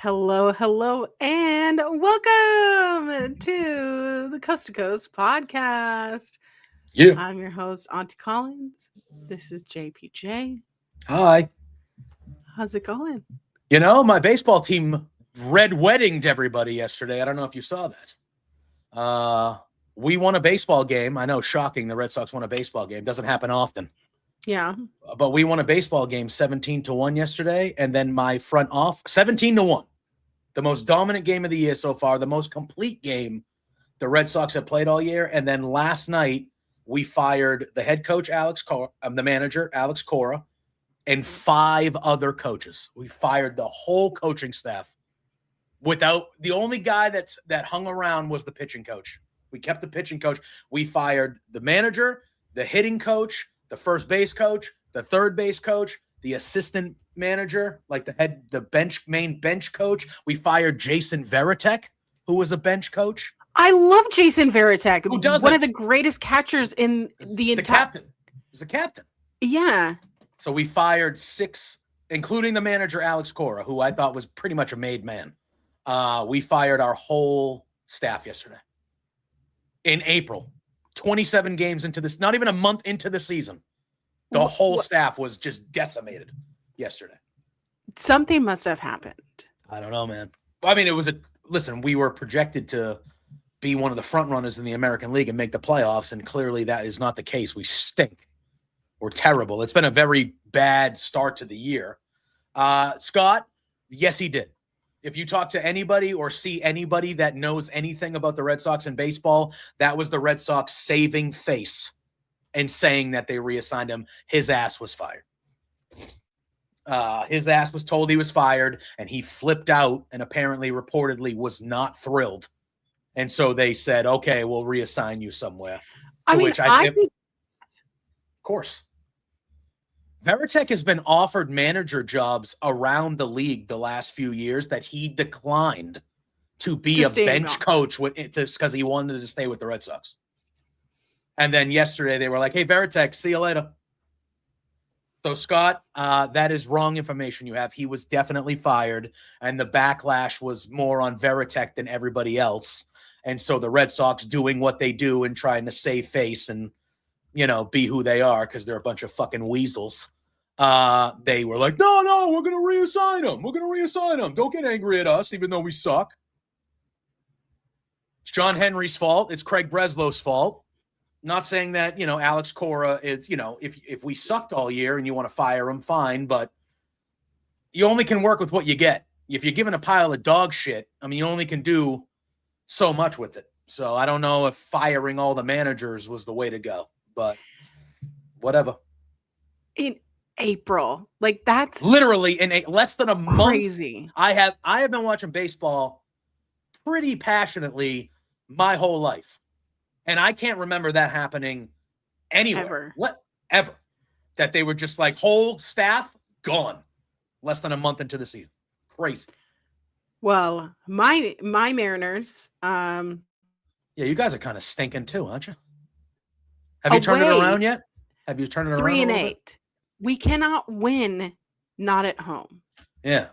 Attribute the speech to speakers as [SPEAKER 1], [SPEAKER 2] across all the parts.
[SPEAKER 1] Hello, hello, and welcome to the Coast to Coast podcast.
[SPEAKER 2] Yeah.
[SPEAKER 1] I'm your host, Auntie Collins. This is JPJ.
[SPEAKER 2] Hi.
[SPEAKER 1] How's it going?
[SPEAKER 2] You know, my baseball team red weddinged everybody yesterday. I don't know if you saw that. We won a baseball game. I know, shocking. The Red Sox won a baseball game. Doesn't happen often.
[SPEAKER 1] Yeah.
[SPEAKER 2] But we won a baseball game 17-1 yesterday. And then my front off 17-1. The most dominant game of the year so far, the most complete game the Red Sox have played all year. And then last night, we fired the head coach, the manager, Alex Cora, and 5 other coaches. We fired the whole coaching staff. The only guy that hung around was the pitching coach. We kept the pitching coach. We fired the manager, the hitting coach, the first base coach, the third base coach, the assistant manager, like the main bench coach. We fired Jason Veritek, who was a bench coach.
[SPEAKER 1] I love Jason Veritek.
[SPEAKER 2] Who doesn't?
[SPEAKER 1] One of the greatest catchers in the entire.
[SPEAKER 2] Captain. He's a captain.
[SPEAKER 1] Yeah.
[SPEAKER 2] So we fired 6, including the manager, Alex Cora, who I thought was pretty much a made man. We fired our whole staff yesterday. In April, 27 games into this, not even a month into the season. The whole staff was just decimated yesterday.
[SPEAKER 1] Something must have happened.
[SPEAKER 2] I don't know, man. I mean, we were projected to be one of the front runners in the American League and make the playoffs, and clearly that is not the case. We stink. We're terrible. It's been a very bad start to the year. Scott, yes, he did. If you talk to anybody or see anybody that knows anything about the Red Sox and baseball, that was the Red Sox saving face and saying that they reassigned him. His ass was fired. His ass was told he was fired, and he flipped out and apparently reportedly was not thrilled. And so they said, okay, we'll reassign you somewhere.
[SPEAKER 1] I think,
[SPEAKER 2] of course. Veritek has been offered manager jobs around the league the last few years that he declined to be a bench coach because he wanted to stay with the Red Sox. And then yesterday they were like, hey, Veritek, see you later. So, Scott, that is wrong information you have. He was definitely fired, and the backlash was more on Veritek than everybody else. And so the Red Sox doing what they do and trying to save face and, be who they are because they're a bunch of fucking weasels. They were like, no, we're going to reassign him. We're going to reassign him. Don't get angry at us, even though we suck. It's John Henry's fault. It's Craig Breslow's fault. Not saying that, Alex Cora is, if we sucked all year and you want to fire him, fine, but you only can work with what you get. If you're given a pile of dog shit, you only can do so much with it. So I don't know if firing all the managers was the way to go, but whatever.
[SPEAKER 1] In April, that's
[SPEAKER 2] literally in less than a month.
[SPEAKER 1] Crazy.
[SPEAKER 2] I have been watching baseball pretty passionately my whole life. And I can't remember that happening anywhere. Ever. That they were just like, whole staff gone less than a month into the season. Crazy.
[SPEAKER 1] Well, my Mariners.
[SPEAKER 2] Yeah, you guys are kind of stinking too, aren't you? Have you turned it around yet? Have you turned it around?
[SPEAKER 1] 3-8. We cannot win not at home.
[SPEAKER 2] Yeah.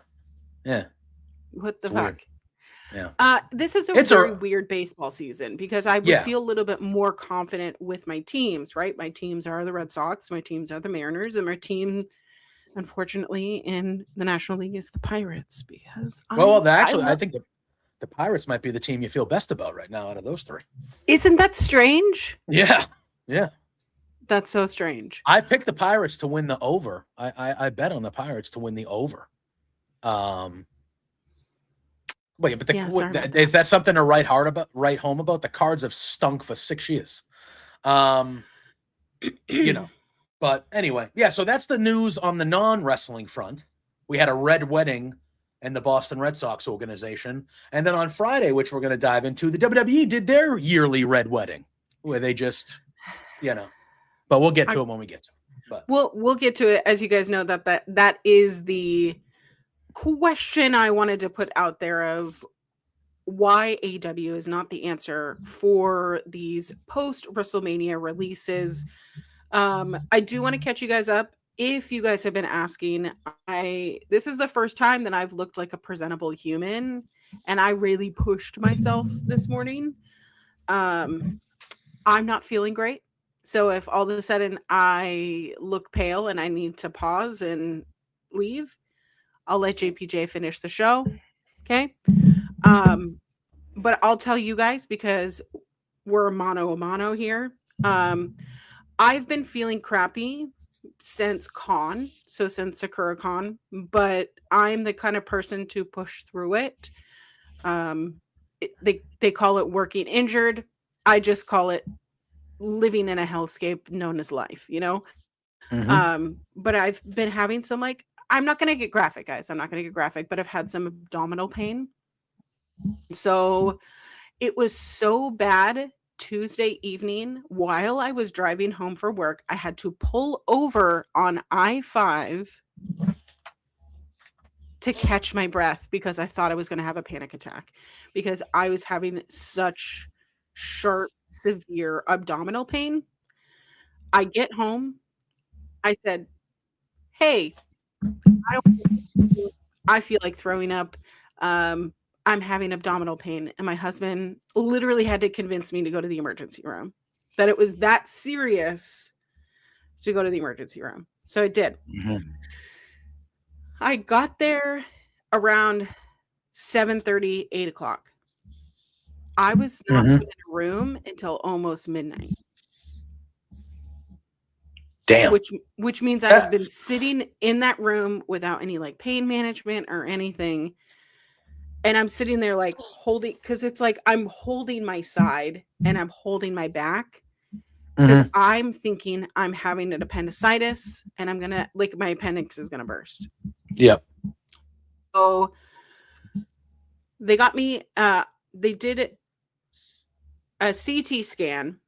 [SPEAKER 1] What the
[SPEAKER 2] it's
[SPEAKER 1] fuck?
[SPEAKER 2] Weird.
[SPEAKER 1] Yeah. This is a very weird baseball season because I would feel a little bit more confident with my teams, right? My teams are the Red Sox, my teams are the Mariners, and my team, unfortunately, in the National League is the Pirates because
[SPEAKER 2] I think the Pirates might be the team you feel best about right now out of those 3.
[SPEAKER 1] Isn't that strange?
[SPEAKER 2] Yeah.
[SPEAKER 1] That's so strange.
[SPEAKER 2] I picked the Pirates to win the over. I bet on the Pirates to win the over. Is that something to write home about? The Cards have stunk for 6 years. But anyway, so that's the news on the non-wrestling front. We had a red wedding in the Boston Red Sox organization. And then on Friday, which we're going to dive into, the WWE did their yearly red wedding where they just, but we'll get to it when we get to it. But
[SPEAKER 1] we'll get to it. As you guys know, that is the question I wanted to put out there of why AEW is not the answer for these post-Wrestlemania releases. I do want to catch you guys up if you guys have been asking, this is the first time that I've looked like a presentable human, and I really pushed myself this morning. I'm not feeling great. So if all of a sudden I look pale and I need to pause and leave, I'll let JPJ finish the show. Okay. But I'll tell you guys, because we're mano a mano here. I've been feeling crappy since Con, so since Sakura Con, but I'm the kind of person to push through it. They call it working injured. I just call it living in a hellscape known as life, you know? But I've been having some, like, I'm not going to get graphic, guys. I'm not going to get graphic, but I've had some abdominal pain. So it was so bad Tuesday evening while I was driving home for work. I had to pull over on I-5 to catch my breath because I thought I was going to have a panic attack because I was having such sharp, severe abdominal pain. I get home. I said, hey, I feel like throwing up. I'm having abdominal pain. And my husband literally had to convince me to go to the emergency room, that it was that serious to go to the emergency room. So I did. I got there around 7:30, 8 o'clock. I was not in a room until almost midnight.
[SPEAKER 2] Damn.
[SPEAKER 1] Which means I've been sitting in that room without any like pain management or anything. And I'm sitting there like holding, because it's like I'm holding my side and I'm holding my back because I'm thinking I'm having an appendicitis and I'm gonna, like, my appendix is gonna burst.
[SPEAKER 2] Yep.
[SPEAKER 1] So they got me, they did a CT scan.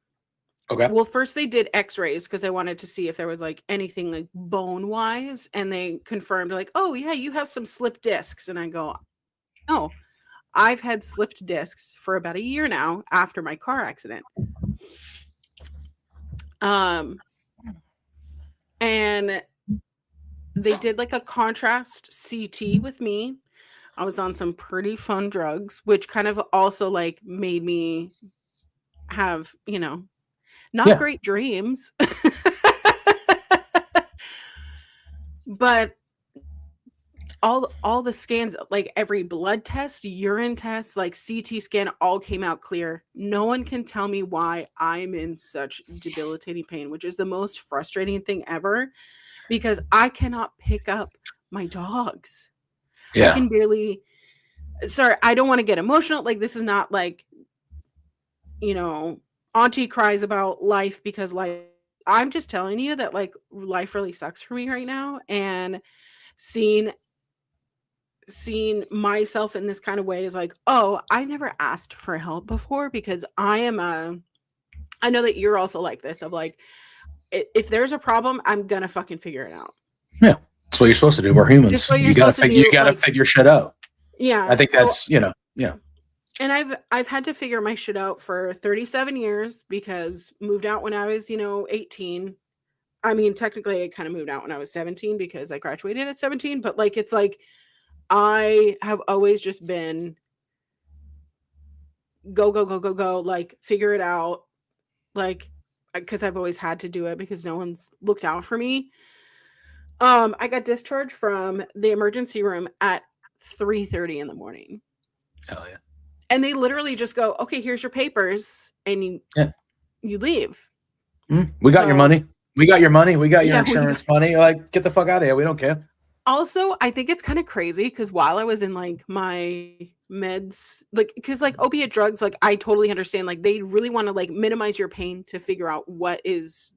[SPEAKER 2] Okay.
[SPEAKER 1] Well, first they did x-rays because I wanted to see if there was like anything like bone wise, and they confirmed like, oh yeah, you have some slipped discs. And I go, no, I've had slipped discs for about a year now after my car accident. And they did like a contrast CT with me. I was on some pretty fun drugs, which kind of also like made me have, you know, not great dreams. But all the scans, like every blood test, urine test, like CT scan, all came out clear. No one can tell me why I'm in such debilitating pain, which is the most frustrating thing ever, because I cannot pick up my dogs. I can barely. Sorry, I don't want to get emotional. Like, this is not like, you know, Auntie cries about life because life. I'm just telling you that like life really sucks for me right now, and seeing myself in this kind of way is like, oh, I never asked for help before, because I know that you're also like this, of like, if there's a problem, I'm gonna fucking figure it out.
[SPEAKER 2] Yeah, that's what you're supposed to do. We're humans. You gotta figure shit out.
[SPEAKER 1] Yeah,
[SPEAKER 2] I think that's, you know, yeah.
[SPEAKER 1] And I've had to figure my shit out for 37 years, because moved out when I was, 18. I mean, technically I kind of moved out when I was 17 because I graduated at 17, but like, it's like, I have always just been go, like, figure it out. Like, because I've always had to do it because no one's looked out for me. I got discharged from the emergency room at 3:30 in the morning.
[SPEAKER 2] Hell yeah.
[SPEAKER 1] And they literally just go, okay, here's your papers, and you leave.
[SPEAKER 2] We got your money. We got your money. We got your insurance money. Like, get the fuck out of here. We don't care.
[SPEAKER 1] Also, I think it's kind of crazy because while I was in like my meds, like, because like opiate drugs, like, I totally understand, like, they really want to like minimize your pain to figure out what is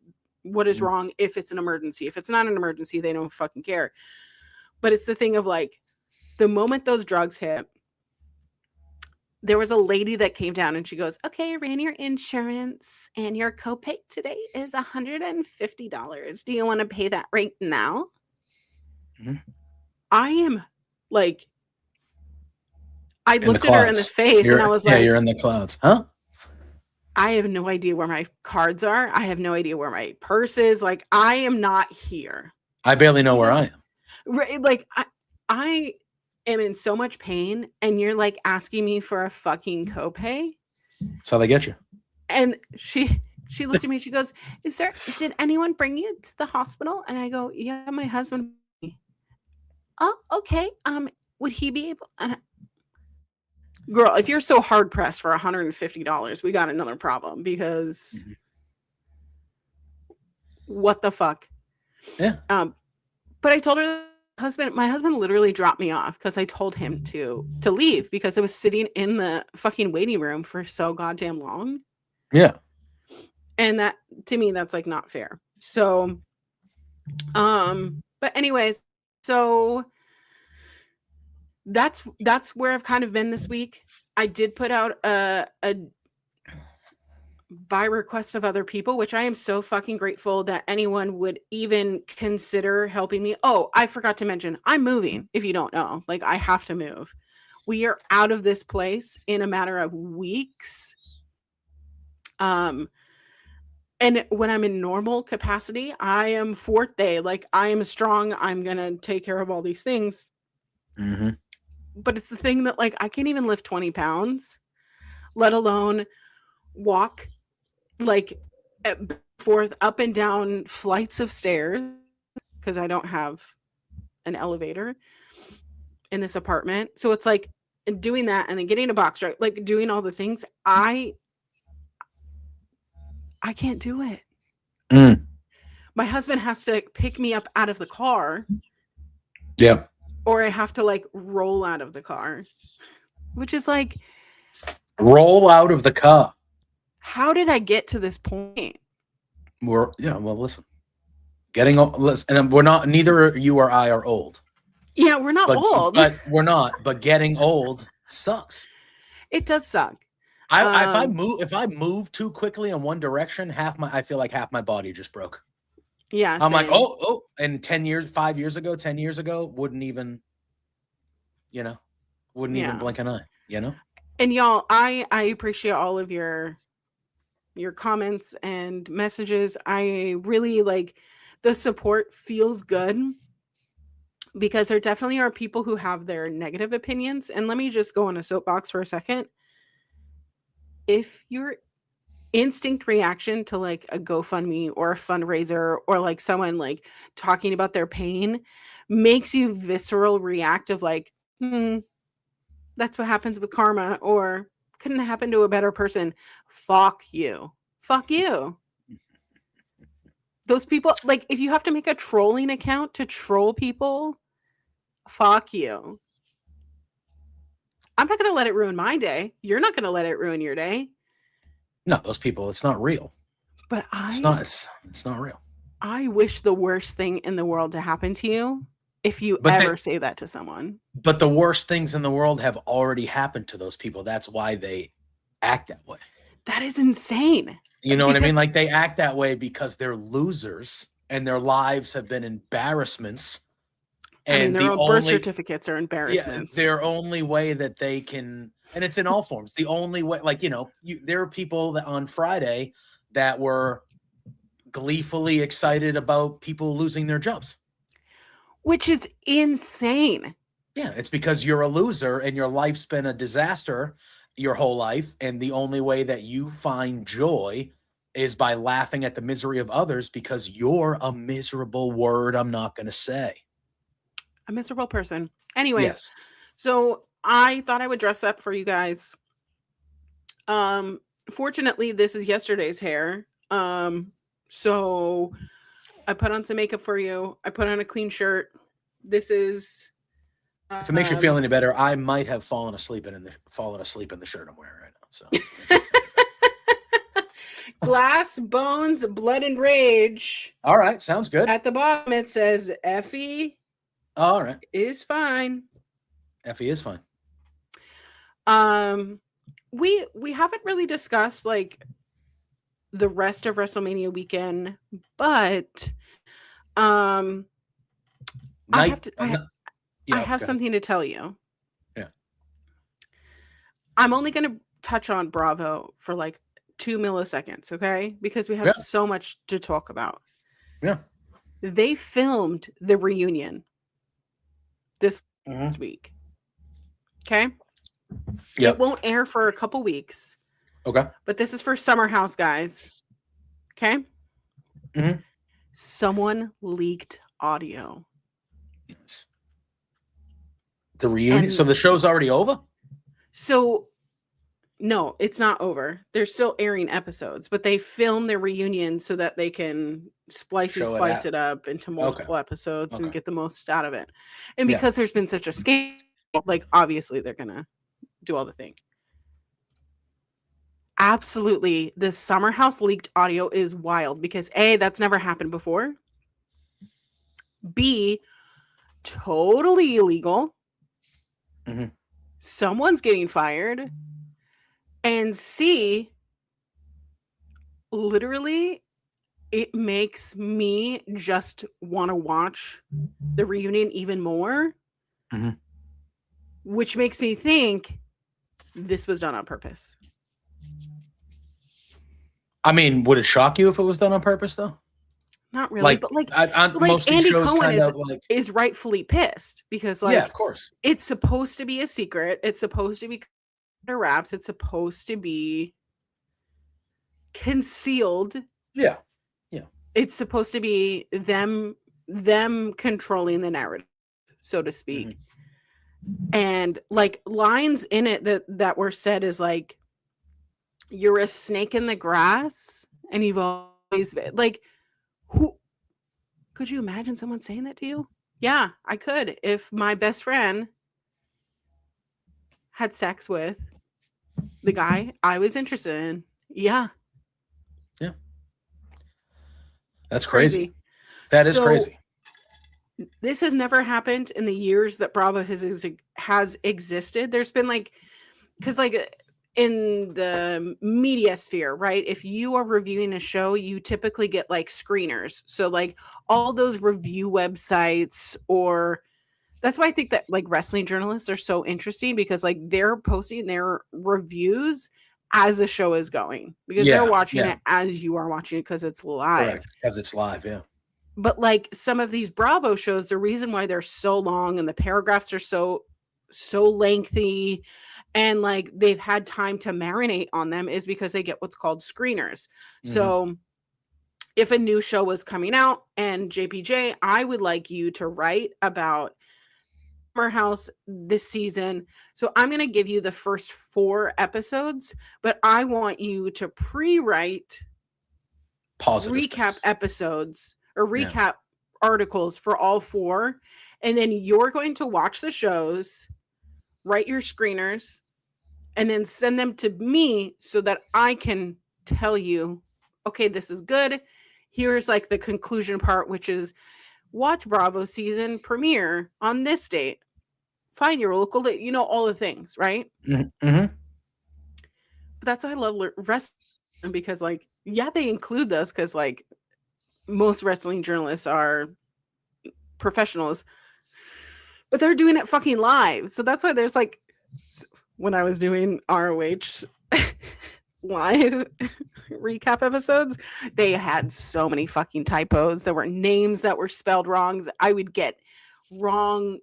[SPEAKER 1] wrong if it's an emergency. If it's not an emergency, they don't fucking care. But it's the thing of like, the moment those drugs hit, there was a lady that came down and she goes, okay, I ran your insurance and your copay today is $150. Do you want to pay that right now? I am like, I looked at her in the face and I was like,
[SPEAKER 2] you're in the clouds. Huh?
[SPEAKER 1] I have no idea where my cards are. I have no idea where my purse is. Like, I am not here.
[SPEAKER 2] I barely know where I am.
[SPEAKER 1] Right, like I am in so much pain, and you're like asking me for a fucking copay.
[SPEAKER 2] That's how they get you.
[SPEAKER 1] And she looked at me. She goes, did anyone bring you to the hospital? And I go, yeah, my husband. Oh, okay. Would he be able? Girl, if you're so hard pressed for $150, we got another problem, because what the fuck?
[SPEAKER 2] Yeah.
[SPEAKER 1] But I told her, my husband literally dropped me off because I told him to leave, because I was sitting in the fucking waiting room for so goddamn long.
[SPEAKER 2] Yeah.
[SPEAKER 1] And that, to me, that's like not fair. So, but anyways, so that's where I've kind of been this week. I did put out a by request of other people, which I am so fucking grateful that anyone would even consider helping me. Oh, I forgot to mention, I'm moving. If you don't know, like, I have to move. We are out of this place in a matter of weeks. And when I'm in normal capacity, I am forte. Like, I am strong. I'm going to take care of all these things.
[SPEAKER 2] Mm-hmm.
[SPEAKER 1] But it's the thing that, like, I can't even lift 20 pounds, let alone walk like forth up and down flights of stairs, because I don't have an elevator in this apartment. So it's like doing that and then getting a box truck, like doing all the things. I can't do it. My husband has to pick me up out of the car.
[SPEAKER 2] Yeah.
[SPEAKER 1] Or I have to like roll out of the car, which is like,
[SPEAKER 2] roll out of the car.
[SPEAKER 1] How did I get to this point?
[SPEAKER 2] Well, listen. And we're not, neither you or I are old.
[SPEAKER 1] Yeah, we're not old.
[SPEAKER 2] But we're not. But getting old sucks.
[SPEAKER 1] It does suck.
[SPEAKER 2] If I move too quickly in one direction, I feel like half my body just broke.
[SPEAKER 1] Yeah.
[SPEAKER 2] I'm like, oh, and 10 years ago, wouldn't even blink an eye,
[SPEAKER 1] And y'all, I appreciate all of your comments and messages. I really like the support. Feels good, because there definitely are people who have their negative opinions. And let me just go on a soapbox for a second. If your instinct reaction to like a GoFundMe or a fundraiser, or like someone like talking about their pain, makes you visceral reactive, like, that's what happens with karma, or couldn't happen to a better person, fuck you. Those people, like, if you have to make a trolling account to troll people, fuck you. I'm not going to let it ruin my day. You're not going to let it ruin your day.
[SPEAKER 2] No, those people, it's not real.
[SPEAKER 1] But
[SPEAKER 2] it's not real.
[SPEAKER 1] I wish the worst thing in the world to happen to you if you ever say that to someone.
[SPEAKER 2] But the worst things in the world have already happened to those people. That's why they act that way.
[SPEAKER 1] That is insane.
[SPEAKER 2] You know what I mean? Like, they act that way because they're losers and their lives have been embarrassments. And
[SPEAKER 1] their own birth certificates are embarrassments.
[SPEAKER 2] Their only way that they can, and it's in all forms, the only way, like, there are people that on Friday that were gleefully excited about people losing their jobs.
[SPEAKER 1] Which is insane.
[SPEAKER 2] Yeah, it's because you're a loser and your life's been a disaster your whole life, and the only way that you find joy is by laughing at the misery of others, because you're a miserable word I'm not going to say.
[SPEAKER 1] A miserable person. Anyways, yes. So I thought I would dress up for you guys. Fortunately, this is yesterday's hair. So I put on some makeup for you. I put on a clean shirt. This is.
[SPEAKER 2] If it makes you feel any better, I might have fallen asleep in the shirt I'm wearing right now. So.
[SPEAKER 1] Glass, bones, blood, and rage.
[SPEAKER 2] All right, sounds good.
[SPEAKER 1] At the bottom it says Effie.
[SPEAKER 2] All right,
[SPEAKER 1] is fine.
[SPEAKER 2] Effie is fine.
[SPEAKER 1] We haven't really discussed like the rest of WrestleMania weekend, but I have something to tell you.
[SPEAKER 2] Yeah.
[SPEAKER 1] I'm only going to touch on Bravo for like 2 milliseconds, okay? Because we have so much to talk about.
[SPEAKER 2] Yeah.
[SPEAKER 1] They filmed the reunion this week. Okay. Yep. It won't air for a couple weeks.
[SPEAKER 2] Okay.
[SPEAKER 1] But this is for Summer House, guys. Okay.
[SPEAKER 2] Mm-hmm.
[SPEAKER 1] Someone leaked audio.
[SPEAKER 2] The reunion. So the show's already over?
[SPEAKER 1] So no, it's not over. They're still airing episodes, but they film their reunion so that they can splice it up into multiple episodes and get the most out of it. And because there's been such a scandal, like obviously they're gonna do all the thing. Absolutely, the Summer House leaked audio is wild because A, that's never happened before. B, totally illegal.
[SPEAKER 2] Mm-hmm.
[SPEAKER 1] Someone's getting fired. And C, literally, it makes me just want to watch the reunion even more, which makes me think this was done on purpose.
[SPEAKER 2] I mean, would it shock you if it was done on purpose, though?
[SPEAKER 1] Not really, but most Andy Cohen is rightfully pissed because,
[SPEAKER 2] of course,
[SPEAKER 1] it's supposed to be a secret. It's supposed to be under wraps. It's supposed to be concealed.
[SPEAKER 2] Yeah.
[SPEAKER 1] It's supposed to be them controlling the narrative, so to speak. And like lines in it that were said is like, you're a snake in the grass and you've always been like, who could you imagine someone saying that to you? Yeah, I could. If my best friend had sex with the guy I was interested in. Yeah.
[SPEAKER 2] That's crazy. That is crazy.
[SPEAKER 1] This has never happened in the years that Bravo has existed. There's been because in the media sphere, right? If you are reviewing a show, you typically get screeners. So all those review websites, or that's why I think that wrestling journalists are so interesting because they're posting their reviews as the show is going because they're watching it as you are watching it because it's live.
[SPEAKER 2] Correct, because it's live, yeah.
[SPEAKER 1] But some of these Bravo shows, the reason why they're so long and the paragraphs are so lengthy and they've had time to marinate on them is because they get what's called screeners. So if a new show was coming out and JPJ, I would like you to write about Summer House this season. So I'm going to give you the first 4 episodes, but I want you to pre-write recap episodes or recap articles for all 4. And then you're going to watch the shows, write your screeners, and then send them to me so that I can tell you, okay, this is good. Here's the conclusion part, which is watch Bravo season premiere on this date. Find your local date, all the things, right?
[SPEAKER 2] Mm-hmm.
[SPEAKER 1] But that's why I love wrestling because they include this because most wrestling journalists are professionals, but they're doing it fucking live. So that's why there's when I was doing ROH live recap episodes, they had so many fucking typos. There were names that were spelled wrong. I would get wrong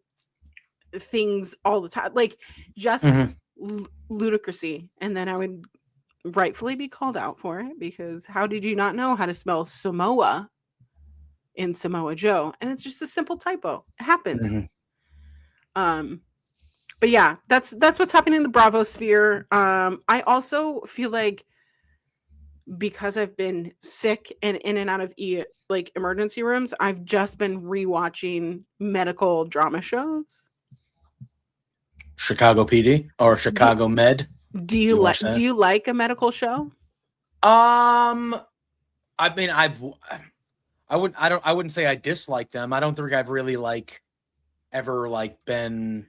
[SPEAKER 1] things all the time, just ludicrousy. And then I would rightfully be called out for it because how did you not know how to spell Samoa in Samoa Joe? And it's just a simple typo. It happens. But yeah, that's what's happening in the Bravo sphere. I also feel because I've been sick and in and out of emergency rooms, I've just been rewatching medical drama shows.
[SPEAKER 2] Chicago PD or Chicago Med.
[SPEAKER 1] Do you like a medical show?
[SPEAKER 2] I mean, I wouldn't say I dislike them. I don't think I've really ever been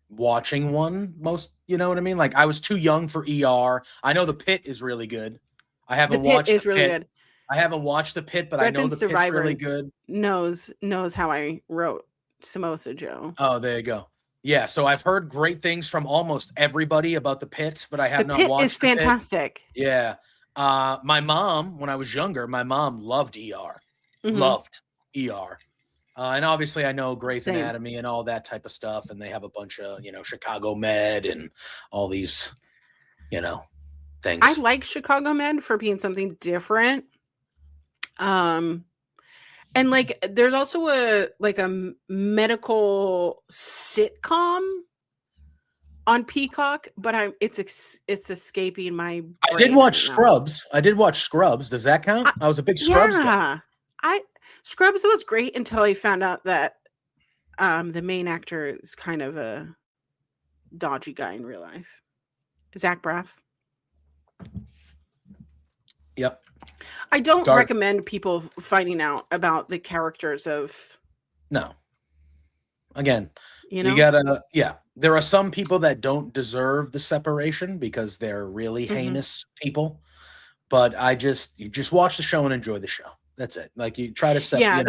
[SPEAKER 2] watching one most, you know what I mean? I was too young for ER. I know The Pit is really good. I haven't watched The Pit.
[SPEAKER 1] Really good.
[SPEAKER 2] I haven't watched The Pit, but I know The Pit's really good.
[SPEAKER 1] Knows how I wrote Samosa Joe.
[SPEAKER 2] Oh, there you go. Yeah, so I've heard great things from almost everybody about The Pit, but I have not watched
[SPEAKER 1] It's fantastic.
[SPEAKER 2] The Pit. Yeah. My mom, when I was younger, my mom loved ER. Loved. ER. And obviously I know Grey's Anatomy and all that type of stuff. And they have a bunch of, Chicago Med and all these, things.
[SPEAKER 1] I like Chicago Med for being something different. And like, there's also a medical sitcom on Peacock, but it's escaping my brain.
[SPEAKER 2] I did watch Scrubs. Does that count? I was a big Scrubs guy.
[SPEAKER 1] Scrubs was great until I found out that the main actor is kind of a dodgy guy in real life. Zach Braff.
[SPEAKER 2] Yep.
[SPEAKER 1] I don't recommend people finding out about the characters of.
[SPEAKER 2] No. Again, you gotta, there are some people that don't deserve the separation because they're really heinous people. But you just watch the show and enjoy the show. That's it. Like, you try to separate.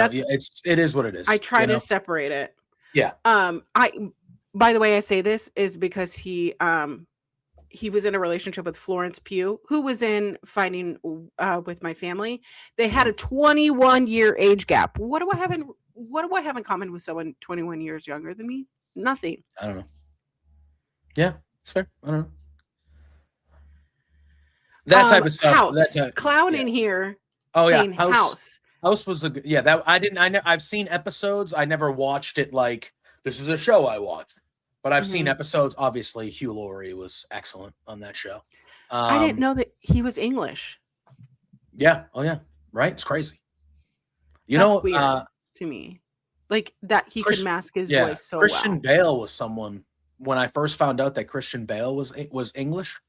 [SPEAKER 2] It is what it is.
[SPEAKER 1] I try to separate it.
[SPEAKER 2] Yeah.
[SPEAKER 1] By the way, I say this is because he was in a relationship with Florence Pugh, who was in Fighting with My Family. They had a 21-year age gap. What do I have in common with someone 21 years younger than me? Nothing.
[SPEAKER 2] I don't know. Yeah, it's fair. I don't know. That type of stuff.
[SPEAKER 1] House. Clown in here.
[SPEAKER 2] Oh yeah,
[SPEAKER 1] House.
[SPEAKER 2] House was I've seen episodes. I never watched it. Like, this is a show I watched. But I've seen episodes. Obviously, Hugh Laurie was excellent on that show.
[SPEAKER 1] I didn't know that he was English.
[SPEAKER 2] Yeah. Oh, yeah. Right? It's crazy.
[SPEAKER 1] That's weird to me. Like, that he could mask his voice so
[SPEAKER 2] Christian
[SPEAKER 1] well.
[SPEAKER 2] Bale was someone, when I first found out that Christian Bale was English.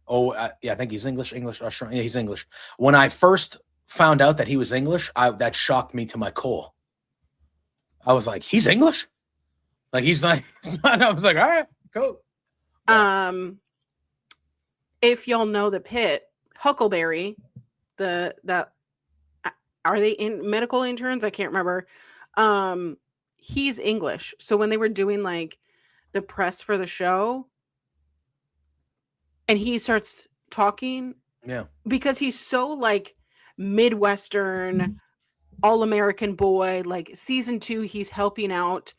[SPEAKER 2] Oh, I think he's English, Australian. Yeah, he's English. When I first found out that he was English, that shocked me to my core. I was like, he's English? Like, he's not. I was like, all right, cool.
[SPEAKER 1] If y'all know the Pit, Huckleberry, are they in medical interns? I can't remember. He's English. So when they were doing like the press for the show, and he starts talking, because he's so like Midwestern, all-American boy. Like, season 2, he's helping out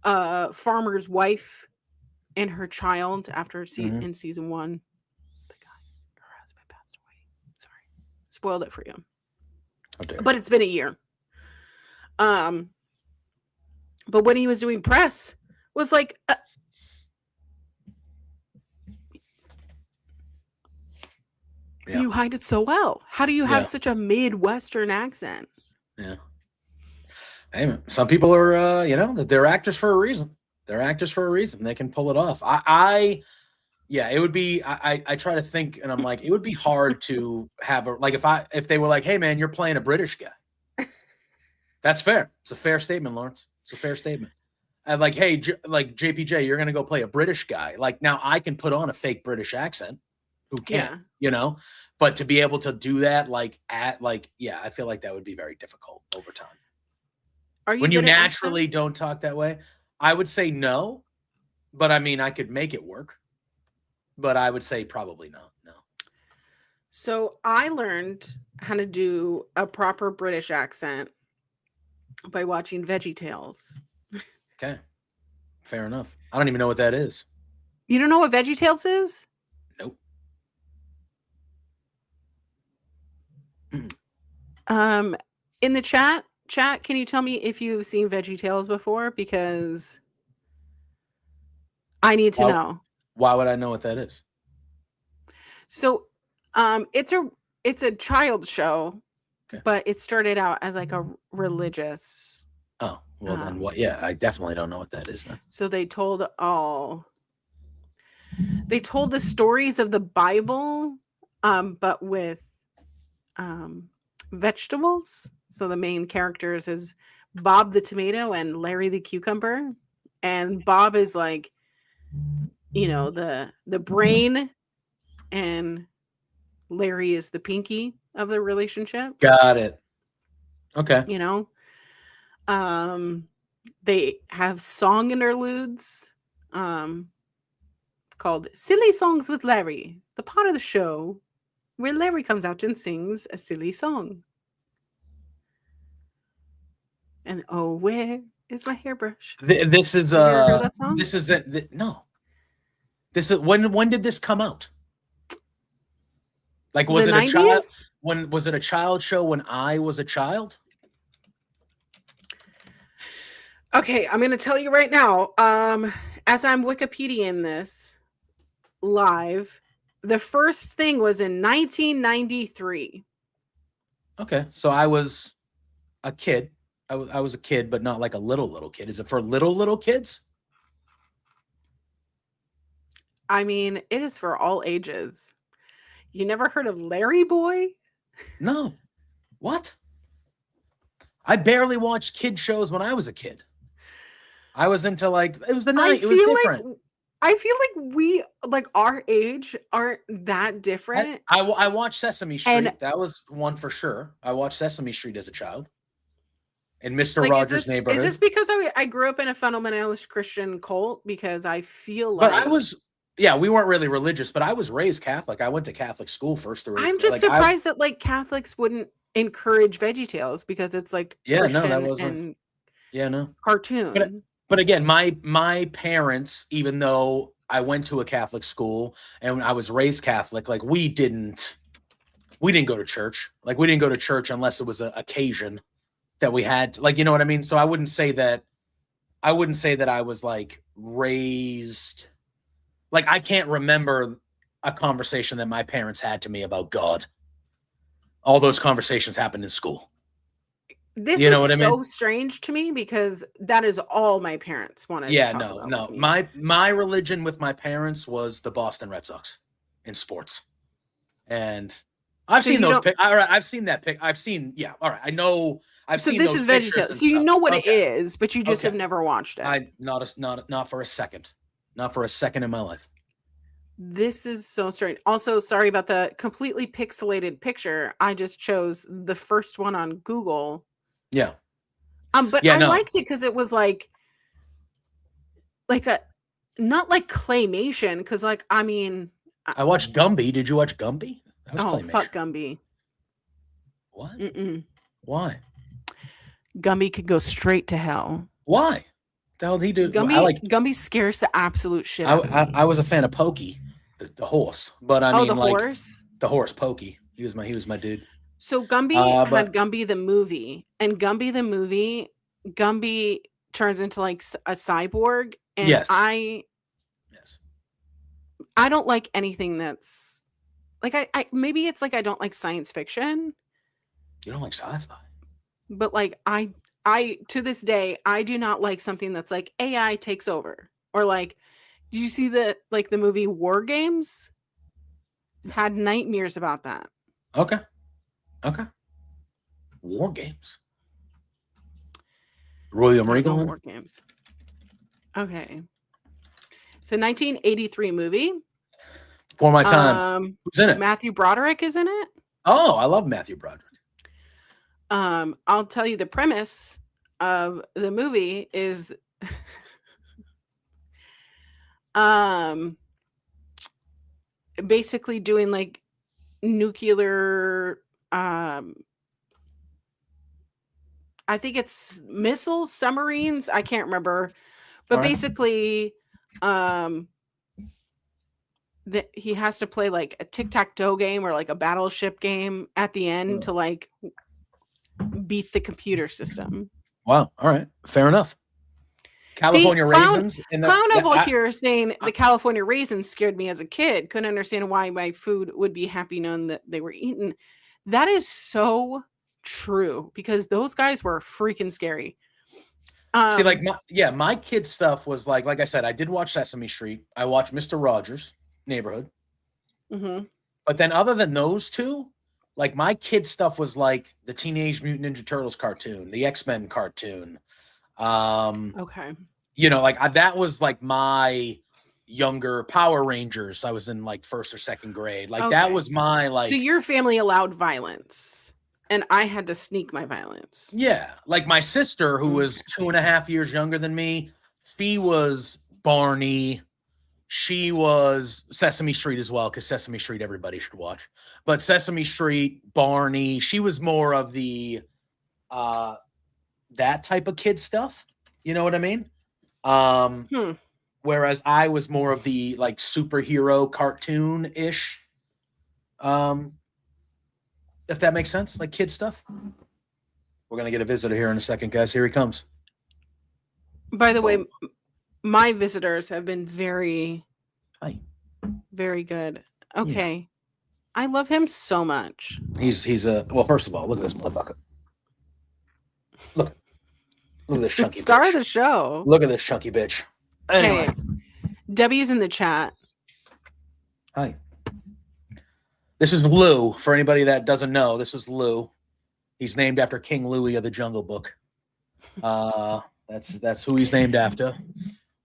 [SPEAKER 1] farmer's wife and her child after in season 1. Her husband passed away. Sorry, spoiled it for you. But it's been a year. But when he was doing press, was like, you hide it so well. How do you have such a Midwestern accent?
[SPEAKER 2] Yeah. Hey, man, some people are, they're actors for a reason. They can pull it off. It would be, I try to think, and I'm like, it would be hard to have if they were like, hey man, you're playing a British guy. That's fair. It's a fair statement, Lawrence. It's a fair statement. And like, hey, JPJ, you're going to go play a British guy. Like, now I can put on a fake British accent. Who can't, but to be able to do that, I feel like that would be very difficult over time. When you naturally don't talk that way, I would say no, but I mean, I could make it work, but I would say probably no.
[SPEAKER 1] So I learned how to do a proper British accent by watching VeggieTales.
[SPEAKER 2] Okay. Fair enough. I don't even know what that is.
[SPEAKER 1] You don't know what VeggieTales is?
[SPEAKER 2] Nope.
[SPEAKER 1] In the chat, can you tell me if you've seen VeggieTales before? Because I need to know.
[SPEAKER 2] Why would I know what that is?
[SPEAKER 1] So, it's a child show, but it started out as like a religious.
[SPEAKER 2] Oh, well then what? Yeah, I definitely don't know what that is then.
[SPEAKER 1] So they told the stories of the Bible, but with vegetables. So the main characters is Bob the tomato and Larry the cucumber, and Bob is like, the brain, and Larry is the pinky of the relationship.
[SPEAKER 2] Got it. Okay.
[SPEAKER 1] They have song interludes called Silly Songs with Larry, the part of the show where Larry comes out and sings a silly song. And oh, where is my hairbrush?
[SPEAKER 2] This is
[SPEAKER 1] You ever heard that song?
[SPEAKER 2] This isn't no. This is when did this come out? Like, was
[SPEAKER 1] the
[SPEAKER 2] it
[SPEAKER 1] 90s?
[SPEAKER 2] a child? When was it a child show when I was a child?
[SPEAKER 1] Okay, I'm going to tell you right now. As I'm Wikipediaing this live, the first thing was in 1993.
[SPEAKER 2] Okay, so I was a kid. I was a kid, but not like a little kid. Is it for little kids?
[SPEAKER 1] I mean, it is for all ages. You never heard of Larry Boy?
[SPEAKER 2] No. What? I barely watched kid shows when I was a kid. I was into like, it was the night. It was different.
[SPEAKER 1] I feel like we, like our age, aren't that different.
[SPEAKER 2] I watched Sesame Street. That was one for sure. I watched Sesame Street as a child. In Mr. Rogers' Neighborhood.
[SPEAKER 1] Is this because I grew up in a fundamentalist Christian cult? Because I feel like...
[SPEAKER 2] But I was... Yeah, we weren't really religious, but I was raised Catholic. I went to Catholic school first through.
[SPEAKER 1] I'm just surprised that like Catholics wouldn't encourage VeggieTales because it's like Christian
[SPEAKER 2] that wasn't.
[SPEAKER 1] Cartoon.
[SPEAKER 2] But again, my parents, even though I went to a Catholic school and I was raised Catholic, like we didn't go to church. Like we didn't go to church unless it was an occasion that we had. Like, you know what I mean? So I wouldn't say that I was like raised. Like, I can't remember a conversation that my parents had to me about God. All those conversations happened in school.
[SPEAKER 1] This is so strange to me because that is all my parents wanted to talk about.
[SPEAKER 2] No. My religion with my parents was the Boston Red Sox in sports. And I've seen those pics. All right, I've seen that pic. I've seen, all right. I know I've seen those pictures. So this is VeggieTales.
[SPEAKER 1] So you know what it is, but you just have never watched it.
[SPEAKER 2] Not for a second. Not for a second in my life.
[SPEAKER 1] This is so strange. Also, sorry about the completely pixelated picture. I just chose the first one on Google.
[SPEAKER 2] Yeah.
[SPEAKER 1] But I liked it because it was like a not like claymation. Because like I mean,
[SPEAKER 2] I watched Gumby. Did you watch Gumby?
[SPEAKER 1] Oh, fuck Gumby.
[SPEAKER 2] What?
[SPEAKER 1] Mm-mm.
[SPEAKER 2] Why?
[SPEAKER 1] Gumby could go straight to hell.
[SPEAKER 2] Why? The hell did he do?
[SPEAKER 1] Gumby scares the absolute shit out of me.
[SPEAKER 2] I was a fan of Pokey, the horse, but I mean, the horse Pokey. He was my dude.
[SPEAKER 1] So Gumby had Gumby the movie, and Gumby the movie, Gumby turns into like a cyborg, and I don't like anything that's like I maybe it's like I don't like science fiction.
[SPEAKER 2] You don't like sci-fi,
[SPEAKER 1] but like I to this day I do not like something that's like AI takes over, or like, do you see the movie War Games? Had nightmares about that.
[SPEAKER 2] Okay. War Games. William Regal.
[SPEAKER 1] War Games. Okay. It's a 1983 movie.
[SPEAKER 2] For my time. Who's in it?
[SPEAKER 1] Matthew Broderick is in it.
[SPEAKER 2] Oh, I love Matthew Broderick.
[SPEAKER 1] I'll tell you the premise of the movie is basically doing like nuclear I think it's missiles, submarines, I can't remember, but basically that he has to play like a tic-tac-toe game or like a battleship game at the end to like beat the computer system.
[SPEAKER 2] Wow. All right. Fair enough. California raisins.
[SPEAKER 1] Clown Oval here saying the California raisins scared me as a kid. Couldn't understand why my food would be happy knowing that they were eaten. That is so true because those guys were freaking scary.
[SPEAKER 2] See, like my kid stuff was like I said, I did watch Sesame Street. I watched Mr. Rogers' Neighborhood.
[SPEAKER 1] Mm-hmm.
[SPEAKER 2] But then other than those two, like my kid stuff was like the Teenage Mutant Ninja Turtles cartoon, the X-Men cartoon.
[SPEAKER 1] Okay.
[SPEAKER 2] You know, like that was like my younger Power Rangers. I was in like first or second grade. Like that was my like.
[SPEAKER 1] So your family allowed violence, and I had to sneak my violence.
[SPEAKER 2] Yeah, like my sister, who was 2.5 years younger than me, she was Barney. She was Sesame Street as well, because Sesame Street everybody should watch. But Sesame Street, Barney, she was more of the that type of kid stuff. You know what I mean? Whereas I was more of the like superhero cartoon-ish. If that makes sense, like kid stuff. We're gonna get a visitor here in a second, guys. Here he comes.
[SPEAKER 1] By the way, my visitors have been very good. Okay. Yeah. I love him so much.
[SPEAKER 2] He's a well, first of all, look at this motherfucker. Look at this chunky
[SPEAKER 1] star
[SPEAKER 2] bitch.
[SPEAKER 1] Of the show.
[SPEAKER 2] Look at this chunky bitch. Anyway.
[SPEAKER 1] Hey, Debbie's in the chat.
[SPEAKER 2] Hi. This is Lou. For anybody that doesn't know, this is Lou. He's named after King Louis of the Jungle Book. That's who he's named after.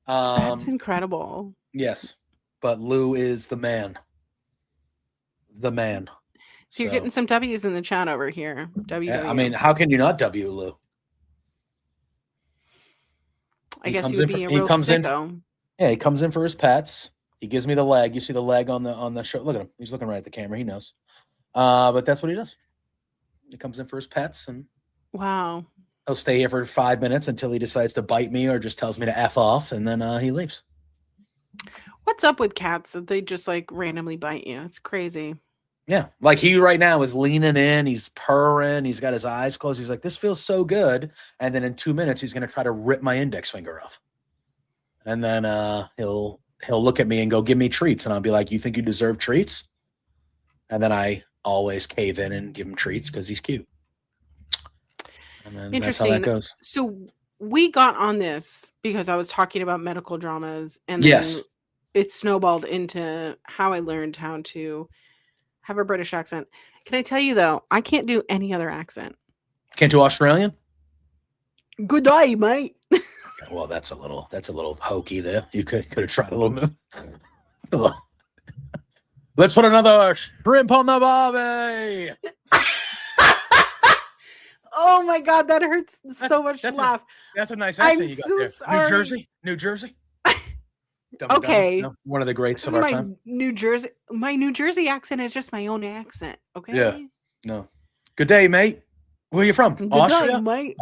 [SPEAKER 1] That's incredible.
[SPEAKER 2] Yes, but Lou is the man. The man.
[SPEAKER 1] So you're getting some W's in the chat over here.
[SPEAKER 2] Yeah, I mean, how can you not W Lou?
[SPEAKER 1] I guess he would be a real sicko.
[SPEAKER 2] Yeah, he comes in for his pets. He gives me the leg. You see the leg on the show. Look at him. He's looking right at the camera. He knows. But that's what he does. He comes in for his pets, and
[SPEAKER 1] wow,
[SPEAKER 2] he'll stay here for 5 minutes until he decides to bite me or just tells me to F off, and then he leaves.
[SPEAKER 1] What's up with cats that they just like randomly bite you? It's crazy.
[SPEAKER 2] Yeah, like he right now is leaning in. He's purring. He's got his eyes closed. He's like, this feels so good. And then in 2 minutes, he's going to try to rip my index finger off. And then he'll look at me and go, give me treats. And I'll be like, you think you deserve treats? And then I always cave in and give him treats because he's cute. And then that's how that goes.
[SPEAKER 1] So we got on this because I was talking about medical dramas, and then it snowballed into how I learned how to have a British accent. Can I tell you though, I can't do any other accent.
[SPEAKER 2] Can't do Australian?
[SPEAKER 1] Good day, mate.
[SPEAKER 2] Well, that's a little hokey there. You could have tried a little bit. Let's put another shrimp on the barbie.
[SPEAKER 1] Oh my god, that hurts so much to laugh.
[SPEAKER 2] That's a nice accent you got there.
[SPEAKER 1] Sorry.
[SPEAKER 2] New Jersey.
[SPEAKER 1] Okay.
[SPEAKER 2] No, one of the greats of our time.
[SPEAKER 1] My New Jersey accent is just my own accent. Okay.
[SPEAKER 2] Yeah. No. Good day, mate. Where are you from?
[SPEAKER 1] Good
[SPEAKER 2] Austria?
[SPEAKER 1] day, mate.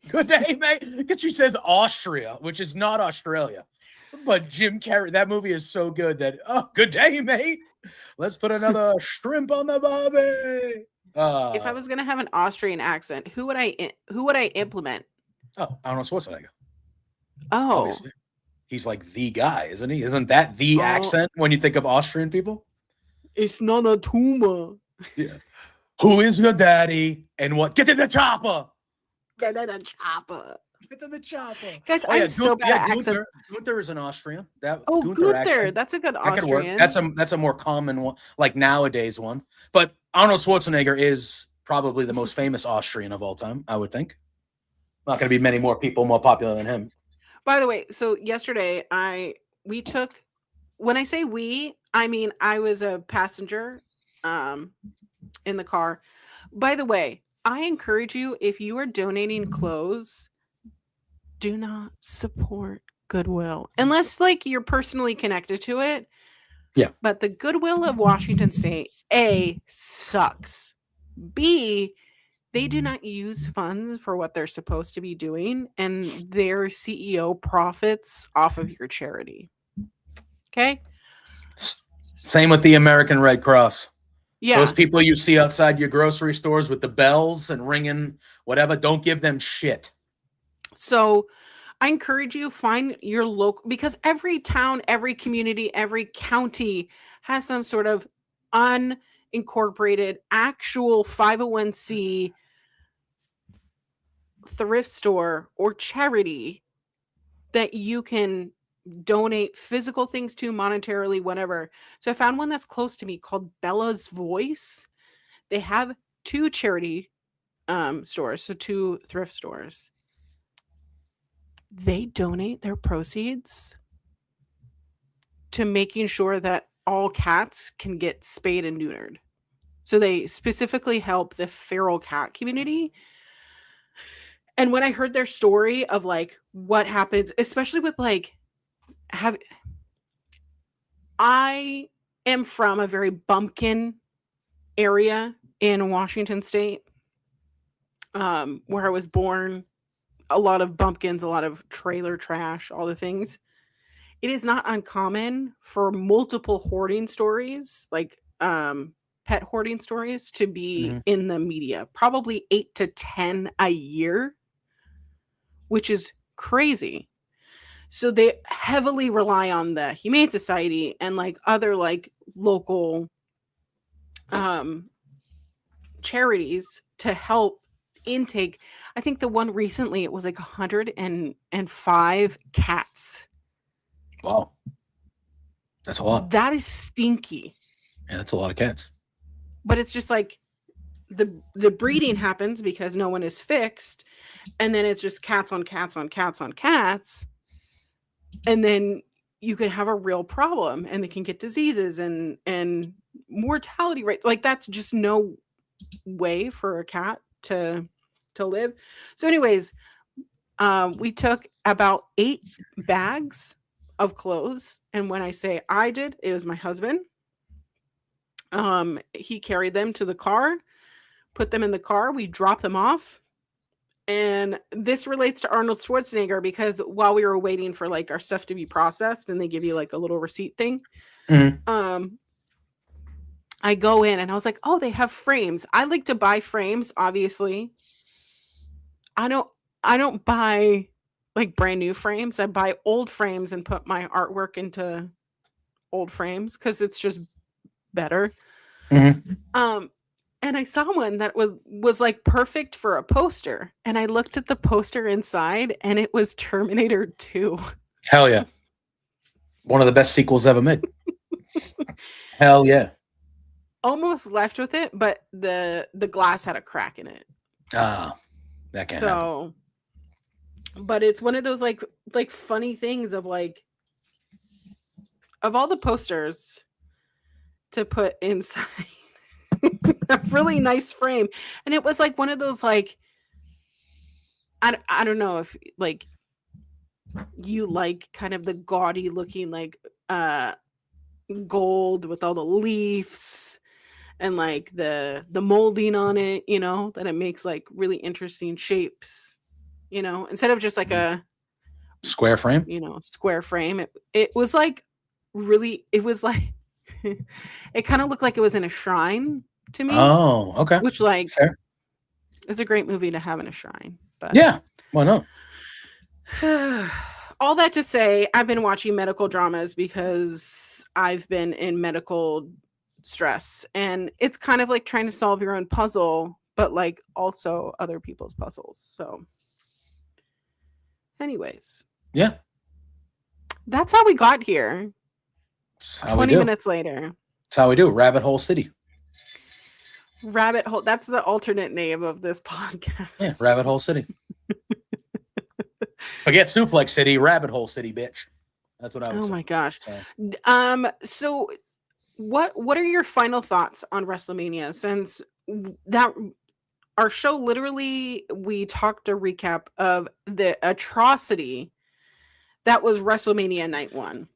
[SPEAKER 2] Good day, mate. Because she says Austria, which is not Australia. But Jim Carrey, that movie is so good that, good day, mate. Let's put another shrimp on the barbie.
[SPEAKER 1] If I was gonna have an Austrian accent, who would I implement?
[SPEAKER 2] Oh, Arnold Schwarzenegger.
[SPEAKER 1] Oh,
[SPEAKER 2] obviously. He's like the guy, isn't he? Isn't that the accent when you think of Austrian people?
[SPEAKER 1] It's not a tumor.
[SPEAKER 2] Yeah. Who is your daddy and what? Get to the chopper.
[SPEAKER 1] Get to the chopper.
[SPEAKER 2] Get to the chopper.
[SPEAKER 1] Guys, I'm so bad at accents.
[SPEAKER 2] Gunther is an Austrian.
[SPEAKER 1] Gunther. That's a good Austrian.
[SPEAKER 2] That's a more common one, like nowadays one. But Arnold Schwarzenegger is probably the most famous Austrian of all time, I would think. Not going to be many more people more popular than him.
[SPEAKER 1] By the way, so yesterday we took, when I say we, I mean I was a passenger in the car. By the way, I encourage you, if you are donating clothes, do not support Goodwill unless like you're personally connected to it.
[SPEAKER 2] Yeah.
[SPEAKER 1] But the Goodwill of Washington State, A, sucks. B, they do not use funds for what they're supposed to be doing, and their CEO profits off of your charity. Okay?
[SPEAKER 2] Same with the American Red Cross.
[SPEAKER 1] Yeah.
[SPEAKER 2] Those people you see outside your grocery stores with the bells and ringing whatever, don't give them shit. So
[SPEAKER 1] I encourage you, find your local, because every town, every community, every county has some sort of unincorporated actual 501c thrift store or charity that you can donate physical things to, monetarily, whatever. So I found one that's close to me called Bella's Voice. They have 2 charity stores, so 2 thrift stores. They donate their proceeds to making sure that all cats can get spayed and neutered. So they specifically help the feral cat community. And when I heard their story of like what happens, especially with like I am from a very bumpkin area in Washington State. where I was born, a lot of bumpkins, a lot of trailer trash, all the things. It is not uncommon for multiple hoarding stories, like pet hoarding stories, to be in the media. Probably 8 to 10 a year, which is crazy. So they heavily rely on the Humane Society and like other like local charities to help intake. I think the one recently, it was like 105 cats.
[SPEAKER 2] Wow. That's a lot.
[SPEAKER 1] That is stinky.
[SPEAKER 2] Yeah, that's a lot of cats.
[SPEAKER 1] But it's just like the breeding happens because no one is fixed, and then it's just cats on cats on cats on cats, and then you can have a real problem, and they can get diseases and mortality rates. Like, that's just no way for a cat to live. So anyways, we took about 8 bags of clothes, and when I say I did, it was my husband. He carried them to the car, put them in the car, we dropped them off. And this relates to Arnold Schwarzenegger, because while we were waiting for like our stuff to be processed and they give you like a little receipt thing, I go in and I was like, oh, they have frames. I like to buy frames, obviously. I don't buy like brand new frames. I buy old frames and put my artwork into old frames because it's just better. And I saw one that was like perfect for a poster. And I looked at the poster inside and it was Terminator 2.
[SPEAKER 2] Hell yeah. One of the best sequels ever made. Hell yeah.
[SPEAKER 1] Almost left with it, but the glass had a crack in it.
[SPEAKER 2] Ah, that can't happen.
[SPEAKER 1] But it's one of those like funny things of like, of all the posters to put inside a really nice frame. And it was like one of those like, I don't know if like you like kind of the gaudy looking like gold with all the leaves and like the molding on it, you know, that it makes like really interesting shapes, you know, instead of just like a
[SPEAKER 2] square frame,
[SPEAKER 1] you know, square frame. It was like really, it was like it kind of looked like it was in a shrine to me.
[SPEAKER 2] Oh, okay.
[SPEAKER 1] Which like
[SPEAKER 2] fair.
[SPEAKER 1] It's a great movie to have in a shrine. But
[SPEAKER 2] yeah, why not?
[SPEAKER 1] All that to say, I've been watching medical dramas because I've been in medical stress, and it's kind of like trying to solve your own puzzle, but like also other people's puzzles. So anyways,
[SPEAKER 2] yeah,
[SPEAKER 1] that's how we got here. 20 minutes later.
[SPEAKER 2] That's how we do. Rabbit Hole City.
[SPEAKER 1] Rabbit Hole. That's the alternate name of this podcast.
[SPEAKER 2] Yeah, Rabbit Hole City. Forget Suplex City, Rabbit Hole City, bitch. That's what I would say.
[SPEAKER 1] Oh my gosh. So what are your final thoughts on WrestleMania? Since that our show, literally, we talked a recap of the atrocity that was WrestleMania Night 1.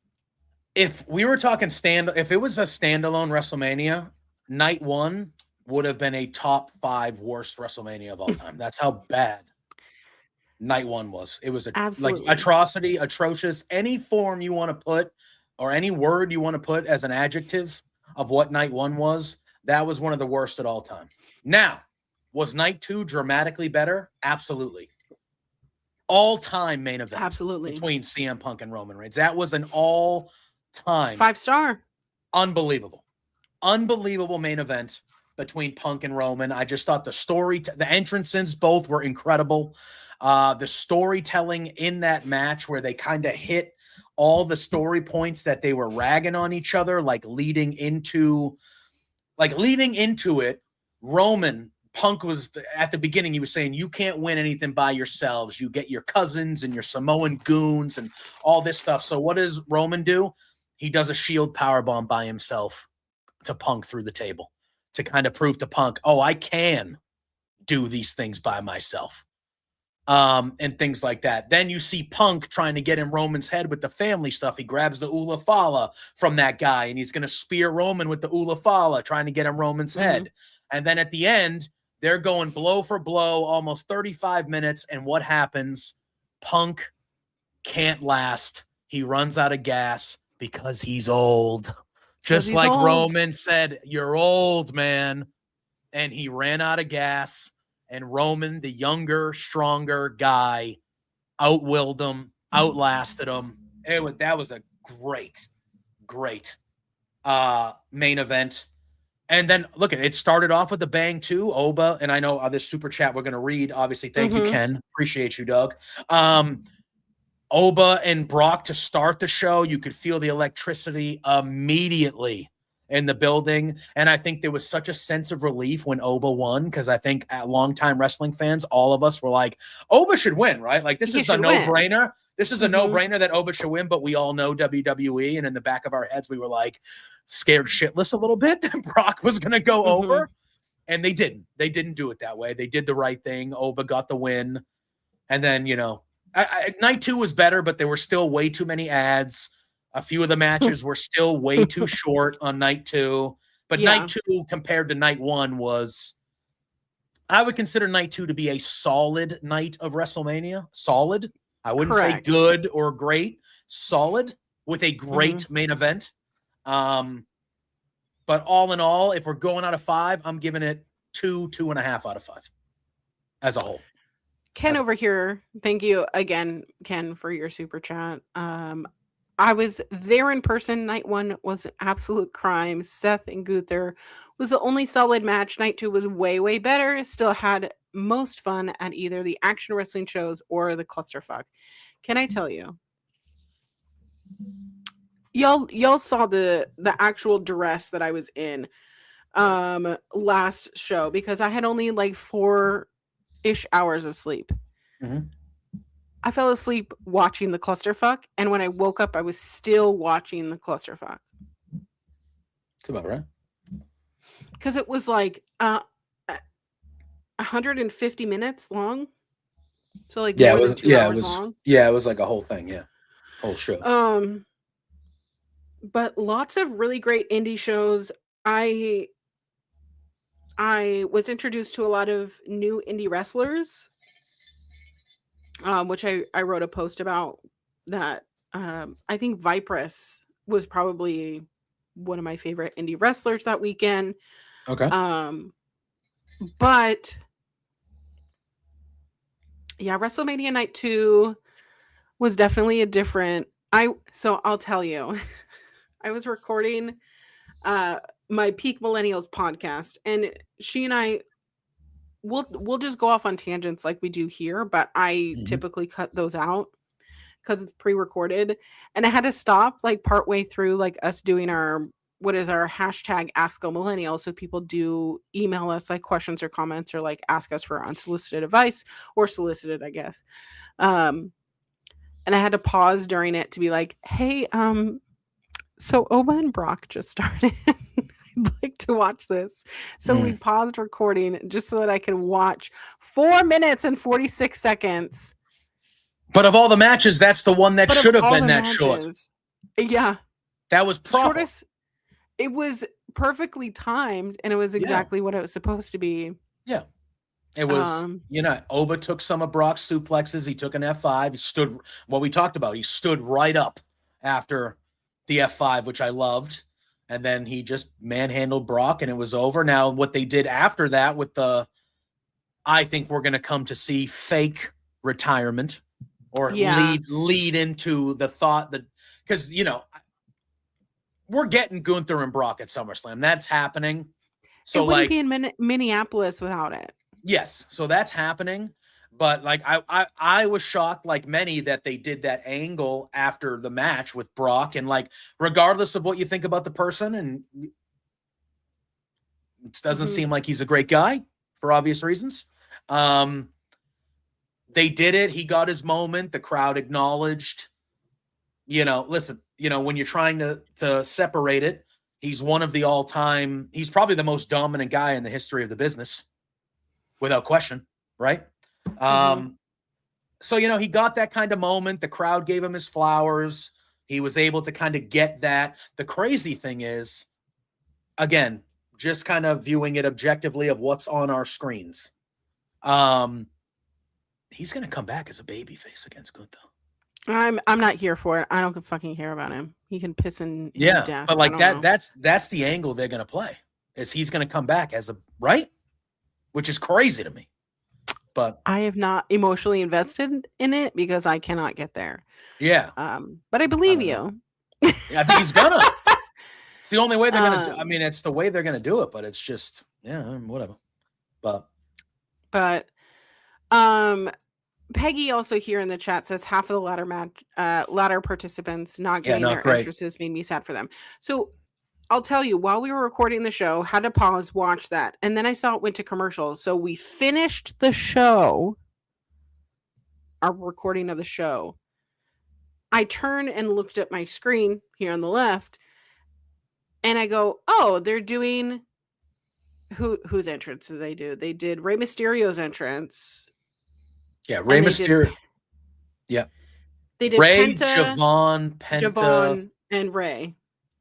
[SPEAKER 2] If we were talking if it was a standalone WrestleMania, Night 1 would have been a top 5 worst WrestleMania of all time. That's how bad Night 1 was. It was like atrocity, atrocious. Any form you want to put, or any word you want to put as an adjective of what Night 1 was, that was one of the worst at all time. Now, was Night 2 dramatically better? Absolutely. All-time main event.
[SPEAKER 1] Absolutely.
[SPEAKER 2] Between CM Punk and Roman Reigns. That was an all-time
[SPEAKER 1] 5-star.
[SPEAKER 2] Unbelievable main event between Punk and Roman. I just thought the entrances both were incredible. The storytelling in that match, where they kind of hit all the story points that they were ragging on each other, like leading into it. Punk was at the beginning, he was saying, you can't win anything by yourselves. You get your cousins and your Samoan goons and all this stuff. So what does Roman do? He does a shield powerbomb by himself to Punk through the table to kind of prove to Punk, oh, I can do these things by myself. And things like that. Then you see Punk trying to get in Roman's head with the family stuff. He grabs the Ula Fala from that guy, and he's going to spear Roman with the Ula Fala, trying to get in Roman's head. And then at the end, They're going blow for blow, almost 35 minutes. And what happens? Punk can't last. He runs out of gas because he's old. Just like Roman said, you're old, man. And he ran out of gas. And Roman, the younger, stronger guy, outwilled him, outlasted him. That was a great main event. And then look at it started off with a bang too. Oba, and I know this super chat we're going to read. Obviously, thank you, Ken. Appreciate you, Doug. Oba and Brock to start the show. You could feel the electricity immediately in the building. And I think there was such a sense of relief when Oba won, because I think longtime wrestling fans, all of us were like, Oba should win, right? Like this is a no-brainer. This is a no-brainer that Oba should win, but we all know WWE, and in the back of our heads, we were like scared shitless a little bit that Brock was going to go over, and they didn't. They didn't do it that way. They did the right thing. Oba got the win, and then, night 2 was better, but there were still way too many ads. A few of the matches were still way too short on night 2, but night 2 compared to night 1 was, I would consider night 2 to be a solid night of WrestleMania. Solid. I wouldn't say good or great. Solid with a great main event. But all in all, if we're going out of 5, I'm giving it 2.5 out of 5 as a whole.
[SPEAKER 1] Ken over here. Thank you again, Ken, for your super chat. I was there in person. Night 1 was an absolute crime. Seth and Gunther was the only solid match. Night 2 was way, way better. Still had most fun at either the action wrestling shows or the clusterfuck. Can I tell you? Y'all saw the actual dress that I was in last show, because I had only like 4-ish hours of sleep. I fell asleep watching the clusterfuck, and when I woke up, I was still watching the clusterfuck.
[SPEAKER 2] That's about right.
[SPEAKER 1] Because it was like 150 minutes long. So like more than 2 hours long.
[SPEAKER 2] Yeah, it was like a whole thing, whole show.
[SPEAKER 1] But lots of really great indie shows. I was introduced to a lot of new indie wrestlers, which I wrote a post about that. I think Vipress was probably one of my favorite indie wrestlers that weekend.
[SPEAKER 2] Okay.
[SPEAKER 1] But yeah, WrestleMania night 2 was definitely a different. So I'll tell you, I was recording my Peak Millennials podcast, and she and I we'll just go off on tangents like we do here, but I typically cut those out because it's pre-recorded, and I had to stop like partway through like us doing our hashtag Ask a Millennial, so people do email us like questions or comments or like ask us for unsolicited advice, or solicited, I guess. And I had to pause during it to be like, hey, so Oba and Brock just started. I'd like to watch this. So we paused recording just so that I could watch 4 minutes and 46 seconds.
[SPEAKER 2] But of all the matches, that's the one that should have been that short.
[SPEAKER 1] Yeah.
[SPEAKER 2] That was proper.
[SPEAKER 1] It was perfectly timed, and it was exactly what it was supposed to be.
[SPEAKER 2] Yeah. It was, Oba took some of Brock's suplexes. He took an F5. He stood, what we talked about, he stood right up after the F5, which I loved. And then he just manhandled Brock, and it was over. Now, what they did after that with I think we're going to come to see fake retirement, or lead into the thought that, because, we're getting Gunther and Brock at SummerSlam. That's happening. So
[SPEAKER 1] it wouldn't be in Minneapolis without it.
[SPEAKER 2] Yes. So that's happening. But like I was shocked, like many, that they did that angle after the match with Brock. And like, regardless of what you think about the person, and it doesn't seem like he's a great guy for obvious reasons. They did it. He got his moment. The crowd acknowledged, listen, when you're trying to separate it, he's one of the all-time, he's probably the most dominant guy in the history of the business, without question, right? So, he got that kind of moment. The crowd gave him his flowers. He was able to kind of get that. The crazy thing is, again, just kind of viewing it objectively of what's on our screens. He's going to come back as a babyface against Gunther.
[SPEAKER 1] I'm not here for it. I don't fucking care about him. He can piss in death.
[SPEAKER 2] But like that's the angle they're going to play. Is he's going to come back as a right? Which is crazy to me. But
[SPEAKER 1] I have not emotionally invested in it because I cannot get there.
[SPEAKER 2] Yeah.
[SPEAKER 1] But I believe you.
[SPEAKER 2] Yeah, I think he's gonna. It's the only way they're gonna do. I mean, it's the way they're gonna do it, but it's just whatever. But
[SPEAKER 1] Peggy also here in the chat says half of the ladder participants not getting their entrances made me sad for them. So I'll tell you, while we were recording the show, had to pause, watch that, and then I saw it went to commercials. So we finished the show, our recording of the show. I turned and looked at my screen here on the left, and I go, "Oh, they're doing whose entrance did they do? They did Rey Mysterio's entrance."
[SPEAKER 2] Yeah, Rey Mysterio. Yeah,
[SPEAKER 1] they did
[SPEAKER 2] Rey,
[SPEAKER 1] Penta,
[SPEAKER 2] Javon,
[SPEAKER 1] and Rey.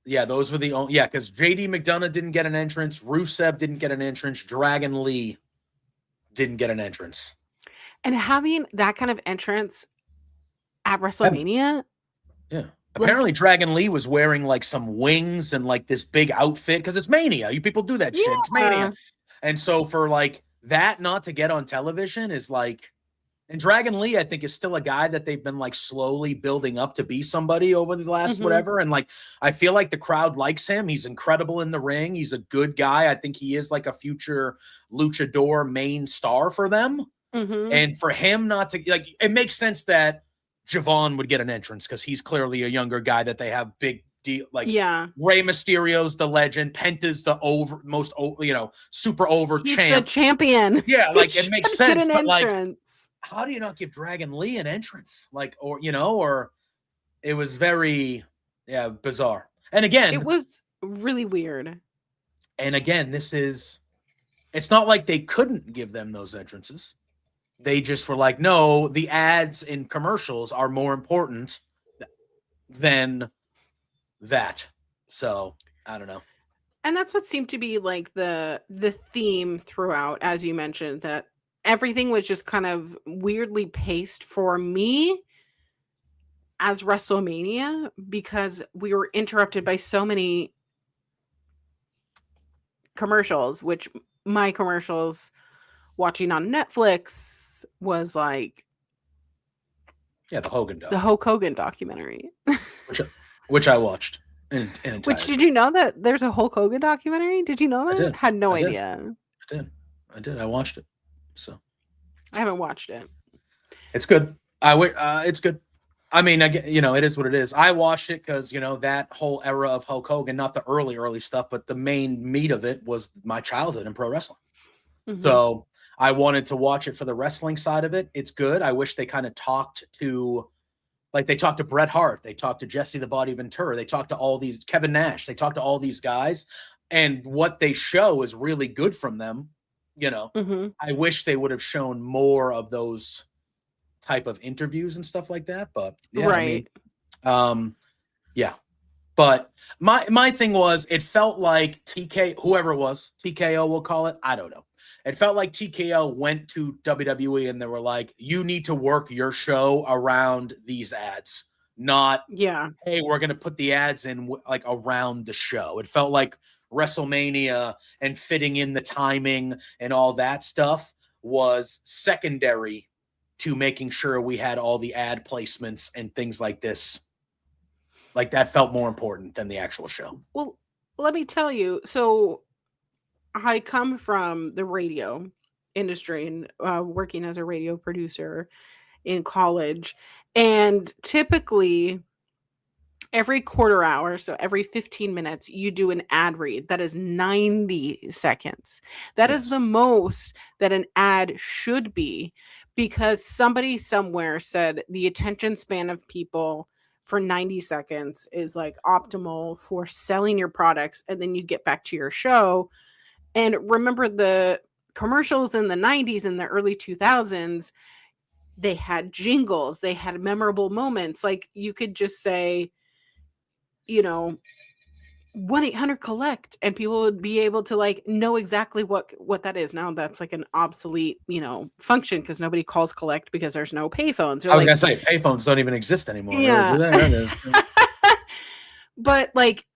[SPEAKER 2] Yeah, those were the only. Yeah, because JD McDonough didn't get an entrance, Rusev didn't get an entrance, Dragon Lee didn't get an entrance.
[SPEAKER 1] And having that kind of entrance at WrestleMania,
[SPEAKER 2] apparently Dragon Lee was wearing like some wings and like this big outfit because it's Mania. You people do that shit. It's Mania, and so for like that not to get on television is like. And Dragon Lee, I think, is still a guy that they've been like slowly building up to be somebody over the last whatever. And like, I feel like the crowd likes him. He's incredible in the ring. He's a good guy. I think he is like a future luchador main star for them. And for him not to like, it makes sense that Javon would get an entrance because he's clearly a younger guy that they have big deal. Like, Rey Mysterio's the legend. Penta's the most super over champ.
[SPEAKER 1] The champion.
[SPEAKER 2] Yeah, like it makes sense. But like, how do you not give Dragon Lee an entrance? Like, or it was very, bizarre. And again,
[SPEAKER 1] it was really weird.
[SPEAKER 2] And again, it's not like they couldn't give them those entrances. They just were like, no, the ads and commercials are more important than that. So I don't know.
[SPEAKER 1] And that's what seemed to be like the theme throughout, as you mentioned, that everything was just kind of weirdly paced for me as WrestleMania because we were interrupted by so many commercials, which my commercials watching on Netflix was like
[SPEAKER 2] the Hogan
[SPEAKER 1] the Hulk Hogan documentary.
[SPEAKER 2] which I watched in entirety.
[SPEAKER 1] Which, did you know that there's a Hulk Hogan documentary? Did you know that?
[SPEAKER 2] I did.
[SPEAKER 1] Had no idea.
[SPEAKER 2] I did. I watched it. So
[SPEAKER 1] I haven't watched it.
[SPEAKER 2] It's good. It's good. I mean, it is what it is. I watched it because, that whole era of Hulk Hogan, not the early stuff, but the main meat of it was my childhood in pro wrestling. So I wanted to watch it for the wrestling side of it. It's good. I wish they kind of talked to Bret Hart. They talked to Jesse the Body Ventura. They talked to all these Kevin Nash. They talked to all these guys. And what they show is really good from them. I wish they would have shown more of those type of interviews and stuff like that. But But my thing was, it felt like whoever it was, TKO, we'll call it. I don't know. It felt like TKO went to WWE and they were like, you need to work your show around these ads. Not, hey, we're going to put the ads in like around the show. It felt like WrestleMania and fitting in the timing and all that stuff was secondary to making sure we had all the ad placements and things like this. Like that felt more important than the actual show.
[SPEAKER 1] Well, let me tell you. So I come from the radio industry and working as a radio producer in college. And typically every quarter hour, so every 15 minutes, you do an ad read that is 90 seconds. That is the most that an ad should be, because somebody somewhere said the attention span of people for 90 seconds is like optimal for selling your products, and then you get back to your show. And remember, the commercials in the 90s and the early 2000s, they had jingles, they had memorable moments. Like you could just say, 1-800-collect, and people would be able to like know exactly what that is. Now that's like an obsolete, function because nobody calls collect because there's no payphones.
[SPEAKER 2] I was gonna say payphones don't even exist anymore.
[SPEAKER 1] Yeah.
[SPEAKER 2] Really, do they? That is.
[SPEAKER 1] But like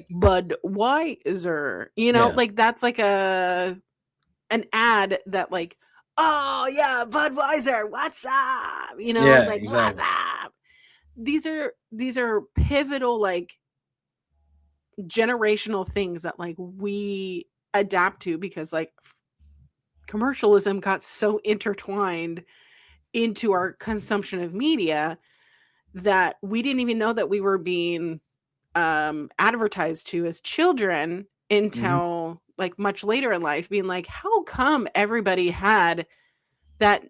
[SPEAKER 1] Budweiser, like that's like an ad that like, oh yeah, Budweiser, what's up? Like
[SPEAKER 2] exactly.
[SPEAKER 1] what's up? These are pivotal, like generational things that like we adapt to because like commercialism got so intertwined into our consumption of media that we didn't even know that we were being advertised to as children until like much later in life, being like, how come everybody had that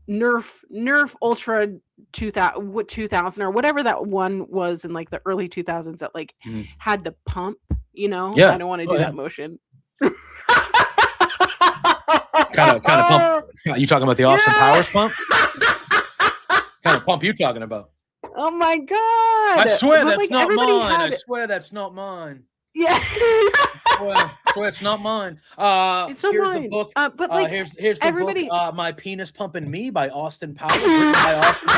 [SPEAKER 1] Nerf Ultra 2000 or whatever that one was in like the early 2000s that like had the pump,
[SPEAKER 2] Yeah.
[SPEAKER 1] I don't want to do that motion.
[SPEAKER 2] kind of pump. Are you talking about the Austin Powers pump? Kind of pump you talking about?
[SPEAKER 1] Oh my god!
[SPEAKER 2] I swear that's not mine. I swear that's not mine.
[SPEAKER 1] Yeah.
[SPEAKER 2] I swear it's not mine.
[SPEAKER 1] It's not
[SPEAKER 2] here's
[SPEAKER 1] mine.
[SPEAKER 2] The book.
[SPEAKER 1] But like
[SPEAKER 2] here's the book. My Penis Pumping Me by Austin Powers. By Austin.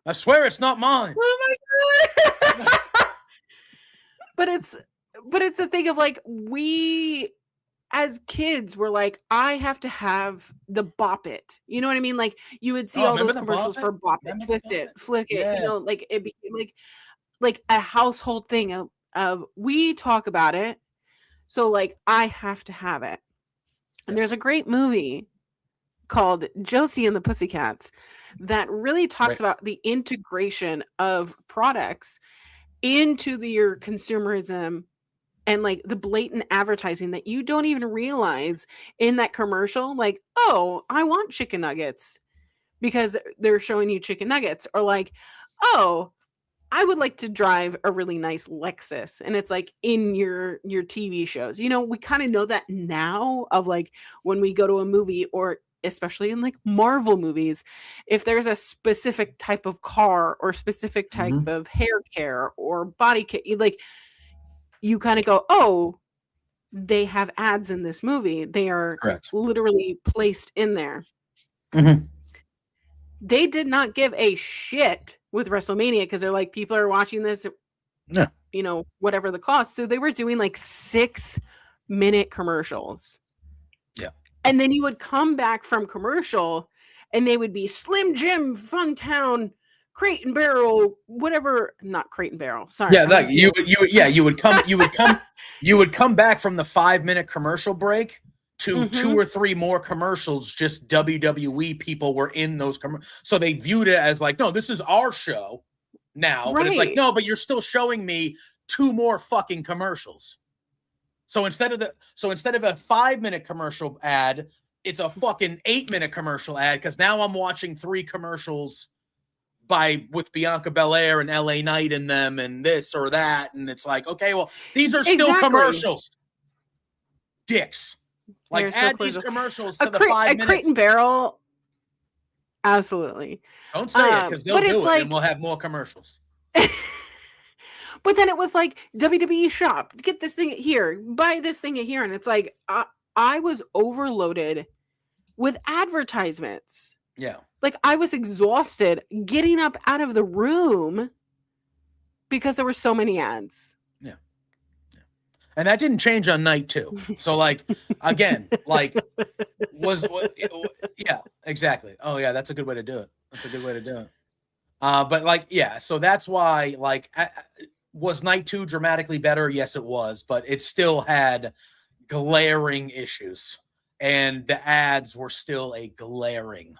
[SPEAKER 2] I swear it's not mine.
[SPEAKER 1] Oh my god! But it's a thing of like we as kids were like, I have to have the Bop It. You know what I mean? Like you would see all those commercials for Bop It, Twist It, Flick It. Like it became like a household thing of we talk about it. So like I have to have it. And there's a great movie called Josie and the Pussycats that really talks about the integration of products into your consumerism and like the blatant advertising that you don't even realize in that commercial. Like, oh, I want chicken nuggets because they're showing you chicken nuggets, or like, oh, I would like to drive a really nice Lexus, and it's like in your TV shows. We kind of know that now of like when we go to a movie, or especially in like Marvel movies, if there's a specific type of car or specific type of hair care or body care, like you kind of go, oh, they have ads in this movie. They are literally placed in there. They did not give a shit with WrestleMania because they're like, people are watching this, whatever the cost. So they were doing like 6-minute commercials.
[SPEAKER 2] Yeah.
[SPEAKER 1] And then you would come back from commercial and they would be Slim Jim, Funtown, Crate and Barrel, whatever. Not Crate and Barrel. Sorry.
[SPEAKER 2] Yeah, like you would come back from the 5-minute commercial break to 2 or 3 more commercials. Just WWE people were in those commercials, so they viewed it as like, no, this is our show now. But it's like, no, but you're still showing me 2 more fucking commercials. So instead of a 5-minute commercial ad, it's a fucking 8-minute commercial ad because now I'm watching 3 commercials with Bianca Belair and LA Knight in them and this or that. And it's like, okay, well, these are still commercials. Dicks. Like add these commercials to the 5 minutes.
[SPEAKER 1] A Crate and Barrel. Absolutely.
[SPEAKER 2] Don't say it because they'll do it and we'll have more commercials.
[SPEAKER 1] But then it was like WWE shop, get this thing here, buy this thing here. And it's like, I was overloaded with advertisements.
[SPEAKER 2] Yeah.
[SPEAKER 1] Like I was exhausted getting up out of the room because there were so many ads.
[SPEAKER 2] Yeah. And that didn't change on night 2. So like, again, like yeah, exactly. Oh yeah. That's a good way to do it. But like, yeah, so that's why like, was night 2 dramatically better? Yes, it was, but it still had glaring issues and the ads were still a glaring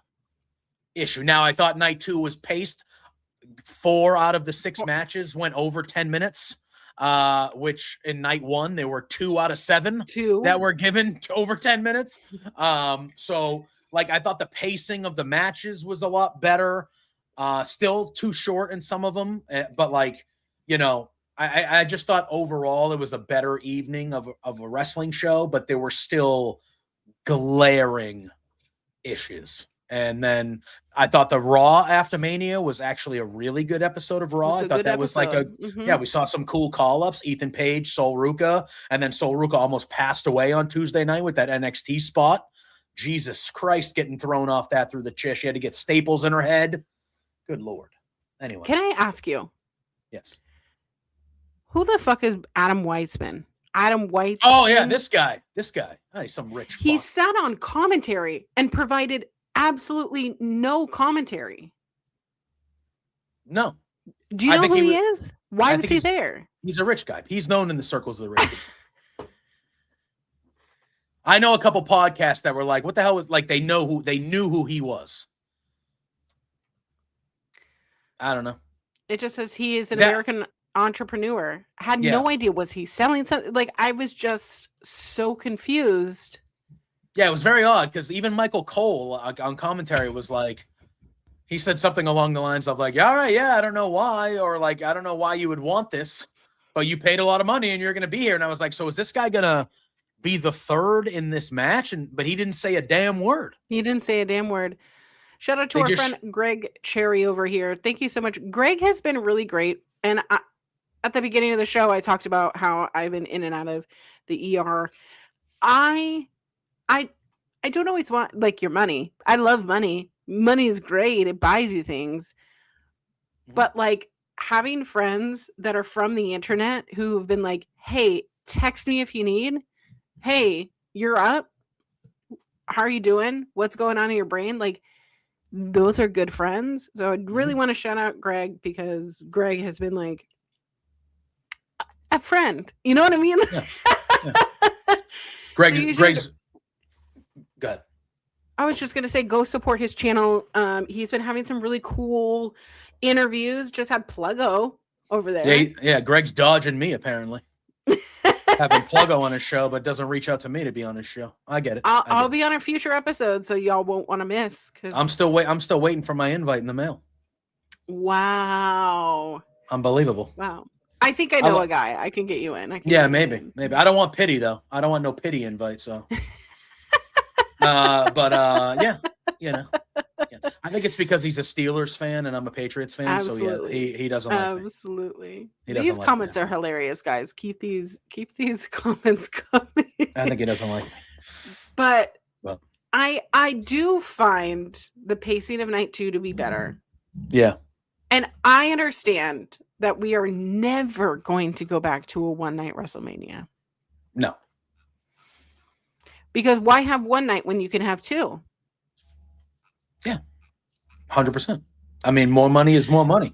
[SPEAKER 2] issue. Now, I thought night 2 was paced. 4 out of the 6 matches went over 10 minutes, which in night 1, there were 2 out of 7 that were given to over 10 minutes. So like, I thought the pacing of the matches was a lot better. Still too short in some of them, but like, I just thought overall it was a better evening of a wrestling show, but there were still glaring issues. And then I thought the Raw after Mania was actually a really good episode of Raw. I thought that was like we saw some cool call-ups. Ethan Page, Sol Ruka, and then Sol Ruka almost passed away on Tuesday night with that NXT spot. Jesus Christ, getting thrown off that through the chair. She had to get staples in her head. Good Lord. Anyway.
[SPEAKER 1] Can I ask you?
[SPEAKER 2] Yes.
[SPEAKER 1] Who the fuck is Adam Weitzman? Adam Weitzman?
[SPEAKER 2] Oh, yeah, this guy. Oh, he's some rich fuck.
[SPEAKER 1] He sat on commentary and provided absolutely no commentary.
[SPEAKER 2] No.
[SPEAKER 1] Do you know who he is? Why was he there?
[SPEAKER 2] He's a rich guy. He's known in the circles of the rich. I know a couple podcasts that were like, what the hell was, like, they knew who he was. I don't know.
[SPEAKER 1] It just says he is an American entrepreneur. I had no idea. Was he selling something? Like, I was just so confused.
[SPEAKER 2] Yeah, it was very odd because even Michael Cole on commentary was like, he said something along the lines of like, all right, I don't know why, or like, I don't know why you would want this, but you paid a lot of money and you're going to be here. And I was like, so is this guy going to be the third in this match? But he didn't say a damn word.
[SPEAKER 1] He didn't say a damn word. Shout out to our friend Greg Cherry over here. Thank you so much. Greg has been really great. And at the beginning of the show, I talked about how I've been in and out of the ER. I don't always want like your money. I love money. Money is great. It buys you things. But like having friends that are from the internet who have been like, hey, text me if you need. Hey, you're up. How are you doing? What's going on in your brain? Like, those are good friends. So I really want to shout out Greg because Greg has been like a friend. You know what I mean?
[SPEAKER 2] Yeah. Greg's good.
[SPEAKER 1] I was just going to say, go support his channel. He's been having some really cool interviews. Just had Pluggo over there.
[SPEAKER 2] Yeah. Greg's dodging me apparently. Having Pluggo on his show, but doesn't reach out to me to be on his show. I get it.
[SPEAKER 1] I'll be on a future episode, so y'all won't want to miss. Cause
[SPEAKER 2] I'm still waiting for my invite in the mail.
[SPEAKER 1] Wow.
[SPEAKER 2] Unbelievable.
[SPEAKER 1] Wow. I think I know a guy. I can get you in.
[SPEAKER 2] Maybe. I don't want pity though. I don't want no pity invite. So, I think it's because he's a Steelers fan and I'm a Patriots fan.
[SPEAKER 1] Absolutely.
[SPEAKER 2] So he doesn't like me.
[SPEAKER 1] Absolutely. These comments are hilarious, guys. Keep these comments coming.
[SPEAKER 2] I think he doesn't like me.
[SPEAKER 1] But I do find the pacing of night 2 to be better.
[SPEAKER 2] Yeah.
[SPEAKER 1] And I understand that we are never going to go back to a one-night WrestleMania.
[SPEAKER 2] No.
[SPEAKER 1] Because why have one night when you can have two?
[SPEAKER 2] Yeah. 100%. I mean, more money is more money.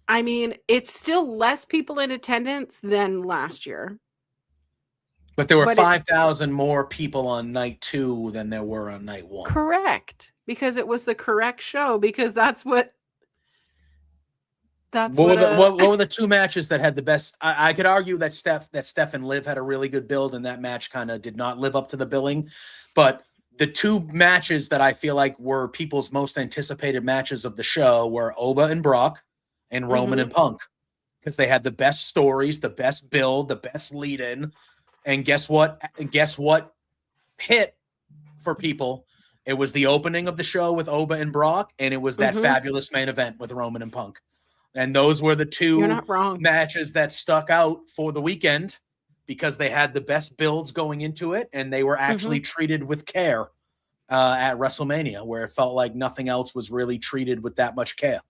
[SPEAKER 1] I mean, it's still less people in attendance than last year.
[SPEAKER 2] But there were 5,000 more people on night 2 than there were on night 1.
[SPEAKER 1] Correct. Because it was the correct show. Because that's what... What
[SPEAKER 2] were the two matches that had the best? I could argue that Steph and Liv had a really good build, and that match kind of did not live up to the billing. But the two matches that I feel like were people's most anticipated matches of the show were Oba and Brock and Roman and Punk, because they had the best stories, the best build, the best lead-in. And guess what? Hit for people? It was the opening of the show with Oba and Brock, and it was that fabulous main event with Roman and Punk. And those were the two matches that stuck out for the weekend because they had the best builds going into it, and they were actually treated with care at WrestleMania, where it felt like nothing else was really treated with that much care.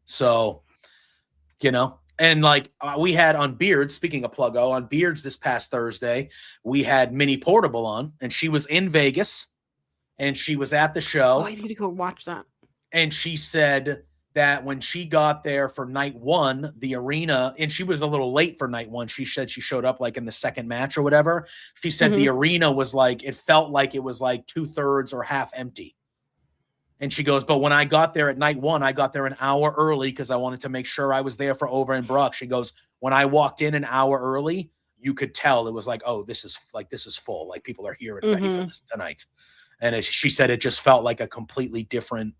[SPEAKER 2] So, and like we had on Beards, speaking of Pluggo, on Beards this past Thursday, we had Minnie Portable on, and she was in Vegas, and she was at the show.
[SPEAKER 1] Oh, I need to go watch that.
[SPEAKER 2] And she said that when she got there for night 1, the arena, and she was a little late for night 1. She said she showed up like in the second match or whatever. She said the arena was like, it felt like it was like 2/3 or half empty. And she goes, but when I got there at night 1, I got there an hour early because I wanted to make sure I was there for Over and Brock. She goes, when I walked in an hour early, you could tell it was like, oh, this is full. Like people are here and ready for this tonight. And she said it just felt like a completely different,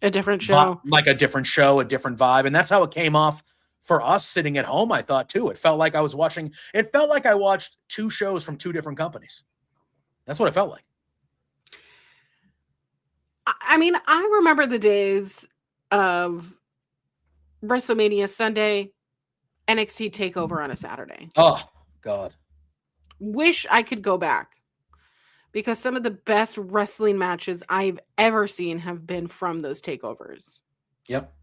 [SPEAKER 1] a different show,
[SPEAKER 2] like a different show, a different vibe. And that's how it came off for us sitting at home. I thought too, it felt like I watched 2 shows from 2 different companies. That's what it felt like.
[SPEAKER 1] I mean, I remember the days of WrestleMania Sunday, NXT TakeOver on a Saturday.
[SPEAKER 2] Oh, God.
[SPEAKER 1] Wish I could go back, because some of the best wrestling matches I've ever seen have been from those takeovers.
[SPEAKER 2] Yep.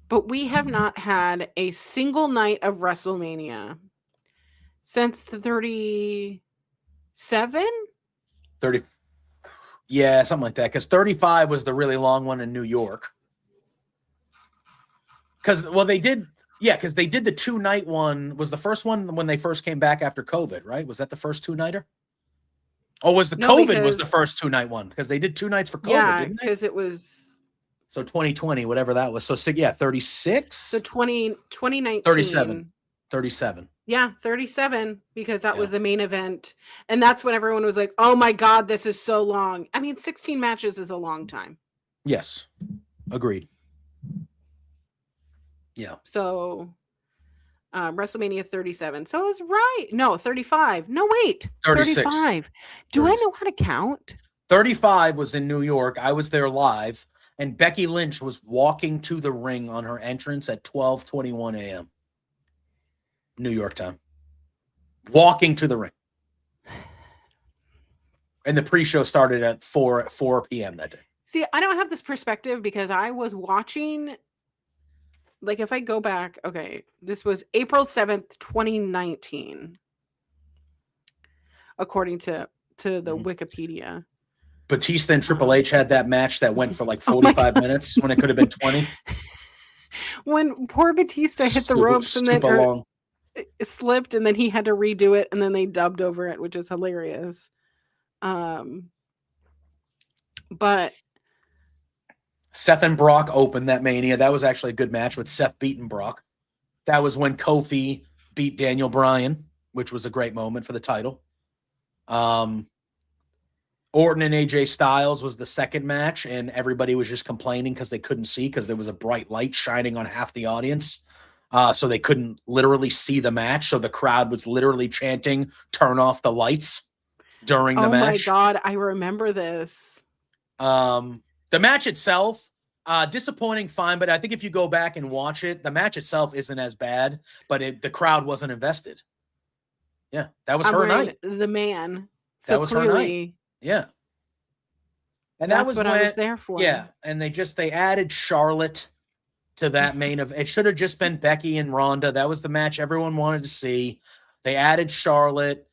[SPEAKER 1] But we have not had a single night of WrestleMania since the 37?
[SPEAKER 2] 30. Yeah, something like that. Because 35 was the really long one in New York. Because they did the 2-night one. Was the first one when they first came back after COVID, right? Was that the first 2-nighter? Or was COVID was the first 2-night one? Because they did 2 nights for COVID, didn't they?
[SPEAKER 1] Because it was...
[SPEAKER 2] So 2020, whatever that was. So 36?
[SPEAKER 1] So 2019.
[SPEAKER 2] 37.
[SPEAKER 1] Yeah, 37, because that was the main event. And that's when everyone was like, oh my God, this is so long. I mean, 16 matches is a long time.
[SPEAKER 2] Yes. Agreed. Yeah.
[SPEAKER 1] So WrestleMania 37. So it was right. No, 35. No, wait.
[SPEAKER 2] 36.
[SPEAKER 1] 35. Do I know how to count?
[SPEAKER 2] 35 was in New York. I was there live. And Becky Lynch was walking to the ring on her entrance at 12:21 a.m. New York time. Walking to the ring. And the pre-show started at 4 p.m. that day.
[SPEAKER 1] See, I don't have this perspective because I was watching, like, if I go back, okay, this was April 7th, 2019, according to the Wikipedia.
[SPEAKER 2] Batista and Triple H had that match that went for like 45 minutes when it could have been 20.
[SPEAKER 1] When poor Batista hit the ropes and then it slipped, and then he had to redo it, and then they dubbed over it, which is hilarious. But
[SPEAKER 2] Seth and Brock opened that Mania. That was actually a good match with Seth beating Brock. That was when Kofi beat Daniel Bryan, which was a great moment for the title. Orton and AJ Styles was the second match, and everybody was just complaining because they couldn't see because there was a bright light shining on half the audience. So they couldn't literally see the match. So the crowd was literally chanting, "Turn off the lights," during the match.
[SPEAKER 1] Oh my God, I remember this.
[SPEAKER 2] The match itself, disappointing, fine, but I think if you go back and watch it, the match itself isn't as bad, but the crowd wasn't invested. Yeah, that was her night.
[SPEAKER 1] The man.
[SPEAKER 2] So that was her night. Yeah. And that was
[SPEAKER 1] what I was there for.
[SPEAKER 2] Yeah. And they added Charlotte to that main event. It should have just been Becky and Ronda. That was the match everyone wanted to see. They added Charlotte.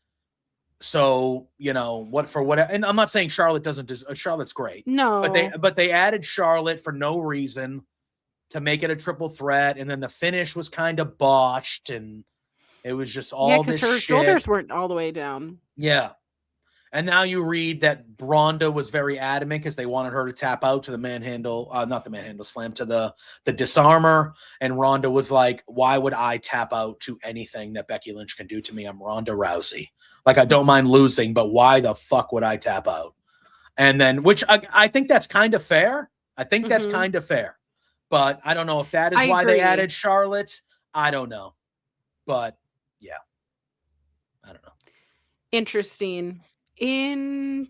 [SPEAKER 2] So, and I'm not saying Charlotte Charlotte's great.
[SPEAKER 1] No.
[SPEAKER 2] But they added Charlotte for no reason to make it a triple threat. And then the finish was kind of botched, and it was just all this shit.
[SPEAKER 1] Yeah, because her shoulders weren't all the way down.
[SPEAKER 2] Yeah. And now you read that Ronda was very adamant because they wanted her to tap out to the not the manhandle slam, to the disarmer. And Ronda was like, why would I tap out to anything that Becky Lynch can do to me? I'm Ronda Rousey. Like, I don't mind losing, but why the fuck would I tap out? And then, which I think that's kind of fair. That's kind of fair. But I don't know if that is why they added Charlotte. I don't know. But yeah. I don't know.
[SPEAKER 1] Interesting.
[SPEAKER 2] Oh,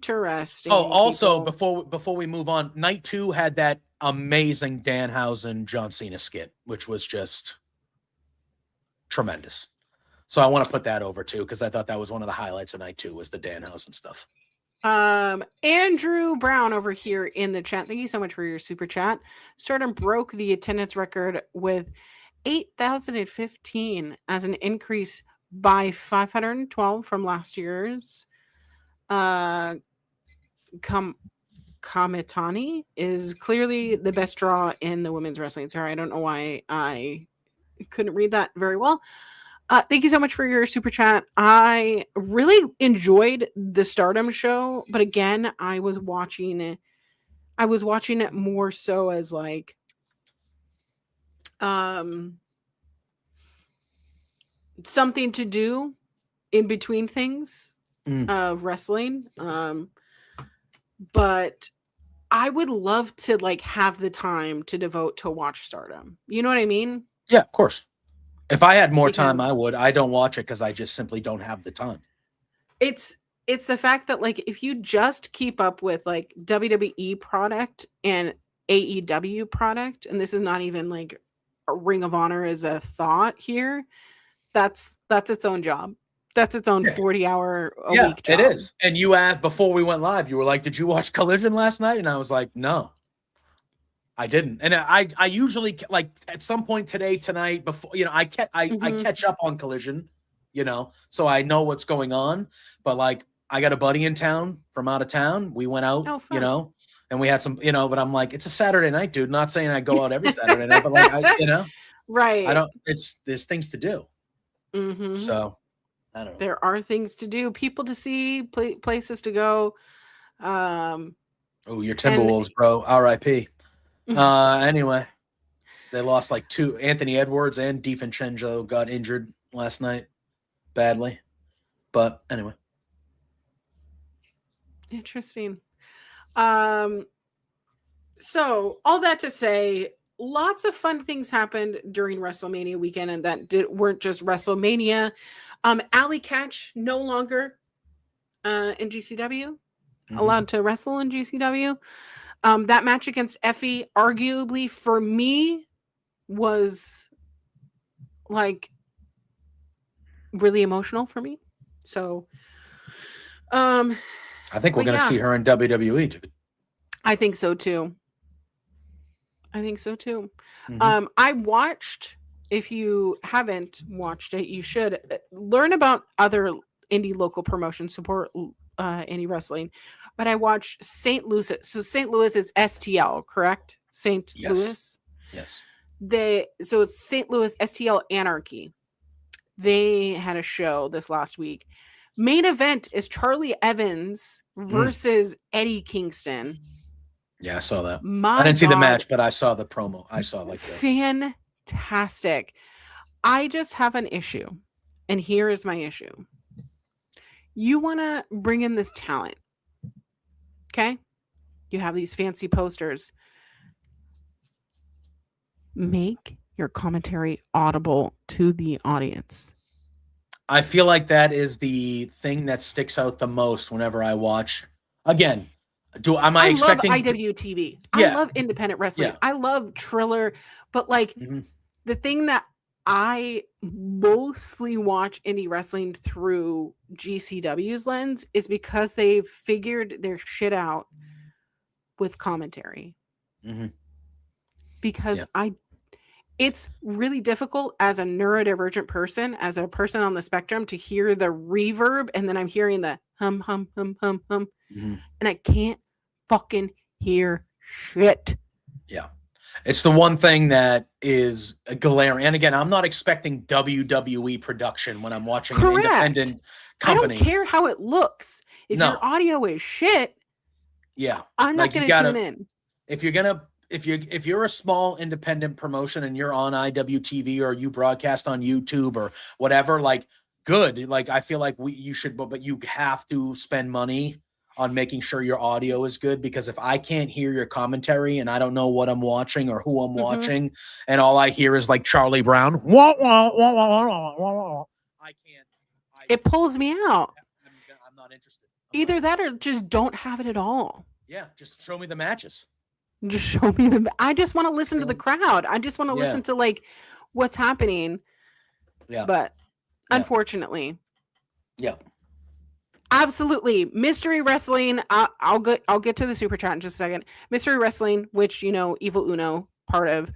[SPEAKER 2] also, before we move on, night 2 had that amazing Danhausen John Cena skit, which was just tremendous. So I want to put that over too, because I thought that was one of the highlights of night 2 was the Danhausen stuff.
[SPEAKER 1] Andrew Brown over here in the chat. Thank you so much for your super chat. Stardom broke the attendance record with 8,015 as an increase by 512 from last year's. Kamitani is clearly the best draw in the women's wrestling. Sorry, I don't know why I couldn't read that very well. Thank you so much for your super chat. I really enjoyed the Stardom show, but again, I was watching it more so as like something to do in between things of wrestling. But I would love to like have the time to devote to watch Stardom. You know what I mean?
[SPEAKER 2] Yeah, of course. If I had more time, I would. I don't watch it because I just simply don't have the time.
[SPEAKER 1] It's it's the fact that like if you just keep up with like WWE product and AEW product, and this is not even like a Ring of Honor as a thought here, that's its own job. That's its own 40-hour a week job.
[SPEAKER 2] It is. And you asked before we went live, you were like, did you watch Collision last night? And I was like, no, I didn't. And I usually like at some point tonight, before, you know, I catch up on Collision, you know, so I know what's going on. But like, I got a buddy in town from out of town. We went out, you know, and we had some, you know, but I'm like, it's a Saturday night, dude. Not saying I go out every Saturday night, but like, you know,
[SPEAKER 1] right.
[SPEAKER 2] There's things to do. So I don't know.
[SPEAKER 1] There are things to do, people to see, places to go.
[SPEAKER 2] Oh, your Timberwolves, bro. R.I.P. Anyway, they lost like 2. Anthony Edwards and DiVincenzo got injured last night badly. But anyway.
[SPEAKER 1] Interesting. So all that to say, lots of fun things happened during WrestleMania weekend, and that weren't just WrestleMania. Alley Catch no longer in GCW, allowed to wrestle in GCW. That match against Effie, arguably for me, was like really emotional for me. So,
[SPEAKER 2] I think we're going to see her in WWE, dude.
[SPEAKER 1] I think so too. I watched, if you haven't watched it, you should learn about other indie local promotions, support indie wrestling. But I watched St. Louis. So St. Louis is STL, correct? St. Louis?
[SPEAKER 2] Yes.
[SPEAKER 1] So it's St. Louis STL Anarchy. They had a show this last week. Main event is Charlie Evans versus Eddie Kingston.
[SPEAKER 2] Yeah, I saw that. I didn't see the match, but I saw the promo. I saw like that.
[SPEAKER 1] Fantastic. I just have an issue, and here is my issue. You want to bring in this talent, okay? You have these fancy posters. Make your commentary audible to the audience.
[SPEAKER 2] I feel like that is the thing that sticks out the most whenever I watch. Again, I expecting
[SPEAKER 1] love IWTV. I love independent wrestling. I love Triller, but like the thing that I mostly watch indie wrestling through GCW's lens is because they've figured their shit out with commentary. Because it's really difficult as a neurodivergent person, as a person on the spectrum, to hear the reverb, and then I'm hearing the hum, hum, hum, hum, hum, and I can't fucking hear shit.
[SPEAKER 2] Yeah. It's the one thing that is glaring. And again, I'm not expecting WWE production when I'm watching an independent company.
[SPEAKER 1] I don't care how it looks. If your audio is shit, I'm not going to tune in.
[SPEAKER 2] If you're a small independent promotion and you're on IWTV or you broadcast on YouTube or whatever, like good. Like I feel like you should, but you have to spend money on making sure your audio is good, because if I can't hear your commentary and I don't know what I'm watching or who I'm watching, and all I hear is like Charlie Brown, I can't.
[SPEAKER 1] It pulls me out.
[SPEAKER 2] I'm not interested.
[SPEAKER 1] Either that or just don't have it at all.
[SPEAKER 2] Yeah, just show me the matches.
[SPEAKER 1] Just show me I just want to listen to the crowd. I just want to listen to like what's happening.
[SPEAKER 2] Yeah.
[SPEAKER 1] But unfortunately.
[SPEAKER 2] Yeah.
[SPEAKER 1] Absolutely. Mystery Wrestling. I'll get to the super chat in just a second. Mystery Wrestling, which, you know, Evil Uno, part of,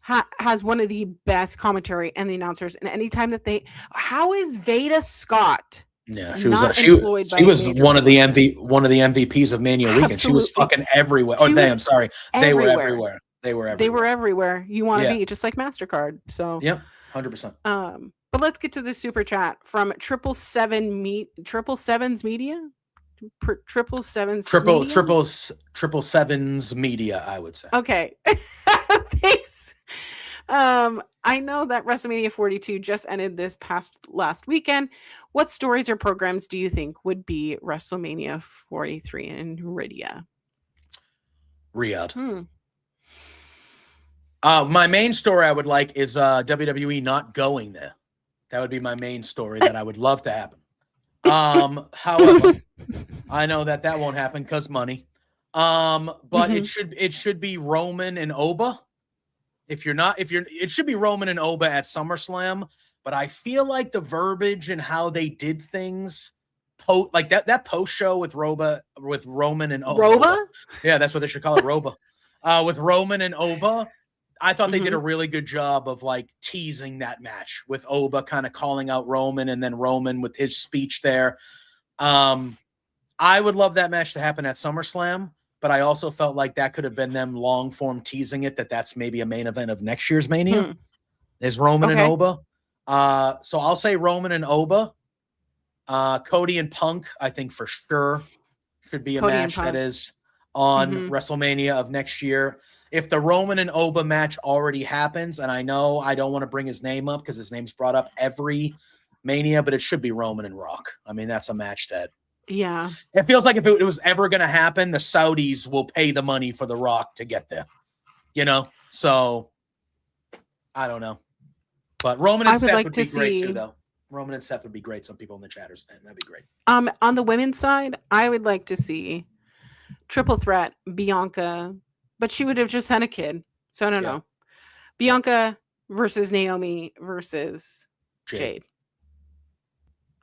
[SPEAKER 1] has one of the best commentary and the announcers. And anytime that how is Veda Scott?
[SPEAKER 2] Yeah, she was one of the MVPs of Mania Weekend. She was fucking everywhere. They were everywhere. They were everywhere.
[SPEAKER 1] You want to be just like MasterCard. So
[SPEAKER 2] 100%.
[SPEAKER 1] But let's get to the super chat from 777's Media.
[SPEAKER 2] 777's Media, I would say.
[SPEAKER 1] Okay. Thanks. I know that WrestleMania 42 just ended last weekend. What stories or programs do you think would be WrestleMania 43 in Riyadh?
[SPEAKER 2] My main story I would like is WWE not going there. That would be my main story that I would love to happen. However, I know that won't happen because money. But it should be Roman and Oba. It should be Roman and Oba at SummerSlam. But I feel like the verbiage and how they did things, like that post show with Roman and Oba.
[SPEAKER 1] Roba?
[SPEAKER 2] Yeah, that's what they should call it, Roba. With Roman and Oba, I thought they did a really good job of like teasing that match with Oba kind of calling out Roman and then Roman with his speech there. I would love that match to happen at SummerSlam, but I also felt like that could have been them long form teasing it that's maybe a main event of next year's Mania is Roman and Oba. So I'll say Roman and Oba. Cody and Punk, I think for sure should be a match that is on WrestleMania of next year. If the Roman and Oba match already happens, and I know I don't want to bring his name up because his name's brought up every Mania, but it should be Roman and Rock. I mean, that's a match that it feels like if it was ever going to happen, the Saudis will pay the money for the Rock to get there, so I don't know. But Roman and Seth would be great too, though. Roman and Seth would be great. Some people in the chat are saying that'd be great.
[SPEAKER 1] On the women's side, I would like to see triple threat Bianca, but she would have just had a kid, so I don't know. Bianca versus Naomi versus Jade.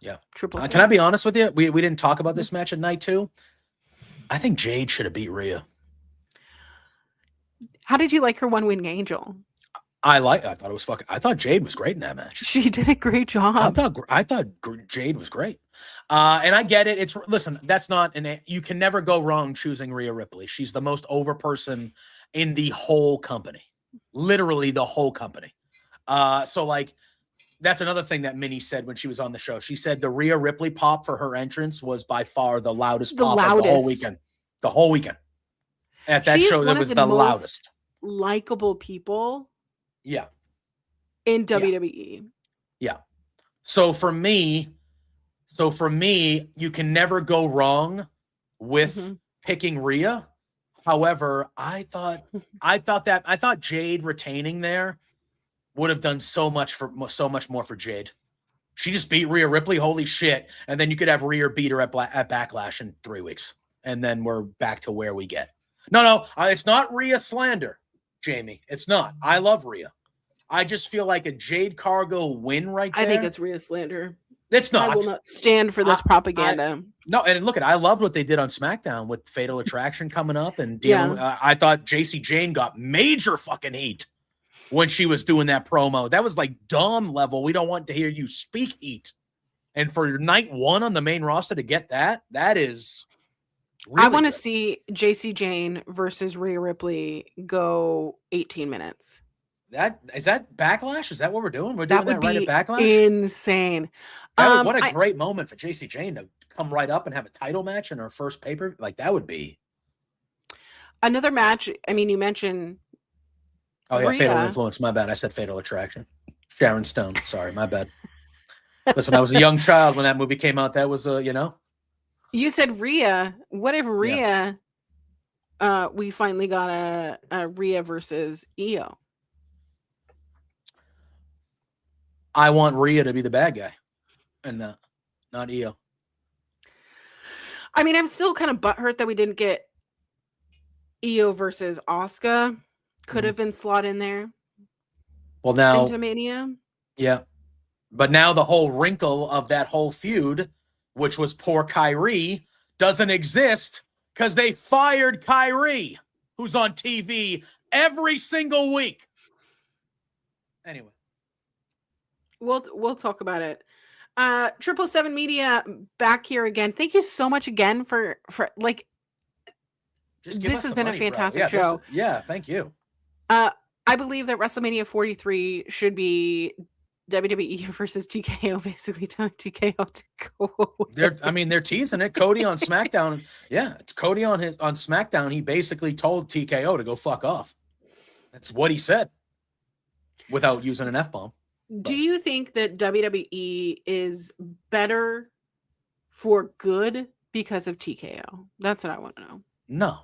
[SPEAKER 2] Yeah,
[SPEAKER 1] triple threat.
[SPEAKER 2] Can I be honest with you? We didn't talk about this match at night 2. I think Jade should have beat Rhea.
[SPEAKER 1] How did you like her one-wing angel?
[SPEAKER 2] I thought Jade was great in that match.
[SPEAKER 1] She did a great job.
[SPEAKER 2] I thought Jade was great. And I get it. That's not you can never go wrong choosing Rhea Ripley. She's the most over person in the whole company. Literally the whole company. So like that's another thing that Minnie said when she was on the show. She said the Rhea Ripley pop for her entrance was by far the loudest pop of the whole weekend. The whole weekend. At that show, that was the loudest.
[SPEAKER 1] Likeable people.
[SPEAKER 2] Yeah.
[SPEAKER 1] In WWE.
[SPEAKER 2] Yeah. So for me, you can never go wrong with picking Rhea. However, I thought Jade retaining there would have done so much more for Jade. She just beat Rhea Ripley. Holy shit. And then you could have Rhea beat her at Backlash in 3 weeks. And then we're back to where we get. No, it's not Rhea slander, Jamie. It's not. I love Rhea. I just feel like a Jade Cargill win right there.
[SPEAKER 1] I think it's Rhea slander.
[SPEAKER 2] It's not.
[SPEAKER 1] I will not stand for this propaganda.
[SPEAKER 2] No, and look, I loved what they did on SmackDown with Fatal Attraction coming up and dealing. I thought JC Jane got major fucking heat when she was doing that promo. That was like Dom level. We don't want to hear you speak heat. And for night 1 on the main roster to get that is really
[SPEAKER 1] I want to see JC Jane versus Rhea Ripley go 18 minutes.
[SPEAKER 2] Is that Backlash? Is that what we're doing? We're doing that right at Backlash?
[SPEAKER 1] Insane.
[SPEAKER 2] What a great moment for JC Jane to come right up and have a title match in her first paper. Like that would be
[SPEAKER 1] another match. I mean, you mentioned
[SPEAKER 2] Rhea. Fatal Influence. My bad. I said Fatal Attraction. Sharon Stone. Sorry, my bad. Listen, I was a young child when that movie came out. That was
[SPEAKER 1] You said Rhea. What if Rhea? We finally got a Rhea versus Io.
[SPEAKER 2] I want Rhea to be the bad guy, and not Io.
[SPEAKER 1] I mean, I'm still kind of butthurt that we didn't get Io versus Asuka. Could have been slot in there.
[SPEAKER 2] Well, now
[SPEAKER 1] into Mania.
[SPEAKER 2] Yeah, but now the whole wrinkle of that whole feud, which was poor Kyrie, doesn't exist because they fired Kyrie, who's on TV every single week. Anyway.
[SPEAKER 1] We'll talk about it. 777 Media back here again. Thank you so much again for like. This has been a fantastic show.
[SPEAKER 2] Thank you.
[SPEAKER 1] I believe that WrestleMania 43 should be WWE versus TKO. Basically, telling TKO to go.
[SPEAKER 2] They're teasing it. Cody on SmackDown. Yeah, it's Cody on SmackDown. He basically told TKO to go fuck off. That's what he said, without using an F-bomb.
[SPEAKER 1] Do you think that WWE is better for good because of TKO? That's what I want to know.
[SPEAKER 2] No.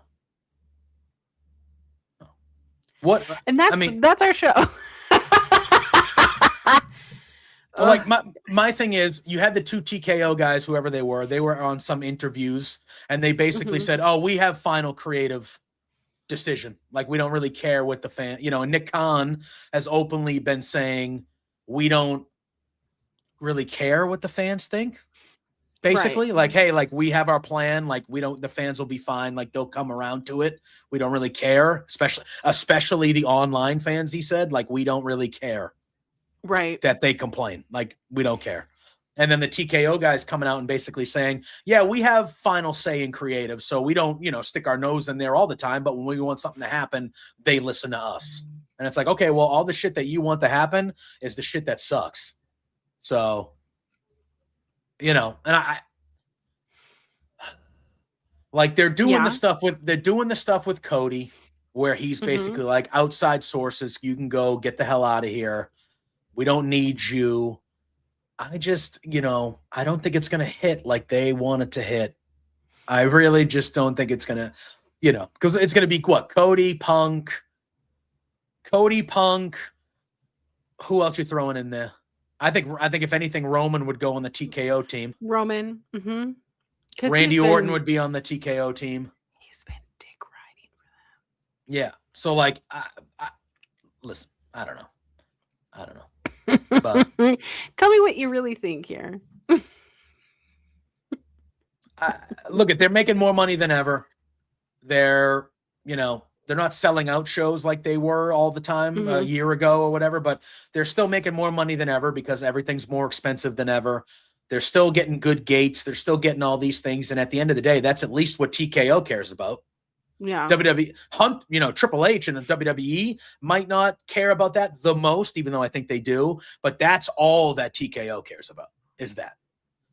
[SPEAKER 2] What?
[SPEAKER 1] And that's our show.
[SPEAKER 2] Like my thing is, you had the two TKO guys, whoever they were on some interviews, and they basically said, "Oh, we have final creative decision. Like, we don't really care what the fan, and Nick Khan has openly been saying, we don't really care what the fans think. Basically, right. Like, hey, like, we have our plan. Like, the fans will be fine. Like, they'll come around to it. We don't really care, especially the online fans, he said. Like, we don't really care.
[SPEAKER 1] Right.
[SPEAKER 2] That they complain. Like, we don't care. And then the TKO guys coming out and basically saying, yeah, we have final say in creative. So we don't, stick our nose in there all the time. But when we want something to happen, they listen to us. And it's like, okay, well, all the shit that you want to happen is the shit that sucks. So, and I like, they're doing the stuff with Cody, where he's basically like, outside sources, you can go get the hell out of here. We don't need you. I just, I don't think it's going to hit like they want it to hit. I really just don't think it's going to, because it's going to be what? Cody, Punk. Who else you throwing in there? I think if anything, Roman would go on the TKO team.
[SPEAKER 1] Roman.
[SPEAKER 2] Randy Orton would be on the TKO team.
[SPEAKER 1] He's been dick riding for them.
[SPEAKER 2] Yeah. So, like, listen, I don't know. But
[SPEAKER 1] tell me what you really think here.
[SPEAKER 2] Look, they're making more money than ever. They're not selling out shows like they were all the time a year ago or whatever, but they're still making more money than ever because everything's more expensive than ever. They're still getting good gates. They're still getting all these things. And at the end of the day, that's at least what TKO cares about.
[SPEAKER 1] Yeah.
[SPEAKER 2] WWE Triple H and the WWE might not care about that the most, even though I think they do, but that's all that TKO cares about is that.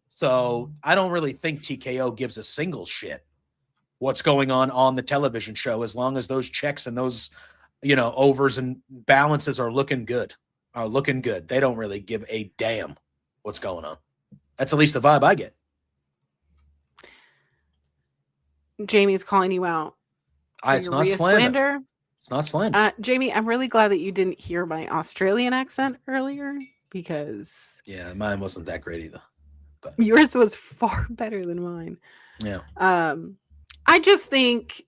[SPEAKER 2] So I don't really think TKO gives a single shit what's going on the television show, as long as those checks and those, overs and balances are looking good. They don't really give a damn what's going on. That's at least the vibe I get.
[SPEAKER 1] Jamie's calling you out.
[SPEAKER 2] It's not slander. It's not slander.
[SPEAKER 1] Jamie, I'm really glad that you didn't hear my Australian accent earlier, because
[SPEAKER 2] mine wasn't that great either. But
[SPEAKER 1] yours was far better than mine.
[SPEAKER 2] Yeah.
[SPEAKER 1] I just think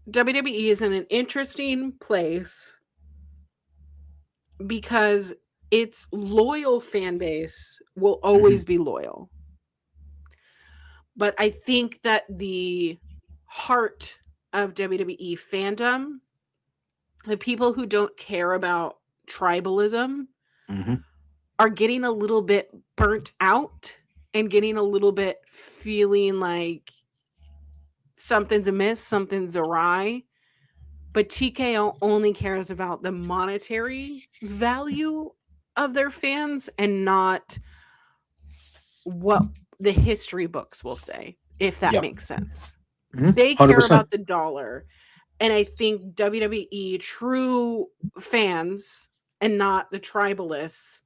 [SPEAKER 1] WWE is in an interesting place because its loyal fan base will always be loyal. But I think that the heart of WWE fandom, the people who don't care about tribalism, are getting a little bit burnt out and getting a little bit feeling like something's amiss, something's awry. But TKO only cares about the monetary value of their fans and not what the history books will say, if that makes sense. They care 100%. About the dollar. And I think WWE true fans, and not the tribalists,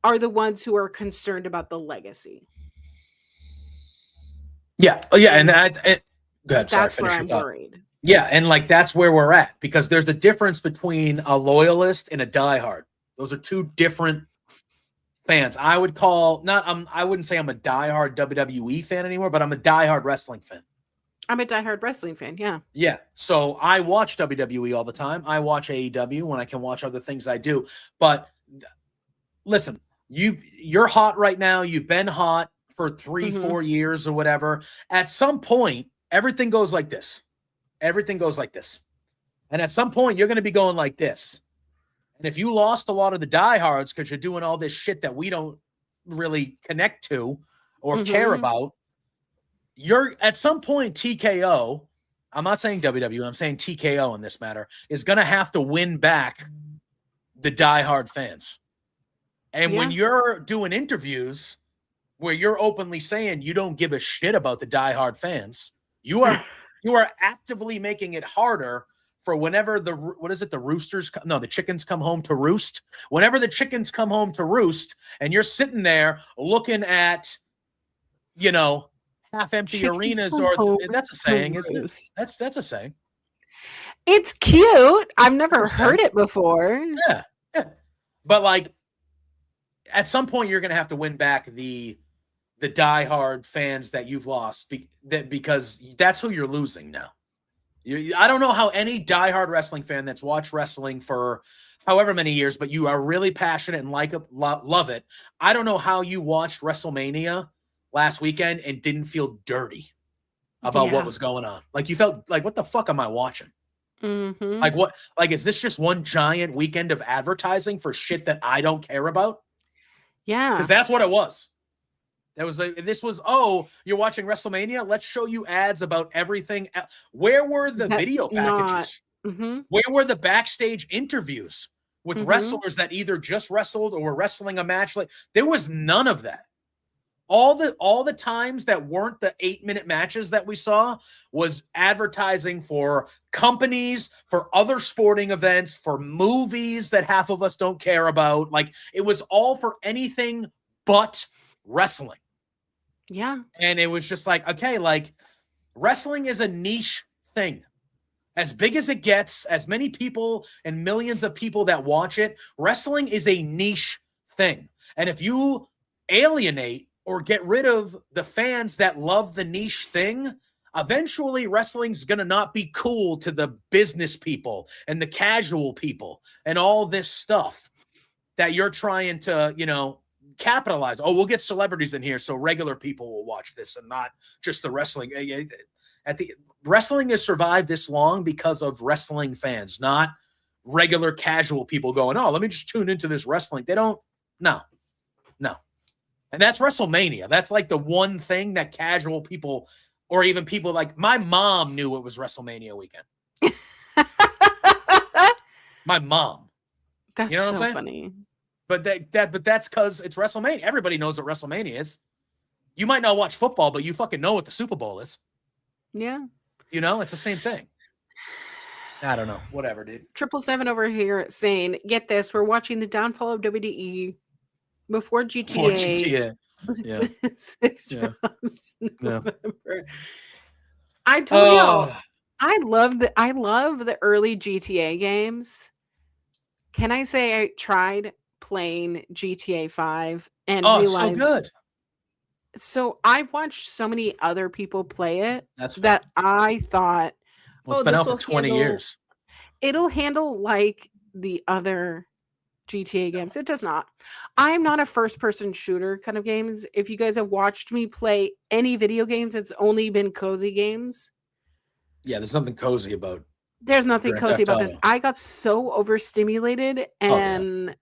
[SPEAKER 1] are the ones who are concerned about the legacy.
[SPEAKER 2] Yeah. Oh, yeah. And go ahead.
[SPEAKER 1] That's where I'm worried.
[SPEAKER 2] Yeah. And like, that's where we're at, because there's a difference between a loyalist and a diehard. Those are two different fans. I would call I wouldn't say I'm a diehard WWE fan anymore, but I'm a diehard wrestling fan.
[SPEAKER 1] I'm a diehard wrestling fan. Yeah.
[SPEAKER 2] Yeah. So I watch WWE all the time. I watch AEW when I can watch other things. I do. But listen, you're hot right now. You've been hot for 3-4 years or whatever. At some point, everything goes like this. And at some point, you're going to be going like this. And if you lost a lot of the diehards because you're doing all this shit that we don't really connect to or care about, you're at some point, TKO, I'm not saying WWE, I'm saying TKO in this matter, is going to have to win back the diehard fans. And when you're doing interviews where you're openly saying you don't give a shit about the diehard fans, you are actively making it harder for whenever the chickens come home to roost. Whenever the chickens come home to roost and you're sitting there looking at, half-empty chickens arenas, or that's a saying, isn't it? That's a saying.
[SPEAKER 1] It's cute. I've never heard it before.
[SPEAKER 2] Yeah. But like, at some point you're going to have to win back the diehard fans that you've lost because that's who you're losing now. I don't know how any diehard wrestling fan that's watched wrestling for however many years, but you are really passionate and love it. I don't know how you watched WrestleMania last weekend and didn't feel dirty about what was going on. Like you felt like, what the fuck am I watching?
[SPEAKER 1] Mm-hmm.
[SPEAKER 2] Like what? Like, is this just one giant weekend of advertising for shit that I don't care about?
[SPEAKER 1] Yeah.
[SPEAKER 2] Because that's what it was. This was, oh, you're watching WrestleMania? Let's show you ads about everything. Where were the video packages? Where were the backstage interviews with wrestlers that either just wrestled or were wrestling a match? Like, there was none of that. All the times that weren't the 8-minute matches that we saw was advertising for companies, for other sporting events, for movies that half of us don't care about. Like, it was all for anything but wrestling.
[SPEAKER 1] Yeah.
[SPEAKER 2] And it was just like, okay, like, wrestling is a niche thing. As big as it gets, as many people and millions of people that watch it, wrestling is a niche thing. And if you alienate or get rid of the fans that love the niche thing, eventually wrestling's going to not be cool to the business people and the casual people and all this stuff that you're trying to, capitalize. Oh, we'll get celebrities in here so regular people will watch this and not just the wrestling. Wrestling has survived this long because of wrestling fans, not regular casual people going, oh, let me just tune into this wrestling. They don't. No. And that's WrestleMania. That's like the one thing that casual people, or even people like my mom, knew it was WrestleMania weekend. My mom.
[SPEAKER 1] That's
[SPEAKER 2] what I'm saying?
[SPEAKER 1] Funny.
[SPEAKER 2] But that's because it's WrestleMania. Everybody knows what WrestleMania is. You might not watch football, but you fucking know what the Super Bowl is.
[SPEAKER 1] Yeah.
[SPEAKER 2] It's the same thing. I don't know. Whatever, dude.
[SPEAKER 1] 777 over here saying, get this, we're watching the downfall of WWE before GTA.
[SPEAKER 2] Yeah.
[SPEAKER 1] 6 drops November. I told y'all, I love the early GTA games. Can I say I tried playing GTA 5 and realized
[SPEAKER 2] so good.
[SPEAKER 1] So I've watched so many other people play it that I thought,
[SPEAKER 2] it's been out for 20 years.
[SPEAKER 1] It'll handle like the other GTA games. It does not. I'm not a first-person shooter kind of games. If you guys have watched me play any video games, it's only been cozy games.
[SPEAKER 2] Yeah, there's nothing cozy about.
[SPEAKER 1] There's nothing cozy about this. I got so overstimulated and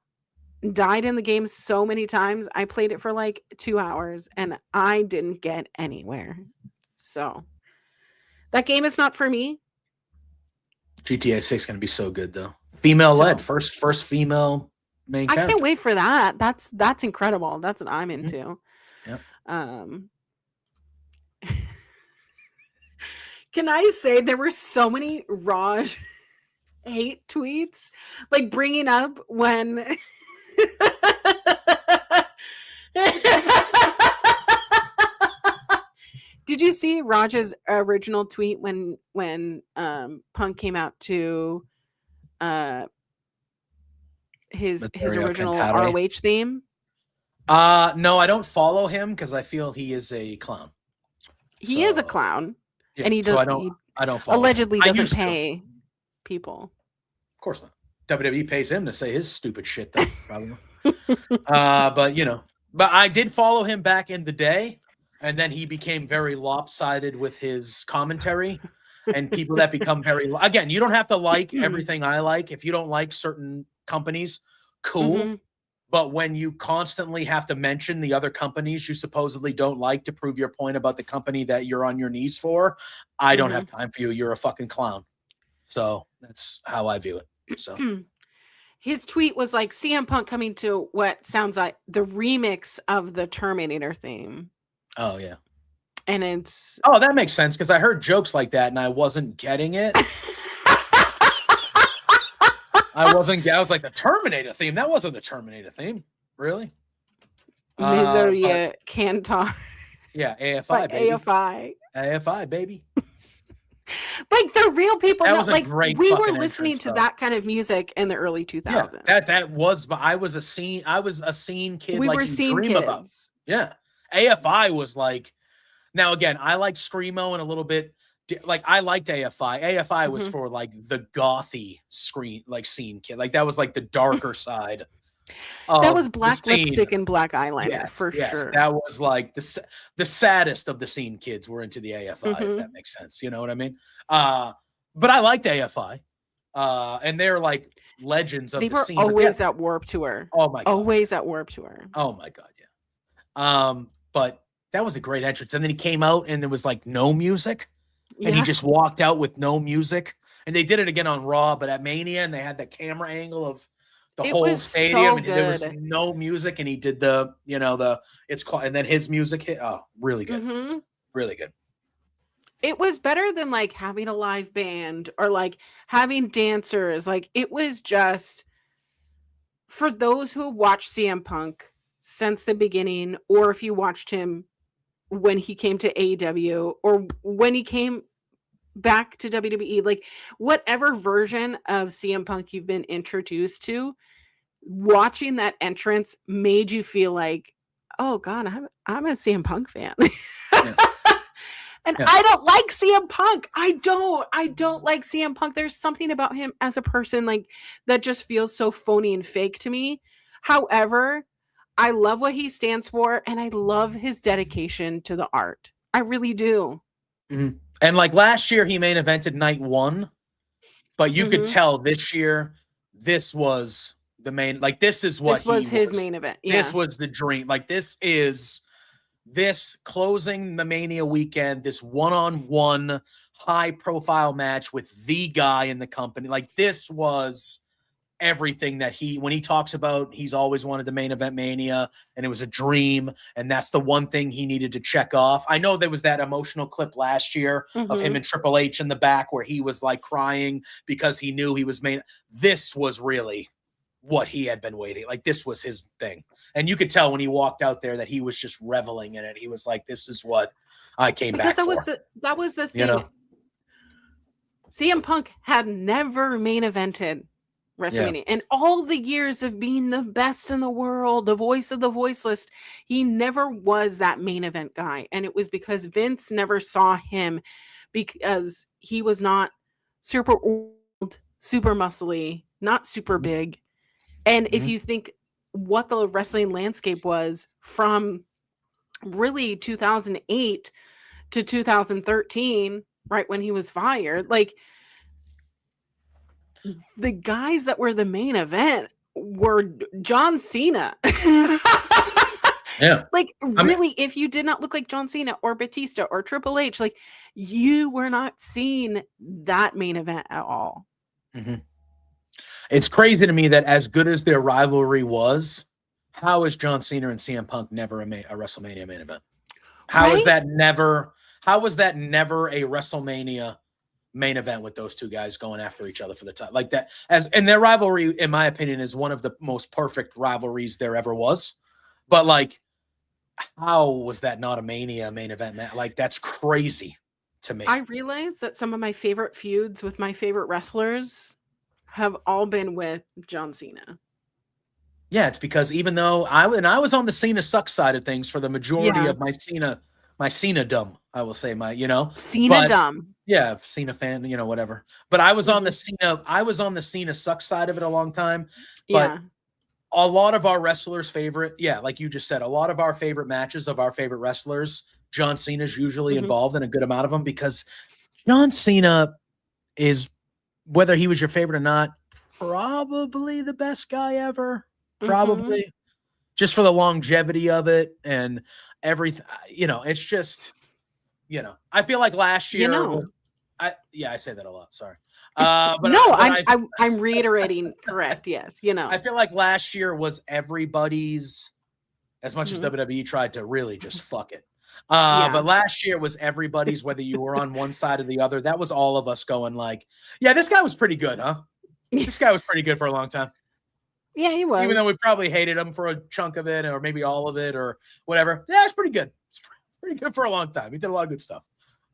[SPEAKER 1] died in the game so many times. I played it for like 2 hours and I didn't get anywhere. So that game is not for me.
[SPEAKER 2] GTA 6 is going to be so good though. Female led, first female main character.
[SPEAKER 1] I can't wait for that. That's incredible. That's what I'm into.
[SPEAKER 2] Yeah.
[SPEAKER 1] Can I say there were so many Raj hate tweets, like bringing up when Did you see Raj's original tweet when Punk came out to his original ROH theme?
[SPEAKER 2] No, I don't follow him because I feel he is a clown.
[SPEAKER 1] He is a clown.
[SPEAKER 2] Yeah,
[SPEAKER 1] and he does.
[SPEAKER 2] I don't follow
[SPEAKER 1] allegedly
[SPEAKER 2] him.
[SPEAKER 1] Doesn't pay people.
[SPEAKER 2] Of course not. WWE pays him to say his stupid shit. Though, probably. But I did follow him back in the day, and then he became very lopsided with his commentary. And people that become again, you don't have to like everything I like. If you don't like certain companies, cool. Mm-hmm. But when you constantly have to mention the other companies you supposedly don't like to prove your point about the company that you're on your knees for, I don't have time for you. You're a fucking clown. So that's how I view it. So
[SPEAKER 1] his tweet was like CM Punk coming to what sounds like the remix of the Terminator theme.
[SPEAKER 2] Oh, yeah.
[SPEAKER 1] And it's...
[SPEAKER 2] Oh, that makes sense because I heard jokes like that and I wasn't getting it. I was like, the Terminator theme. That wasn't the Terminator theme. Really?
[SPEAKER 1] Miseria Cantar.
[SPEAKER 2] Yeah, AFI, baby.
[SPEAKER 1] AFI.
[SPEAKER 2] AFI, baby.
[SPEAKER 1] Like the real people.
[SPEAKER 2] That was a
[SPEAKER 1] like
[SPEAKER 2] great.
[SPEAKER 1] We were listening to that kind of music in the early 2000s.
[SPEAKER 2] Yeah, that was. I was a scene kid.
[SPEAKER 1] We
[SPEAKER 2] like
[SPEAKER 1] were
[SPEAKER 2] you
[SPEAKER 1] scene
[SPEAKER 2] dream
[SPEAKER 1] kids.
[SPEAKER 2] about. Yeah, AFI was like. Now again, I like screamo and a little bit. Like I liked AFI. AFI was for like the gothy scene kid. Like that was like the darker side.
[SPEAKER 1] That was black lipstick and black eyeliner,
[SPEAKER 2] yes,
[SPEAKER 1] for sure.
[SPEAKER 2] That was like the saddest of the scene kids were into the AFI, if that makes sense. You know what I mean? But I liked AFI. And they're like legends of the scene.
[SPEAKER 1] They were always at Warped Tour.
[SPEAKER 2] Oh my god.
[SPEAKER 1] Always at Warped Tour.
[SPEAKER 2] Oh my god, yeah. But that was a great entrance. And then he came out and there was like no music. And he just walked out with no music. And they did it again on Raw, but at Mania, and they had the camera angle of the whole stadium, and there was no music, and he did the it's called, and then his music hit. Oh, really good. Really good.
[SPEAKER 1] It was better than like having a live band or like having dancers. Like it was just for those who watched CM Punk since the beginning, or if you watched him when he came to AEW or when he came back to WWE, like whatever version of CM Punk you've been introduced to, watching that entrance made you feel like, oh god, I'm a CM Punk fan. And I don't like CM Punk. I don't like CM Punk. There's something about him as a person like that just feels so phony and fake to me. However, I love what he stands for, and I love his dedication to the art. I really do.
[SPEAKER 2] And like last year, he main evented night 1, but you could tell this year, this was the main. Like this is what
[SPEAKER 1] this was his main event. Yeah.
[SPEAKER 2] This was the dream. Like this closing the Mania weekend, this one-on-one high-profile match with the guy in the company. Like this was everything that when he talks about he's always wanted the main event Mania and it was a dream, and that's the one thing he needed to check off. I know there was that emotional clip last year of him and Triple H in the back where he was like crying because he knew he was this was really what he had been waiting. Like this was his thing. And you could tell when he walked out there that he was just reveling in it. He was like, this is what I came back for.
[SPEAKER 1] That was the thing. CM Punk had never main evented WrestleMania. And all the years of being the best in the world, the voice of the voiceless, he never was that main event guy. And it was because Vince never saw him because he was not super old, super muscly, not super big. And if you think what the wrestling landscape was from really 2008 to 2013, right when he was fired, like the guys that were the main event were John Cena.
[SPEAKER 2] Yeah.
[SPEAKER 1] Like really, if you did not look like John Cena or Batista or Triple H, like you were not seeing that main event at all.
[SPEAKER 2] It's crazy to me that as good as their rivalry was, how is John Cena and CM Punk never a WrestleMania main event? How is that never a WrestleMania main event with those two guys going after each other for the title like that? And their rivalry, in my opinion, is one of the most perfect rivalries there ever was. But like, how was that not a Mania main event? Like that's crazy to me.
[SPEAKER 1] I realize that some of my favorite feuds with my favorite wrestlers have all been with John Cena.
[SPEAKER 2] Yeah, it's because even though I was on the Cena sucks side of things for the majority of my Cena dumb, I will say
[SPEAKER 1] Cena dumb.
[SPEAKER 2] Yeah, Cena fan, whatever. But I was on the Cena sucks side of it a long time. But a lot of our wrestlers' favorite, like you just said, a lot of our favorite matches of our favorite wrestlers, John Cena's usually involved in a good amount of them because John Cena is, whether he was your favorite or not, probably the best guy ever. Probably just for the longevity of it and everything, it's just, I feel like last year, I say that a lot. Sorry.
[SPEAKER 1] I'm reiterating correct. Yes.
[SPEAKER 2] I feel like last year was everybody's, as much as WWE tried to really just fuck it. But last year was everybody's, whether you were on one side or the other. That was all of us going like, yeah, this guy was pretty good, huh? This guy was pretty good for a long time.
[SPEAKER 1] Yeah, he was.
[SPEAKER 2] Even though we probably hated him for a chunk of it or maybe all of it or whatever. Yeah, it's pretty good. It's pretty good for a long time. He did a lot of good stuff.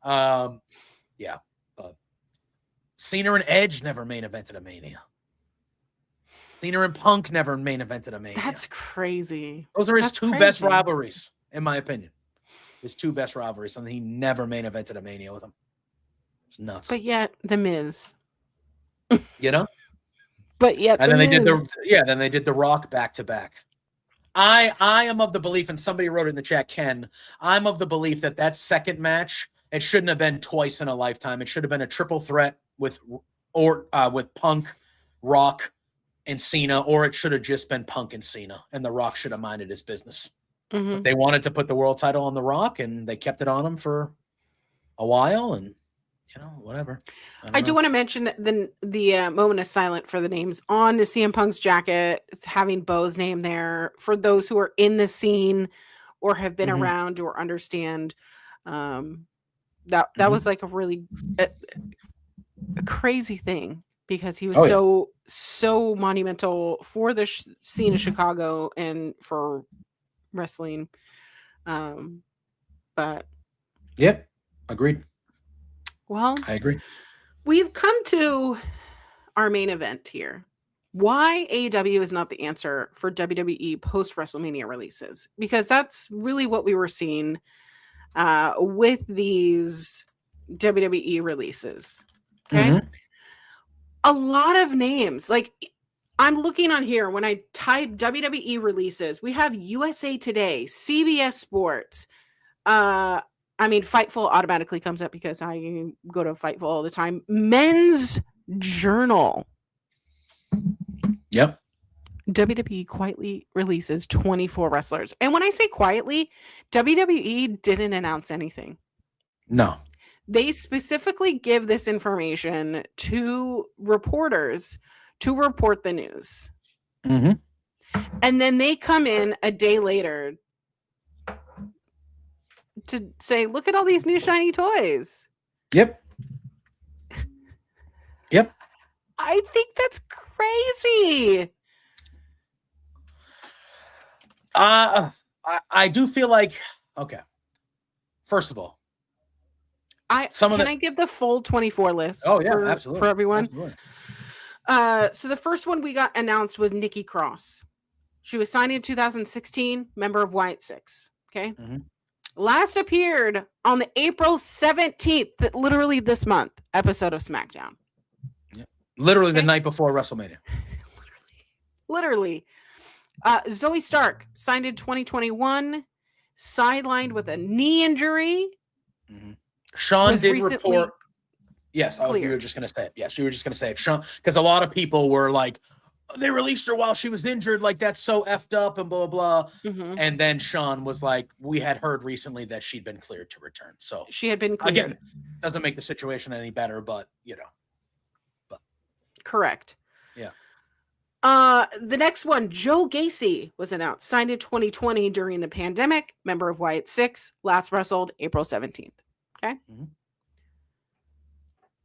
[SPEAKER 2] But Cena and Edge never main evented a Mania. Cena and Punk never main evented a Mania.
[SPEAKER 1] That's crazy.
[SPEAKER 2] Those are his two best rivalries, in my opinion. His two best rivalries, and he never main evented a Mania with them. It's nuts.
[SPEAKER 1] But yet, The Miz.
[SPEAKER 2] You know?
[SPEAKER 1] But yet,
[SPEAKER 2] and then they did the Rock back to back. I am of the belief, and somebody wrote it in the chat, Ken, I'm of the belief that second match, it shouldn't have been twice in a lifetime. It should have been a triple threat with Punk, Rock, and Cena, or it should have just been Punk and Cena, and The Rock should have minded his business. Mm-hmm. But they wanted to put the world title on The Rock, and they kept it on him for a while, and whatever.
[SPEAKER 1] I do want to mention the moment of silence for the names on the CM Punk's jacket, having Bo's name there. For those who are in the scene or have been around or understand, that was like a really a crazy thing, because he was so monumental for the scene of Chicago and for wrestling. But
[SPEAKER 2] yep, agreed.
[SPEAKER 1] Well,
[SPEAKER 2] I agree.
[SPEAKER 1] We've come to our main event here. Why AEW is not the answer for WWE post-WrestleMania releases, because that's really what we were seeing with these WWE releases. Okay. Mm-hmm. A lot of names, like I'm looking on here, when I type WWE releases, we have USA Today, CBS Sports, Fightful automatically comes up because I go to Fightful all the time. Men's Journal.
[SPEAKER 2] Yep.
[SPEAKER 1] WWE quietly releases 24 wrestlers. And when I say quietly, WWE didn't announce anything.
[SPEAKER 2] No.
[SPEAKER 1] They specifically give this information to reporters to report the news.
[SPEAKER 2] Mm-hmm.
[SPEAKER 1] And then they come in a day later to say, look at all these new shiny toys.
[SPEAKER 2] Yep. Yep.
[SPEAKER 1] I think that's crazy.
[SPEAKER 2] I do feel like, okay. First of all,
[SPEAKER 1] I give the full 24 list?
[SPEAKER 2] Oh yeah, absolutely.
[SPEAKER 1] For everyone.
[SPEAKER 2] Absolutely.
[SPEAKER 1] So the first one we got announced was Nikki Cross. She was signed in 2016, member of Wyatt Six. Okay. Mm-hmm. Last appeared on the April 17th, literally this month, episode of SmackDown.
[SPEAKER 2] Yeah. Literally the night before WrestleMania.
[SPEAKER 1] Literally. Zoe Stark signed in 2021, sidelined with a knee injury.
[SPEAKER 2] Mm-hmm. Sean did report. Yes, you were just going to say it. Yes, you were just going to say it. Sean, because a lot of people were like, they released her while she was injured. Like, that's so effed up and blah, blah, blah. Mm-hmm. And then Sean was like, we had heard recently that she'd been cleared to return. So
[SPEAKER 1] she had been cleared.
[SPEAKER 2] Again, doesn't make the situation any better, but, But.
[SPEAKER 1] Correct.
[SPEAKER 2] Yeah.
[SPEAKER 1] The next one, Joe Gacy, was announced. Signed in 2020 during the pandemic. Member of Wyatt Six. Last wrestled April 17th. Okay. Mm-hmm.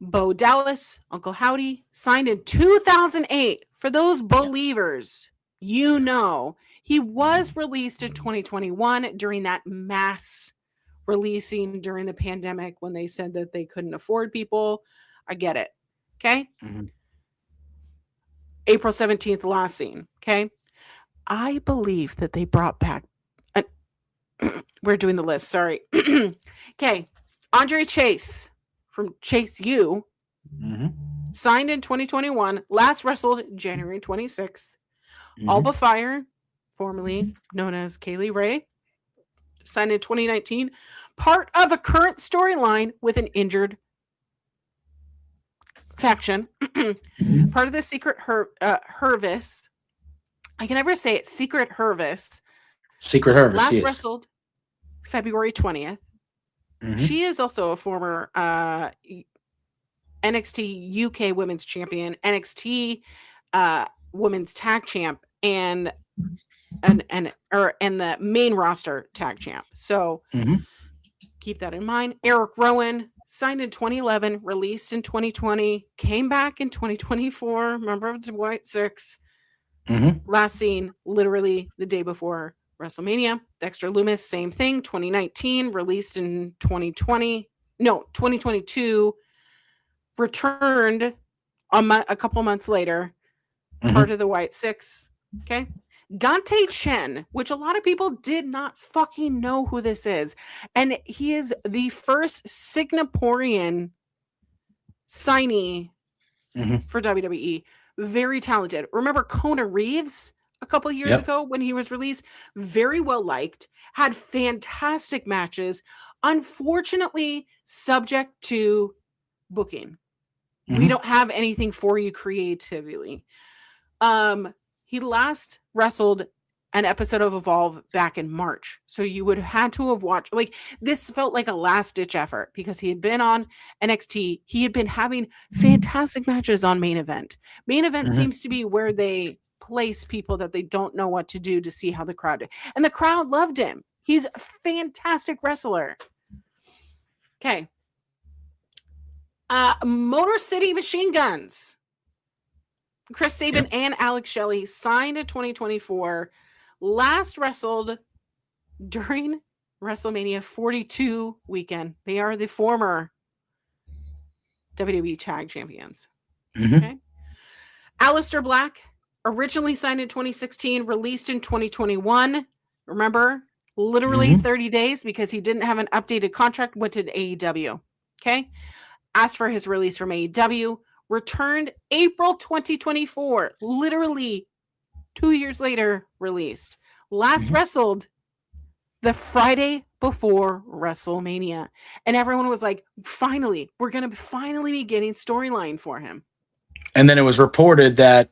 [SPEAKER 1] Bo Dallas, Uncle Howdy, signed in 2008. For those believers, he was released in 2021 during that mass releasing during the pandemic when they said that they couldn't afford people. I get it. Okay. Mm-hmm. April 17th, last scene. Okay. I believe that they brought back. We're doing the list. Sorry. Okay. Andre Chase from Chase U. Mm-hmm. Signed in 2021. Last wrestled January 26th. Mm-hmm. Alba Fire, formerly known as Kaylee Ray. Signed in 2019. Part of a current storyline with an injured faction. Part of the Secret Hervis. I can never say it. Secret Hervis.
[SPEAKER 2] Secret Hervis.
[SPEAKER 1] Last wrestled February 20th. Mm-hmm. She is also a former NXT UK Women's Champion, NXT Women's Tag Champ, and the main roster Tag Champ. So keep that in mind. Eric Rowan, signed in 2011, released in 2020, came back in 2024, member of the Wyatt Six. Mm-hmm. Last seen literally the day before WrestleMania. Dexter Lumis, same thing, 2019, released in 2022, returned a couple months later, part of the White Six. Okay. Dante Chen, which a lot of people did not fucking know who this is. And he is the first Singaporean signee for WWE. Very talented. Remember Kona Reeves a couple years ago when he was released? Very well liked, had fantastic matches, unfortunately subject to booking. We don't have anything for you creatively. He last wrestled an episode of Evolve back in March. So you would have had to have watched, like, this felt like a last ditch effort because he had been on NXT. He had been having fantastic matches on Main Event. Main Event seems to be where they place people that they don't know what to do to see how the crowd, and the crowd loved him. He's a fantastic wrestler. Okay. Motor City Machine Guns. Chris Sabin and Alex Shelley signed in 2024. Last wrestled during WrestleMania 42 weekend. They are the former WWE Tag Champions. Okay. Aleister Black, originally signed in 2016, released in 2021. Remember, literally 30 days because he didn't have an updated contract, went to AEW. Okay. Asked for his release from AEW. Returned April 2024, literally 2 years later, released. Last wrestled the Friday before WrestleMania. And everyone was like, finally, we're going to finally be getting storyline for him.
[SPEAKER 2] And then it was reported that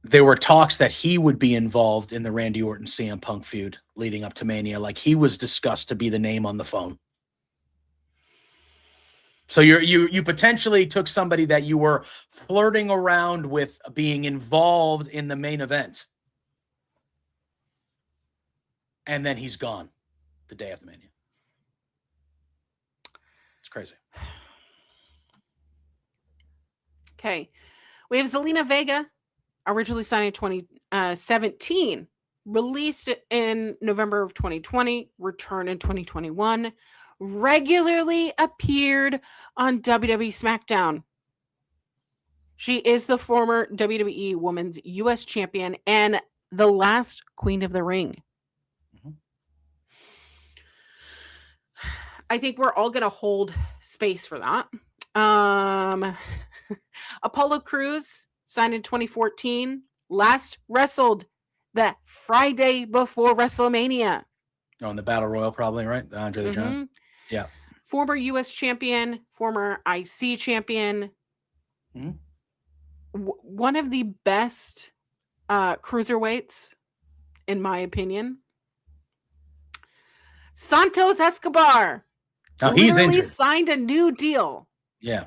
[SPEAKER 2] there were talks that he would be involved in the Randy Orton CM Punk feud leading up to Mania. Like, he was discussed to be the name on the phone. So you potentially took somebody that you were flirting around with being involved in the main event. And then he's gone the day after Mania. It's crazy.
[SPEAKER 1] Okay. We have Zelina Vega, originally signed in 2017, released in November of 2020, returned in 2021. Regularly appeared on WWE SmackDown. She is the former WWE Women's U.S. Champion and the last Queen of the Ring. I think we're all going to hold space for that. Apollo Crews, signed in 2014, last wrestled the Friday before WrestleMania.
[SPEAKER 2] Oh, in the Battle Royal, probably, right? The Andre the Giant. Yeah.
[SPEAKER 1] Former U.S. champion, former IC champion. One of the best cruiserweights, in my opinion. Santos Escobar.
[SPEAKER 2] Now he's injured.
[SPEAKER 1] Signed a new deal.
[SPEAKER 2] Yeah.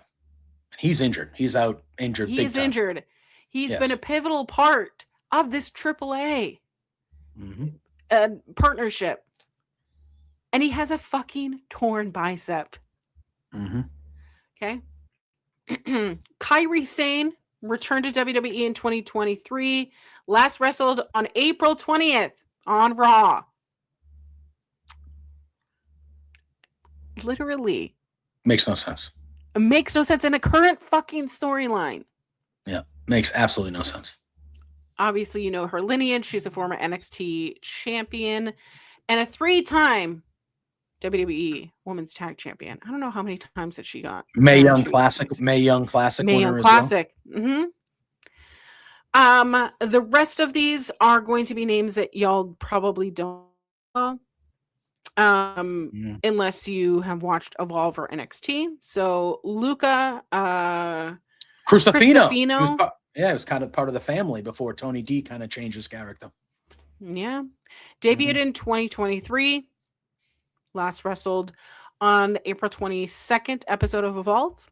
[SPEAKER 2] He's injured. He's out injured.
[SPEAKER 1] He's injured. He's been a pivotal part of this AAA partnership. And he has a fucking torn bicep. Okay. Kairi Sane returned to WWE in 2023. Last wrestled on April 20th on Raw. Literally.
[SPEAKER 2] Makes no sense.
[SPEAKER 1] It makes no sense in a current fucking storyline.
[SPEAKER 2] Yeah. Makes absolutely no sense.
[SPEAKER 1] Obviously, you know her lineage. She's a former NXT champion and a 3-time WWE Women's Tag Champion. I don't know how many times that she got.
[SPEAKER 2] Mae Young Classic winner
[SPEAKER 1] Classic.
[SPEAKER 2] Well.
[SPEAKER 1] The rest of these are going to be names that y'all probably don't know. Unless you have watched Evolve or NXT. So Luca
[SPEAKER 2] Cristofino. He was kind of part of the family before Tony D kind of changed his character.
[SPEAKER 1] Yeah. Debuted in 2023. Last wrestled on the April 22nd episode of Evolve.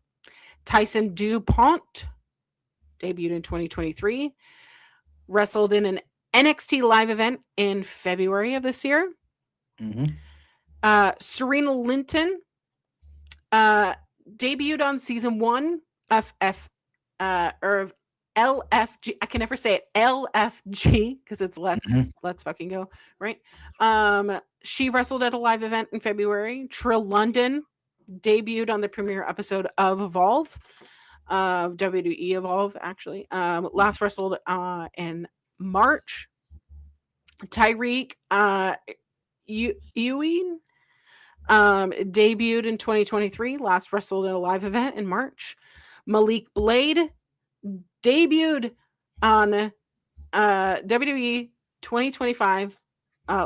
[SPEAKER 1] Tyson DuPont debuted in 2023. Wrestled in an NXT live event in February of this year. Serena Linton debuted on season 1 of LFG. I can never say it. LFG because it's let's fucking go, right? She wrestled at a live event in February. Trill London debuted on the premiere episode of Evolve, WWE Evolve, actually. Last wrestled in March. Tyreek Ewing debuted in 2023, last wrestled in a live event in March. Malik Blade debuted on WWE 2025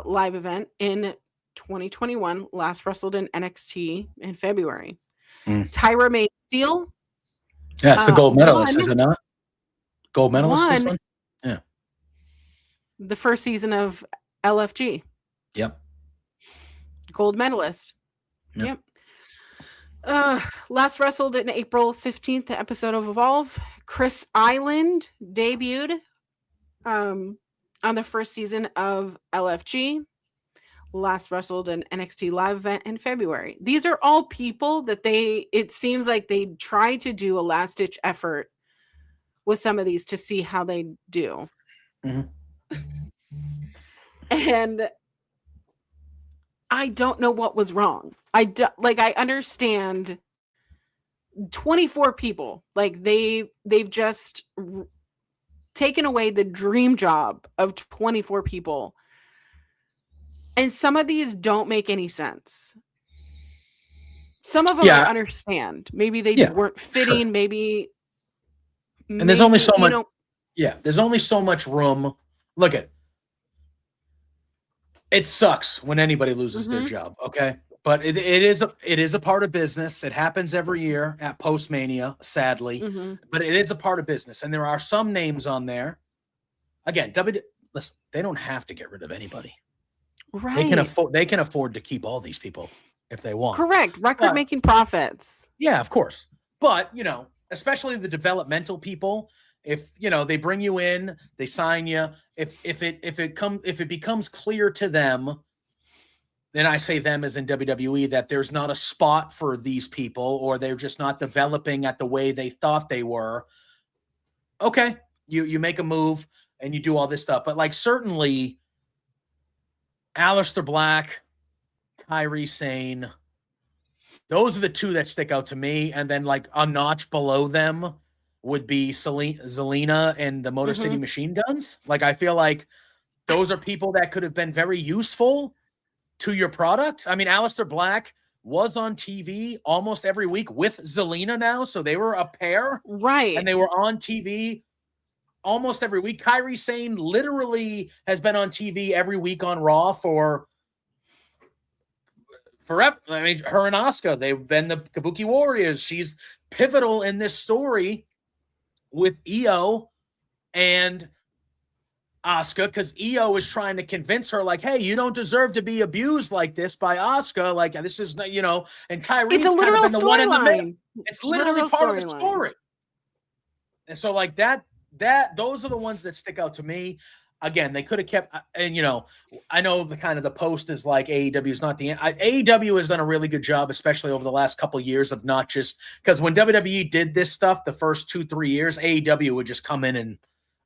[SPEAKER 1] live event in 2021, last wrestled in NXT in February. Tyra May Steele.
[SPEAKER 2] Yeah, it's the gold medalist, is it not? Gold medalist, this one? Yeah.
[SPEAKER 1] The first season of LFG.
[SPEAKER 2] Yep.
[SPEAKER 1] Gold medalist. Yep. Last wrestled in April 15th episode of Evolve. Chris Island debuted on the first season of LFG. Last wrestled in NXT live event in February. These are all people that it seems like they try to do a last ditch effort with some of these to see how they do. And I don't know what was wrong. I understand 24 people, like they've just taken away the dream job of 24 people. And some of these don't make any sense. Some of them I understand. Maybe they weren't fitting. Sure. Maybe.
[SPEAKER 2] And there's only so much. There's only so much room. Look at. It sucks when anybody loses their job. Okay, but it is a part of business. It happens every year at post-Mania, sadly. But it is a part of business, and there are some names on there. Again, listen, they don't have to get rid of anybody. Right. They can afford to keep all these people if they want.
[SPEAKER 1] Correct. Record-making profits.
[SPEAKER 2] Yeah, of course. But, especially the developmental people, if, they bring you in, they sign you, if it becomes clear to them, then I say them as in WWE, that there's not a spot for these people, or they're just not developing at the way they thought they were. Okay, you make a move and you do all this stuff. But certainly Aleister Black, Kairi Sane, those are the two that stick out to me. And then a notch below them would be Zelina and the Motor City Machine Guns. I feel like those are people that could have been very useful to your product. I mean, Aleister Black was on TV almost every week with Zelina now, so they were a pair.
[SPEAKER 1] Right.
[SPEAKER 2] And they were on TV almost every week. Kairi Sane literally has been on TV every week on Raw for forever. I mean, her and Asuka, they've been the Kabuki Warriors. She's pivotal in this story with Io and Asuka, because Io is trying to convince her, hey, you don't deserve to be abused like this by Asuka. This is, and Kairi's kind of been the one in the middle. It's literally part of the story. And so those are the ones that stick out to me. Again, they could have kept, and I know the post is AEW is not the end. AEW has done a really good job, especially over the last couple of years, of not just, because when WWE did this stuff the first 2-3 years, AEW would just come in and,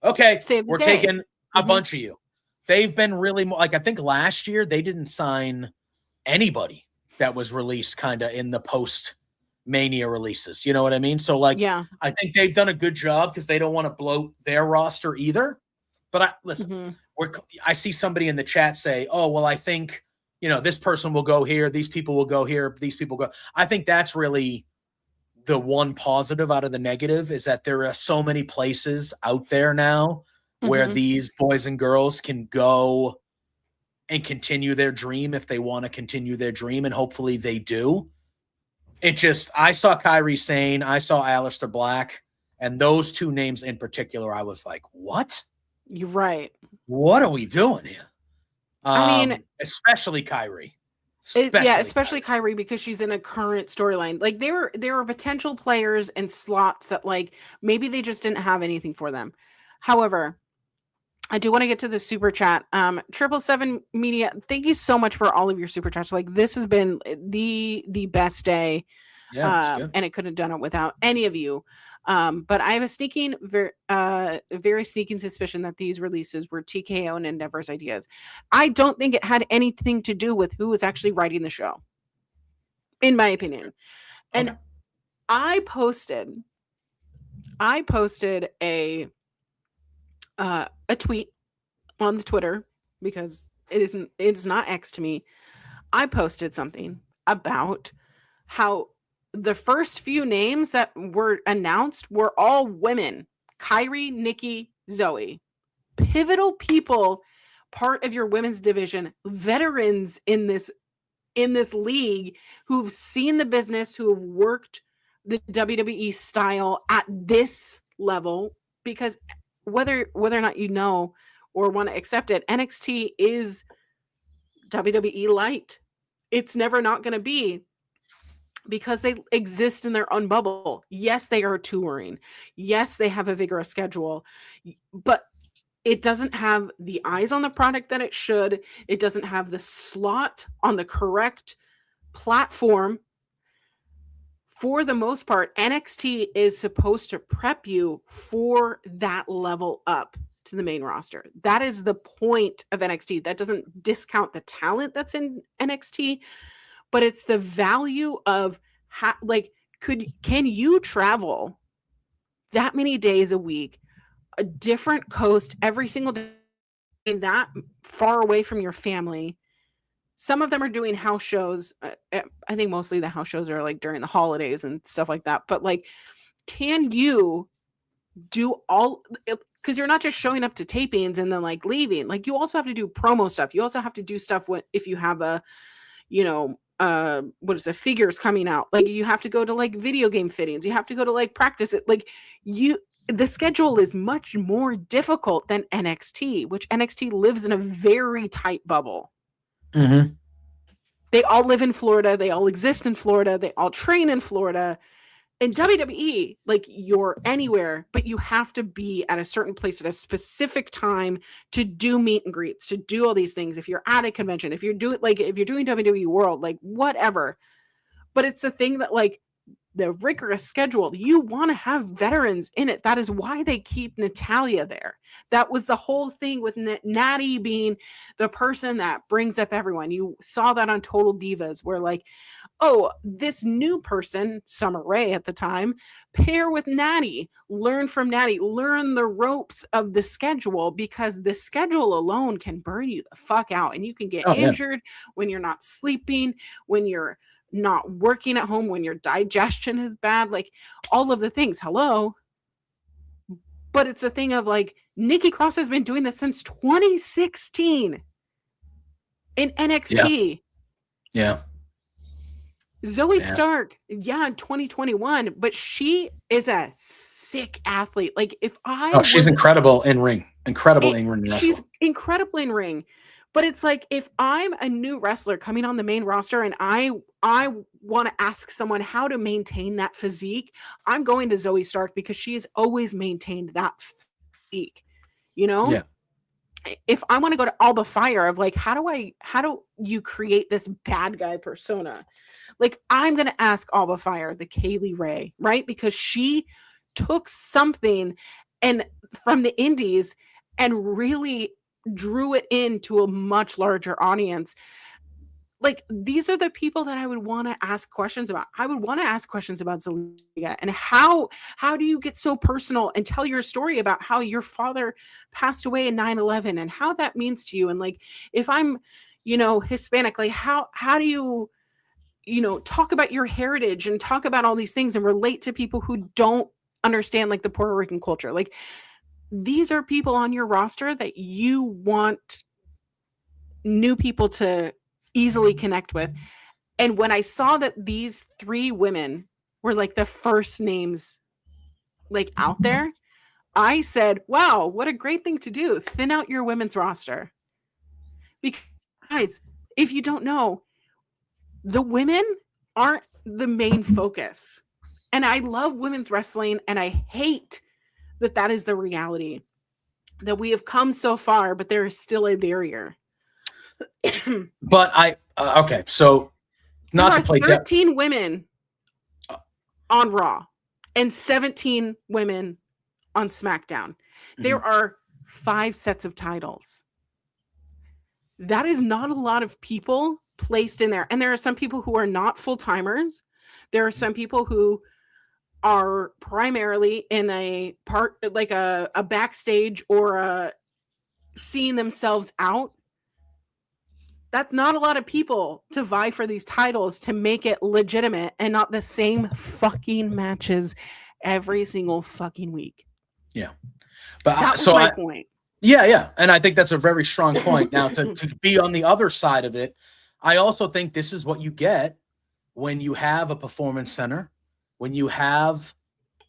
[SPEAKER 2] okay, we're taking a bunch of you. They've been really, I think last year they didn't sign anybody that was released in the post-Mania releases. You know what I mean? So I think they've done a good job because they don't want to bloat their roster either. But listen, I see somebody in the chat say, oh, well, I think, this person will go here. These people will go here. These people go. I think that's really the one positive out of the negative, is that there are so many places out there now where these boys and girls can go and continue their dream if they want to continue their dream. And hopefully they do. I saw Kairi Sane. I saw Aleister Black, and those two names in particular, I was like, what?
[SPEAKER 1] You're right.
[SPEAKER 2] What are we doing here? I mean, especially Kairi.
[SPEAKER 1] Especially Kairi, because she's in a current storyline. There are potential players and slots that maybe they just didn't have anything for them. However, I do want to get to the super chat. 777 Media, thank you so much for all of your super chats. This has been the best day. Yeah, and it couldn't have done it without any of you. But I have a very sneaking suspicion that these releases were TKO and Endeavor's ideas. I don't think it had anything to do with who was actually writing the show. in my opinion. And okay. I posted a tweet on the Twitter, because it's not X to me. I posted something about how the first few names that were announced were all women. Kyrie, Nikki, Zoe. Pivotal people, part of your women's division, veterans in this league who've seen the business, who have worked the WWE style at this level, because whether or not you know or want to accept it, NXT is WWE light. It's never not going to be, because they exist in their own bubble. Yes, they are touring. Yes, they have a vigorous schedule, but it doesn't have the eyes on the product that it should. It doesn't have the slot on the correct platform. For the most part, NXT is supposed to prep you for that level up to the main roster. That is the point of NXT. That doesn't discount the talent that's in NXT, but it's the value of can you travel that many days a week, a different coast every single day, that far away from your family? Some of them are doing house shows. I think mostly the house shows are like during the holidays and stuff like that. But like, can you do all, because you're not just showing up to tapings and then like leaving. Like, you also have to do promo stuff. You also have to do stuff if you have a, what is it, figures coming out. Like, you have to go to like video game fittings. You have to go to like practice it. Like, the schedule is much more difficult than NXT, which NXT lives in a very tight bubble.
[SPEAKER 2] Mm-hmm.
[SPEAKER 1] They all live in Florida. They all exist in Florida. They all train in Florida. In WWE, like, you're anywhere, but you have to be at a certain place at a specific time to do meet and greets, to do all these things. If you're at a convention, if you're doing WWE World, like whatever. But it's the thing that, like, the rigorous schedule, you want to have veterans in it. That is why they keep Natalya there. That was the whole thing with Natty being the person that brings up everyone. You saw that on Total Divas, where like, oh, this new person, Summer Rae at the time, pair with Natty, learn from Natty, learn the ropes of the schedule, because the schedule alone can burn you the fuck out, and you can get injured when you're not sleeping, when you're not working at home, when your digestion is bad, like all of the things. Hello. But it's a thing of like, Nikki Cross has been doing this since 2016 in NXT.
[SPEAKER 2] Yeah.
[SPEAKER 1] Zoe Stark, in 2021, but she is a sick athlete. Like, if she's
[SPEAKER 2] incredible in ring. Incredible in ring wrestler.
[SPEAKER 1] She's incredible in ring. But it's like, if I'm a new wrestler coming on the main roster and I want to ask someone how to maintain that physique, I'm going to Zoe Stark, because she has always maintained that physique,
[SPEAKER 2] Yeah.
[SPEAKER 1] If I want to go to Alba Fire, of like, how do you create this bad guy persona? Like, I'm going to ask Alba Fire, the Kaylee Ray, right? Because she took something from the indies and really drew it into a much larger audience. Like, these are the people that I would want to ask questions about. I would want to ask questions about Zelina, and how do you get so personal and tell your story about how your father passed away in 9/11 and how that means to you. And like, if I'm, Hispanic, like how do you, talk about your heritage and talk about all these things and relate to people who don't understand like the Puerto Rican culture. Like, these are people on your roster that you want new people to easily connect with. And when I saw that these 3 women were like the first names like out there, I said, wow, what a great thing to do. Thin out your women's roster. Because, guys, if you don't know, the women aren't the main focus. And I love women's wrestling, and I hate that is the reality, that we have come so far, but there is still a barrier.
[SPEAKER 2] But okay, so not to play
[SPEAKER 1] 13 women on Raw and 17 women on SmackDown. Mm-hmm. There are 5 sets of titles. That is not a lot of people placed in there. And there are some people who are not full-timers. There are some people who are primarily in a part, like a backstage or seeing themselves out. That's not a lot of people to vie for these titles to make it legitimate and not the same fucking matches every single fucking week.
[SPEAKER 2] Yeah. But
[SPEAKER 1] that was my point.
[SPEAKER 2] Yeah. And I think that's a very strong point. Now, to be on the other side of it, I also think this is what you get when you have a performance center, when you have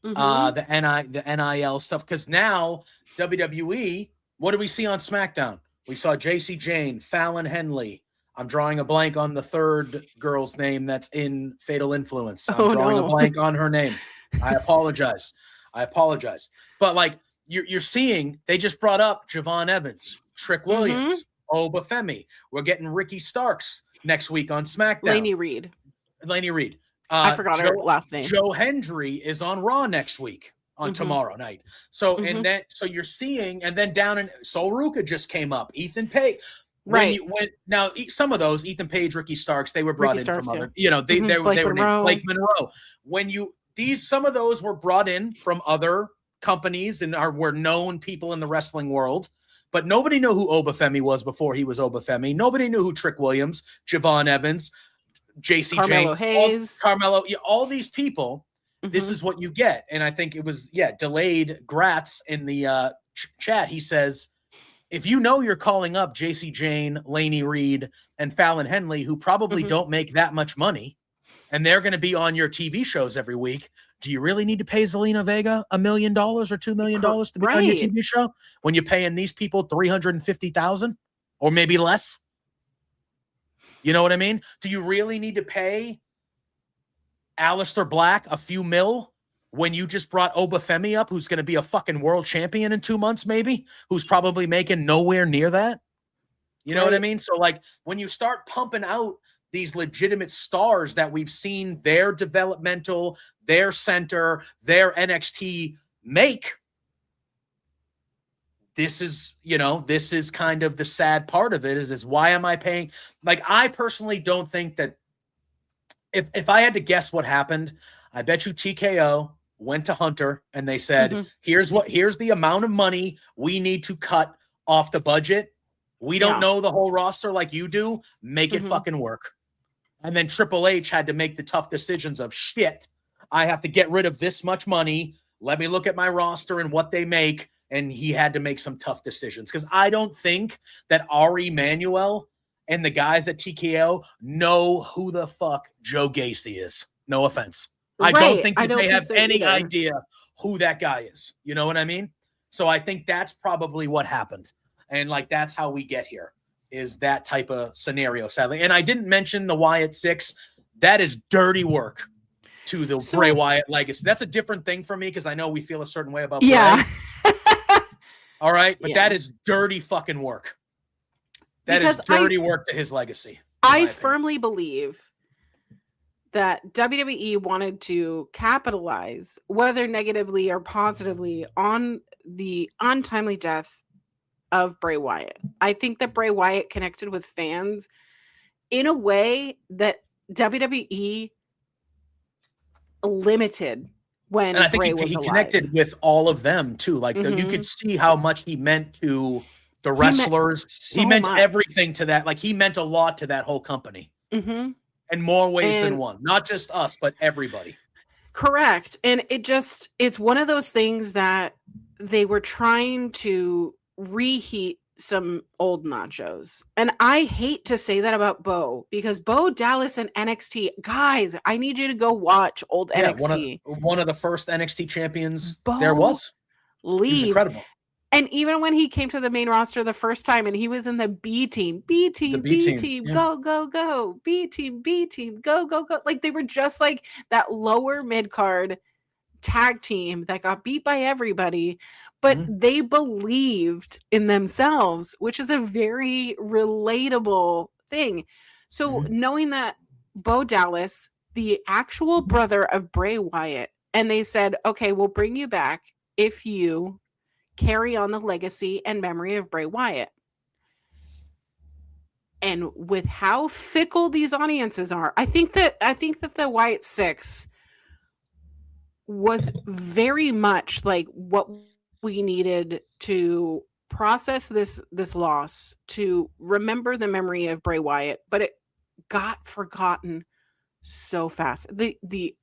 [SPEAKER 2] the NIL stuff. Because now, WWE, what do we see on SmackDown? We saw JC Jane, Fallon Henley. I'm drawing a blank on the third girl's name that's in Fatal Influence. I'm drawing a blank on her name. I apologize. But like you're seeing, they just brought up Javon Evans, Trick Williams, Oba Femi. We're getting Ricky Starks next week on SmackDown.
[SPEAKER 1] Laney Reed. I forgot her last name.
[SPEAKER 2] Joe Hendry is on Raw next week on tomorrow night. So so you're seeing, and then down in Sol Ruka just came up. Ethan Page. Right. Now some of those, Ethan Page, Ricky Starks, they were brought from other, they were named Blake Monroe. Some of those were brought in from other companies and were known people in the wrestling world, but nobody knew who Oba Femi was before he was Oba Femi. Nobody knew who Trick Williams, Javon Evans, JC
[SPEAKER 1] Carmelo Hayes,
[SPEAKER 2] all these people. This is what you get. And I think it was, delayed Gratz in the chat. He says, if you know you're calling up JC Jane, Laney Reed, and Fallon Henley, who probably don't make that much money, and they're going to be on your TV shows every week, do you really need to pay Zelina Vega $1 million or $2 million to be on your TV show when you're paying these people $350,000 or maybe less? You know what I mean? Do you really need to pay Aleister Black a few mil when you just brought Oba Femi up, who's going to be a fucking world champion in 2 months, maybe, who's probably making nowhere near that? You know what I mean? So like when you start pumping out these legitimate stars that we've seen their developmental, their center, their NXT make, this is kind of the sad part of it is why am I paying? Like, I personally don't think that if I had to guess what happened, I bet you TKO went to Hunter and they said, here's the amount of money we need to cut off the budget. We don't know the whole roster like you do. Make it fucking work. And then Triple H had to make the tough decisions of shit. I have to get rid of this much money. Let me look at my roster and what they make. And he had to make some tough decisions because I don't think that Ari Emanuel and the guys at TKO know who the fuck Joe Gacy is. No offense. I don't think that they have any idea who that guy is. You know what I mean? So I think that's probably what happened. And like, that's how we get here, is that type of scenario, sadly. And I didn't mention the Wyatt Six. That is dirty work to the Bray Wyatt legacy. That's a different thing for me because I know we feel a certain way about Bray. All right. But that is dirty fucking work. That is dirty work to his legacy.
[SPEAKER 1] I firmly believe that WWE wanted to capitalize, whether negatively or positively, on the untimely death of Bray Wyatt. I think that Bray Wyatt connected with fans in a way that WWE limited when
[SPEAKER 2] and I think
[SPEAKER 1] Bray was alive.
[SPEAKER 2] He connected with all of them too. Like you could see how much he meant to the wrestlers. He meant everything to that. Like he meant a lot to that whole company in more ways than one. Not just us, but everybody.
[SPEAKER 1] Correct. And it's one of those things that they were trying to reheat some old nachos. And I hate to say that about Bo, because Bo Dallas and NXT, guys, I need you to go watch old NXT.
[SPEAKER 2] One of the first NXT champions there was. He was incredible.
[SPEAKER 1] And even when he came to the main roster the first time and he was in the B team, B team, go, go, go, B team, go, go, go. Like they were just like that lower mid card tag team that got beat by everybody, but they believed in themselves, which is a very relatable thing. So knowing that Bo Dallas, the actual brother of Bray Wyatt, and they said, okay, we'll bring you back if you carry on the legacy and memory of Bray Wyatt. And with how fickle these audiences are, I think that the Wyatt Six was very much like what we needed to process this loss, to remember the memory of Bray Wyatt, but it got forgotten so fast. The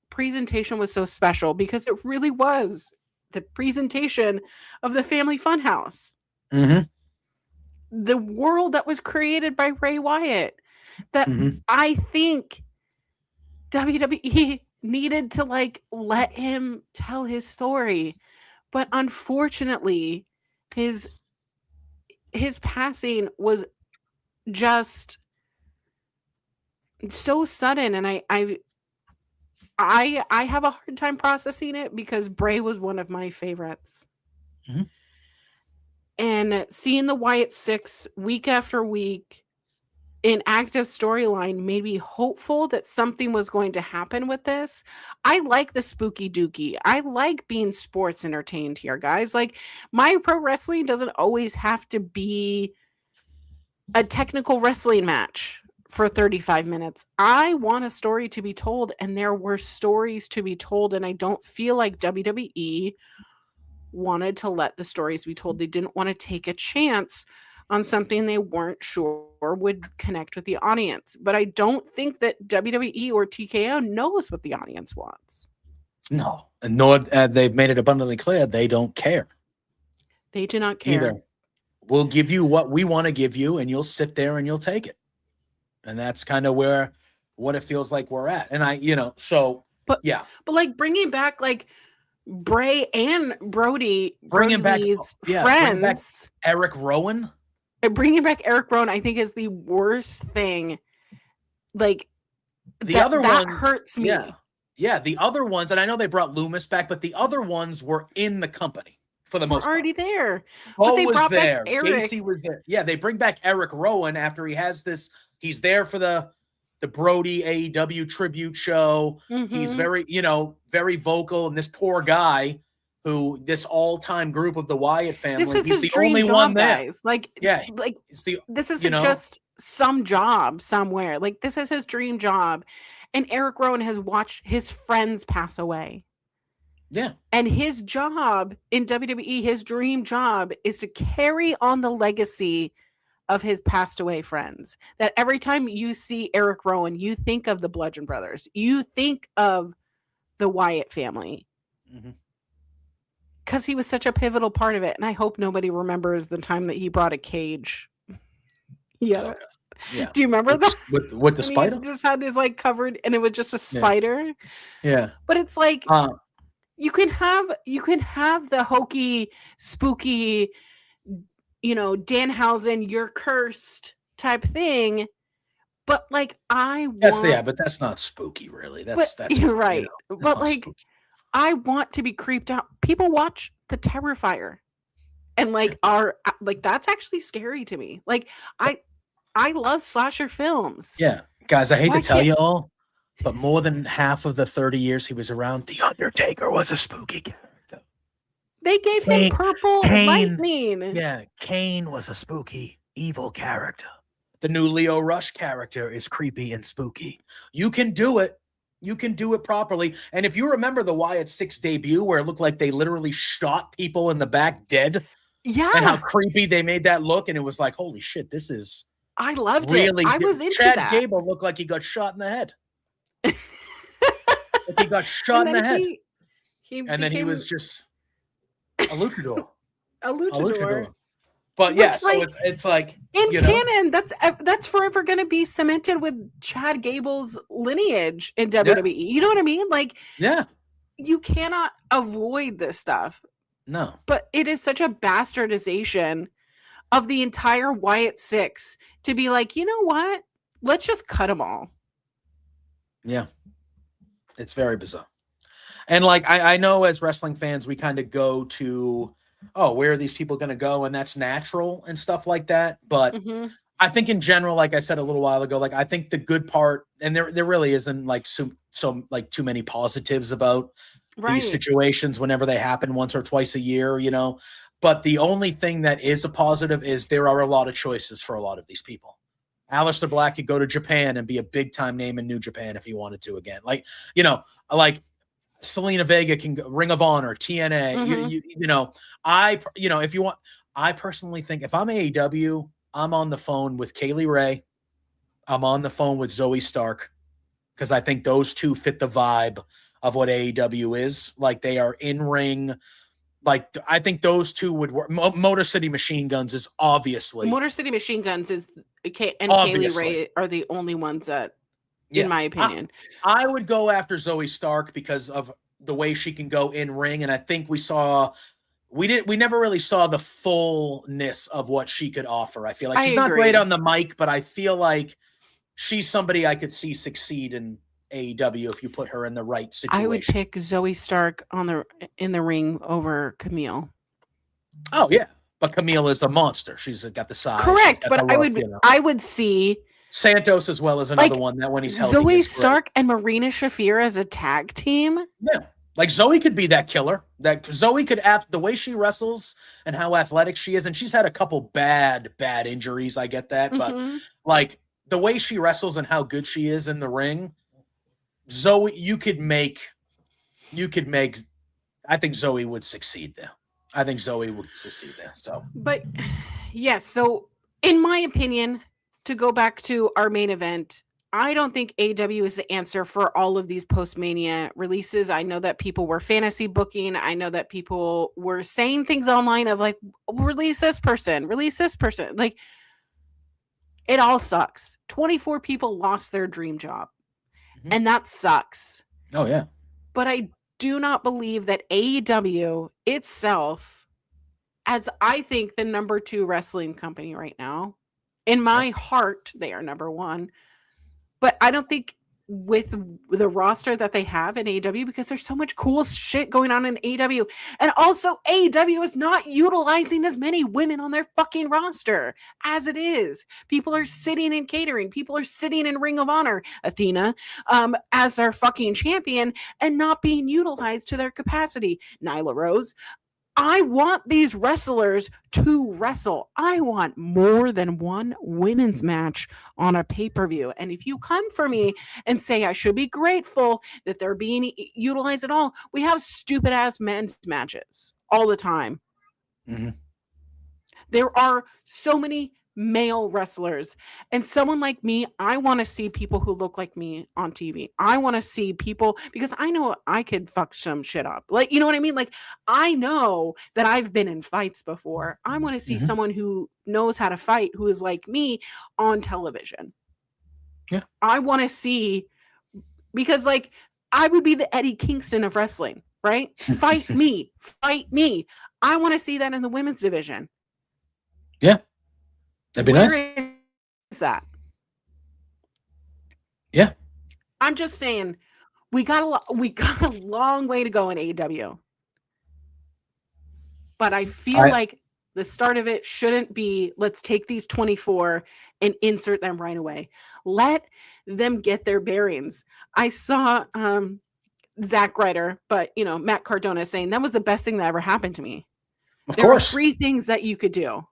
[SPEAKER 1] presentation was so special because it really was the presentation of the Family Funhouse.
[SPEAKER 2] Mm-hmm.
[SPEAKER 1] The world that was created by Bray Wyatt, that I think WWE needed to like let him tell his story. But unfortunately, his passing was just so sudden, and I have a hard time processing it because Bray was one of my favorites.
[SPEAKER 2] Mm-hmm.
[SPEAKER 1] And seeing the Wyatt Six week after week in active storyline made me hopeful that something was going to happen with this. I like the spooky dookie. I like being sports entertained here, guys. Like, my pro wrestling doesn't always have to be a technical wrestling match for 35 minutes. I want a story to be told, and there were stories to be told, and I don't feel like WWE wanted to let the stories be told. They didn't want to take a chance on something they weren't sure would connect with the audience. But I don't think that WWE or TKO knows what the audience wants.
[SPEAKER 2] No, and nor they've made it abundantly clear they don't care.
[SPEAKER 1] They do not care.
[SPEAKER 2] Either. We'll give you what we want to give you, and you'll sit there and you'll take it. And that's kind of what it feels like we're at. And but like bringing
[SPEAKER 1] back like Bray and Brody, friends.
[SPEAKER 2] Bring back Eric Rowan.
[SPEAKER 1] Bringing back Eric Rowan, I think, is the worst thing. Like,
[SPEAKER 2] the other ones
[SPEAKER 1] hurts me.
[SPEAKER 2] Yeah. The other ones, and I know they brought Loomis back, but the other ones were in the company for the most part.
[SPEAKER 1] Already there.
[SPEAKER 2] Bo was there. Casey was there. Yeah, they bring back Eric Rowan after he has this. He's there for the Brody AEW tribute show. Mm-hmm. He's very vocal, and this poor guy who this all-time group of the Wyatt family, he's the only one there.
[SPEAKER 1] Guys. This isn't just some job somewhere. Like, this is his dream job. And Eric Rowan has watched his friends pass away.
[SPEAKER 2] Yeah.
[SPEAKER 1] And his job in WWE, his dream job, is to carry on the legacy of his passed away friends. That every time you see Eric Rowan, you think of the Bludgeon Brothers. You think of the Wyatt family. Because he was such a pivotal part of it. And I hope nobody remembers the time that he brought a cage. Yeah. Do you remember that?
[SPEAKER 2] With the spider?
[SPEAKER 1] He just had his like covered, and it was just a spider.
[SPEAKER 2] Yeah.
[SPEAKER 1] But it's like, you can have the hokey, spooky, Danhausen, you're cursed type thing, but like
[SPEAKER 2] but that's not spooky, really. That's
[SPEAKER 1] you're right. But like, spooky. I want to be creeped out. People watch The Terrifier, and like that's actually scary to me. Like, I love slasher films.
[SPEAKER 2] Yeah, guys, I hate to tell you all, but more than half of the 30 years he was around, The Undertaker was a spooky character.
[SPEAKER 1] They gave him purple lightning.
[SPEAKER 2] Yeah, Kane was a spooky, evil character. The new Leo Rush character is creepy and spooky. You can do it. You can do it properly. And if you remember the Wyatt Six debut, where it looked like they literally shot people in the back dead.
[SPEAKER 1] Yeah.
[SPEAKER 2] And how creepy they made that look. And it was like, holy shit, this is
[SPEAKER 1] I loved
[SPEAKER 2] really
[SPEAKER 1] it. I was into
[SPEAKER 2] Chad
[SPEAKER 1] that.
[SPEAKER 2] Gable looked like he got shot in the head. Like he got shot in the head. He was just a luchador.
[SPEAKER 1] A luchador.
[SPEAKER 2] But yeah, so it's like
[SPEAKER 1] in canon, that's forever going to be cemented with Chad Gable's lineage in WWE. Yeah. You know what I mean? Like,
[SPEAKER 2] yeah,
[SPEAKER 1] you cannot avoid this stuff.
[SPEAKER 2] No,
[SPEAKER 1] but it is such a bastardization of the entire Wyatt Six to be like, you know what? Let's just cut them all.
[SPEAKER 2] Yeah, it's very bizarre. And like, I know as wrestling fans, we kind of go to, oh, where are these people going to go? And that's natural and stuff like that. But I think in general, like I said a little while ago, like I think the good part, and there really isn't like so like too many positives about these situations whenever they happen once or twice a year, But the only thing that is a positive is there are a lot of choices for a lot of these people. Aleister Black could go to Japan and be a big time name in New Japan if he wanted to again. Like Selena Vega can go Ring of Honor, TNA. If you want, I personally think if I'm AEW, I'm on the phone with Kaylee Ray. I'm on the phone with Zoe Stark because I think those two fit the vibe of what AEW is. Like they are in ring. Like I think those two would work. Motor City Machine Guns is obviously.
[SPEAKER 1] Motor City Machine Guns and obviously. Kaylee Ray are the only ones that, in my opinion,
[SPEAKER 2] I would go after Zoe Stark because of the way she can go in ring, and I think we never really saw the fullness of what she could offer. I feel like she's not great on the mic, but I feel like she's somebody I could see succeed in AEW if you put her in the right situation.
[SPEAKER 1] I would pick Zoe Stark in the ring over Camille.
[SPEAKER 2] Oh yeah, but Camille is a monster. She's got the size.
[SPEAKER 1] Correct, but I would see
[SPEAKER 2] Santos as well as another one that when he's healthy.
[SPEAKER 1] Zoe Stark and Marina Shafir as a tag team.
[SPEAKER 2] Yeah, like Zoe could be that killer. That Zoe could the way she wrestles and how athletic she is, and she's had a couple bad injuries. I get that, but like the way she wrestles and how good she is in the ring, Zoe, you could make. I think Zoe would succeed there. I think Zoe would succeed there. So,
[SPEAKER 1] but yes. So, in my opinion, to go back to our main event, I don't think AEW is the answer for all of these post-Mania releases. I know that people were fantasy booking. I know that people were saying things online of like, release this person. Like, it all sucks. 24 people lost their dream job. And that sucks.
[SPEAKER 2] Oh, yeah.
[SPEAKER 1] But I do not believe that AEW itself, as I think the number 2 wrestling company right now, in my heart, they are number 1. But I don't think with the roster that they have in AEW, because there's so much cool shit going on in AEW. And also AEW is not utilizing as many women on their fucking roster as it is. People are sitting in catering. People are sitting in Ring of Honor, Athena, as their fucking champion and not being utilized to their capacity. Nyla Rose. I want these wrestlers to wrestle. I want more than one women's match on a pay-per-view. And if you come for me and say I should be grateful that they're being utilized at all, we have stupid-ass men's matches all the time. There are so many male wrestlers, and someone like me, I want to see people who look like me on TV. I want to see people, because I know I could fuck some shit up. Like, you know what I mean? Like, I know that I've been in fights before. I want to see someone who knows how to fight, who is like me on television.
[SPEAKER 2] Yeah.
[SPEAKER 1] I want to see, because like, I would be the Eddie Kingston of wrestling, right? Fight me. I want to see that in the women's division.
[SPEAKER 2] Yeah. That'd be nice.
[SPEAKER 1] Where is that?
[SPEAKER 2] Yeah.
[SPEAKER 1] I'm just saying, we got a long way to go in AEW. But I feel like the start of it shouldn't be, let's take these 24 and insert them right away. Let them get their bearings. I saw Zack Ryder, but Matt Cardona saying that was the best thing that ever happened to me. There are 3 things that you could do.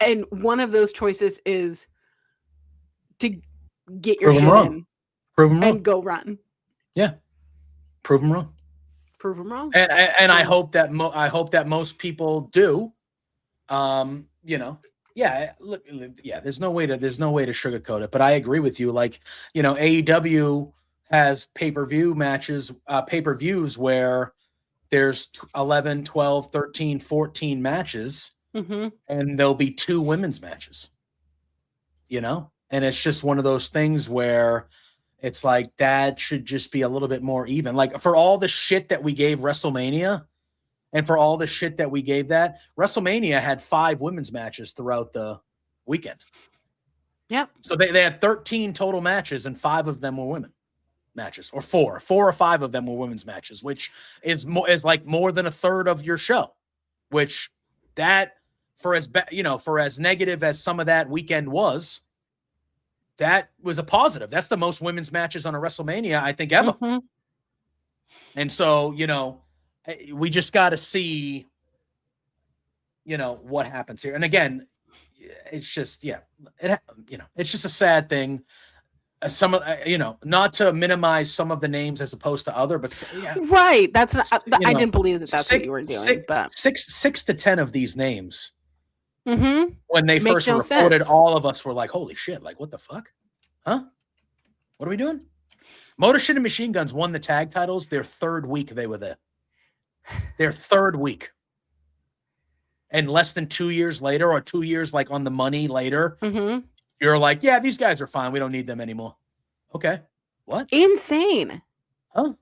[SPEAKER 1] And one of those choices is to get your shit in.
[SPEAKER 2] Prove them wrong.
[SPEAKER 1] And go run.
[SPEAKER 2] Yeah. Prove them wrong.
[SPEAKER 1] Prove them wrong.
[SPEAKER 2] And I hope that most people do. Yeah, look, yeah, there's no way to sugarcoat it, but I agree with you. Like, AEW has pay-per-view matches, pay-per-views where there's 11, 12, 13, 14 matches. And there'll be 2 women's matches, and it's just one of those things where it's like that should just be a little bit more even. Like, for all the shit that we gave WrestleMania and for all the shit that we gave that, WrestleMania had 5 women's matches throughout the weekend.
[SPEAKER 1] Yep.
[SPEAKER 2] So they had 13 total matches and 5 of them were women matches, or 4 or 5 of them were women's matches, which is like more than a third of your show, which that, for as negative as some of that weekend was, that was a positive. That's the most women's matches on a WrestleMania, I think, ever. And so, we just got to see, what happens here. And again, it's just, it's just a sad thing. Some of, not to minimize some of the names as opposed to other, but
[SPEAKER 1] right. That's not, I didn't believe that's what you were doing, but
[SPEAKER 2] 6 to 10 of these names.
[SPEAKER 1] Mm-hmm.
[SPEAKER 2] When they first were reported, all of us were like, holy shit, like, what the fuck? Huh? What are we doing? Motor City Machine Guns won the tag titles their third week they were there. Their third week. And less than 2 years later, or 2 years like on the money later, you're like, yeah, these guys are fine. We don't need them anymore. Okay. What?
[SPEAKER 1] Insane.
[SPEAKER 2] Huh?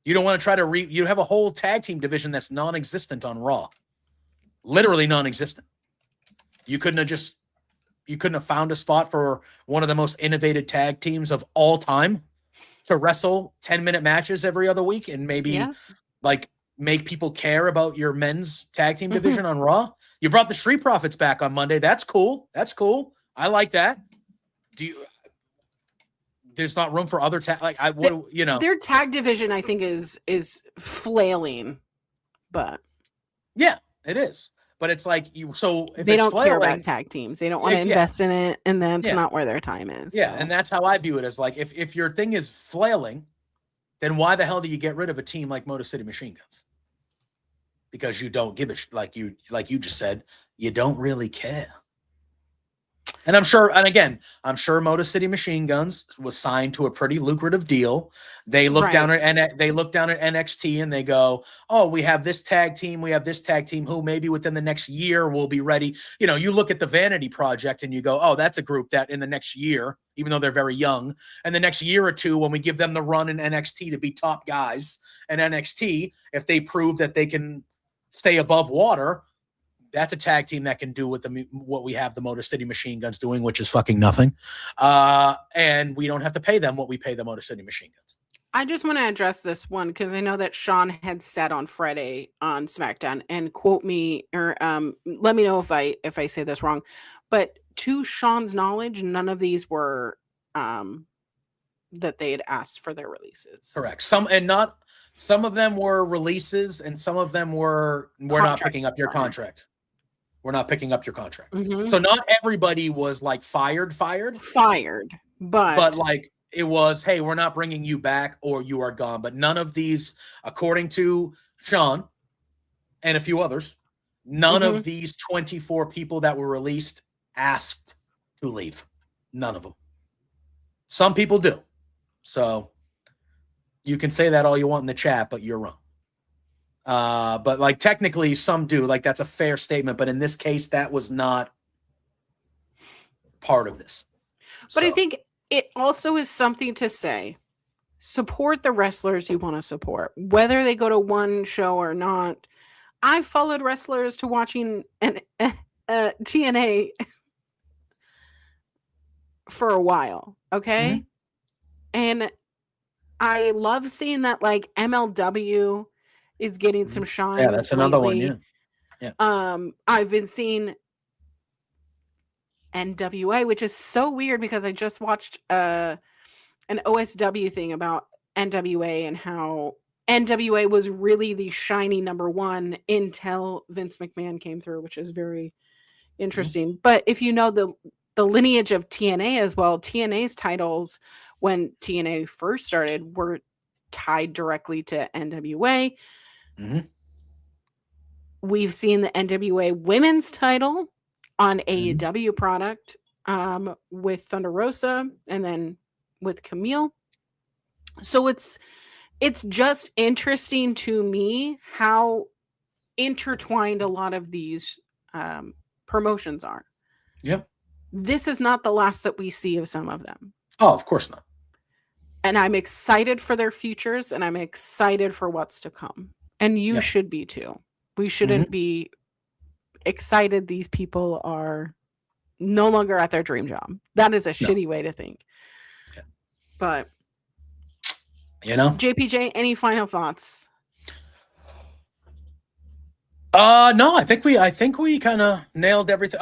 [SPEAKER 2] You don't want to try to you have a whole tag team division that's non-existent on Raw. Literally non-existent. You couldn't have found a spot for one of the most innovative tag teams of all time to wrestle 10-minute matches every other week and maybe like make people care about your men's tag team division on Raw. You brought the Street Profits back on Monday. That's cool. That's cool. I like that. There's not room for other tag,
[SPEAKER 1] their tag division, I think is flailing, but
[SPEAKER 2] yeah, it is. But it's like if
[SPEAKER 1] they don't care about tag teams. They don't want to invest in it, and that's not where their time is.
[SPEAKER 2] Yeah, and that's how I view it, as like if your thing is flailing, then why the hell do you get rid of a team like Motor City Machine Guns? Because you don't give a like you just said, you don't really care. And I'm sure Motor City Machine Guns was signed to a pretty lucrative deal. They look down at NXT and they go, "Oh, we have this tag team, who maybe within the next year will be ready." You look at the Vanity Project and you go, "Oh, that's a group that in the next year, even though they're very young, and the next year or two, when we give them the run in NXT to be top guys in NXT, if they prove that they can stay above water." That's a tag team that can do what we have the Motor City Machine Guns doing, which is fucking nothing. And we don't have to pay them what we pay the Motor City Machine Guns.
[SPEAKER 1] I just want to address this one because I know that Sean had said on Friday on SmackDown, and quote me or let me know if I say this wrong, but to Sean's knowledge, none of these were that they had asked for their releases.
[SPEAKER 2] Correct. Some of them were releases, and some of them we're not picking up your contract. We're not picking up your contract. So not everybody was like fired, but like it was, hey, we're not bringing you back or you are gone. But none of these, according to Sean and a few others, none of these 24 people that were released asked to leave. None of them. Some people do. So you can say that all you want in the chat, but you're wrong. But like technically some do, like that's a fair statement, but in this case that was not part of this.
[SPEAKER 1] But I think it also is something to say, support the wrestlers you want to support, whether they go to one show or not. I followed wrestlers to watching TNA for a while. Okay. And I love seeing that like MLW is getting some shine.
[SPEAKER 2] Yeah, that's another one. Yeah.
[SPEAKER 1] I've been seeing NWA, which is so weird because I just watched an OSW thing about NWA and how NWA was really the shiny number one until Vince McMahon came through, which is very interesting. But if you know the lineage of TNA as well, TNA's titles when TNA first started were tied directly to NWA. We've seen the NWA women's title on AEW product with Thunder Rosa and then with Camille. So it's just interesting to me how intertwined a lot of these promotions are.
[SPEAKER 2] Yep.
[SPEAKER 1] This is not the last that we see of some of them.
[SPEAKER 2] Oh, of course not.
[SPEAKER 1] And I'm excited for their futures, and I'm excited for what's to come. And you should be too. We shouldn't be excited these people are no longer at their dream job. That is a shitty way to think. Yeah. But JPJ, any final thoughts?
[SPEAKER 2] No, I think we kind of nailed everything.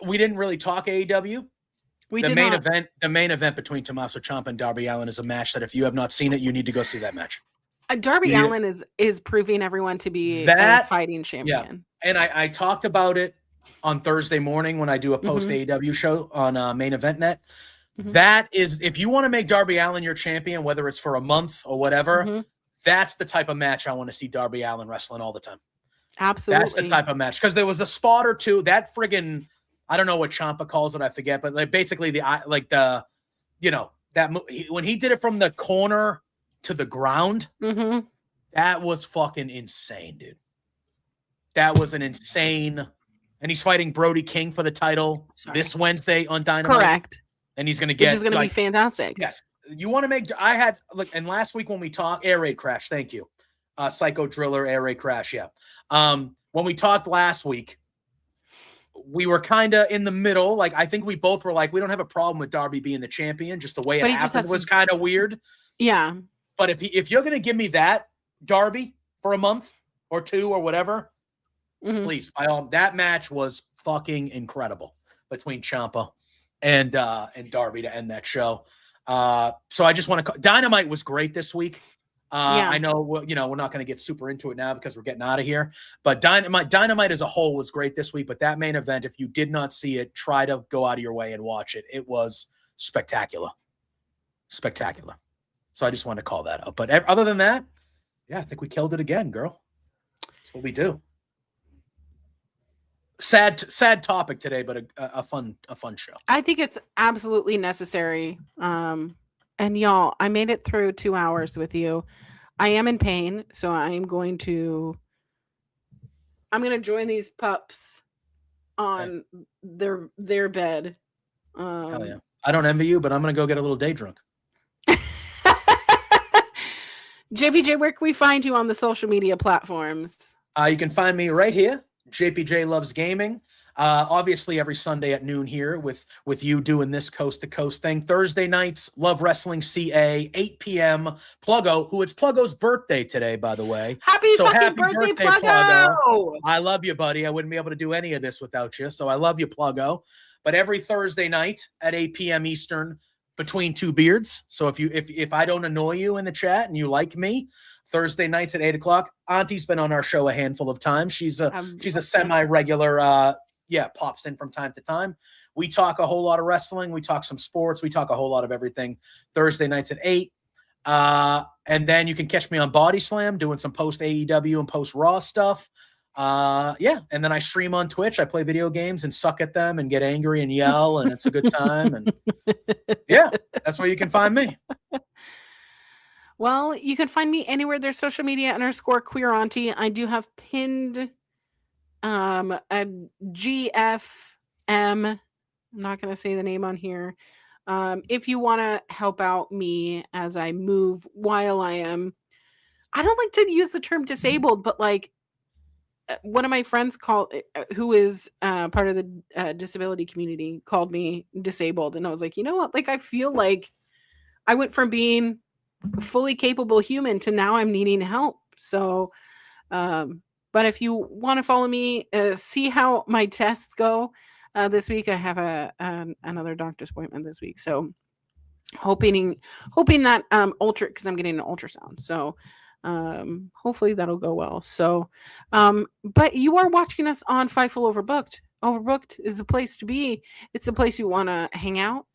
[SPEAKER 2] We didn't really talk AEW. The main event between Tommaso Ciampa and Darby Allin is a match that if you have not seen it, you need to go see that match.
[SPEAKER 1] Darby Allin is proving everyone to be a fighting champion.
[SPEAKER 2] Yeah. And I talked about it on Thursday morning when I do a post AEW show on Main Event Net. That is, if you want to make Darby Allin your champion, whether it's for a month or whatever, that's the type of match I want to see Darby Allin wrestling all the time.
[SPEAKER 1] Absolutely.
[SPEAKER 2] That's the type of match. Because there was a spot or two, that friggin', I don't know what Ciampa calls it, I forget, but like basically that when he did it from the corner to the ground, that was fucking insane, dude. That was an insane, and he's fighting Brody King for the title this Wednesday on Dynamite.
[SPEAKER 1] Correct.
[SPEAKER 2] And he's going to get,
[SPEAKER 1] which is going to be fantastic.
[SPEAKER 2] Yes. You want to make, and last week when we talked, Air Raid Crash, thank you. Psycho Driller, Air Raid Crash, yeah. When we talked last week, we were kind of in the middle. Like, I think we both were like, we don't have a problem with Darby being the champion. Just the way it happened was kind of weird.
[SPEAKER 1] Yeah.
[SPEAKER 2] But if you're going to give me that Darby for a month or two or whatever, please, that match was fucking incredible between Ciampa and Darby to end that show. So I just want to. Dynamite was great this week. I know we're not going to get super into it now because we're getting out of here. But Dynamite as a whole was great this week. But that main event, if you did not see it, try to go out of your way and watch it. It was spectacular, spectacular. So I just want to call that out. But other than that, yeah, I think we killed it again, girl. That's what we do. Sad topic today, but a fun show.
[SPEAKER 1] I think it's absolutely necessary. And y'all, I made it through 2 hours with you. I am in pain, so I'm going to join these pups on their bed.
[SPEAKER 2] Hell yeah. I don't envy you, but I'm gonna go get a little day drunk.
[SPEAKER 1] JPJ, where can we find you on the social media platforms?
[SPEAKER 2] You can find me right here. JPJ Loves Gaming. Obviously every Sunday at noon here with you doing this coast to coast thing. Thursday nights, Love Wrestling CA, 8 p.m. Pluggo, who it's Pluggo's birthday today, by the way.
[SPEAKER 1] Happy birthday, Pluggo!
[SPEAKER 2] I love you, buddy. I wouldn't be able to do any of this without you. So I love you, Pluggo. But every Thursday night at 8 p.m. Eastern, between two beards. So if I don't annoy you in the chat and you like me, Thursday nights at 8 o'clock. Auntie's been on our show a handful of times. She's a semi-regular, pops in from time to time. We talk a whole lot of wrestling. We talk some sports. We talk a whole lot of everything. Thursday nights at 8. And then you can catch me on Body Slam doing some post AEW and post Raw stuff. And then I stream on Twitch. I play video games and suck at them and get angry and yell, and it's a good time. And yeah, that's where you can find me.
[SPEAKER 1] Well, you can find me anywhere there's social media _queer auntie. I do have pinned a GFM. I'm not going to say the name on here. If you want to help out me as I move while I don't like to use the term disabled, but like one of my friends who is part of the disability community called me disabled. And I was like, you know what? Like, I feel like I went from being a fully capable human to now I'm needing help. So, but if you want to follow me, see how my tests go this week. I have another doctor's appointment this week. So hoping that because I'm getting an ultrasound. So hopefully that'll go well. So, but you are watching us on Fightful Overbooked. Overbooked is the place to be. It's the place you want to hang out.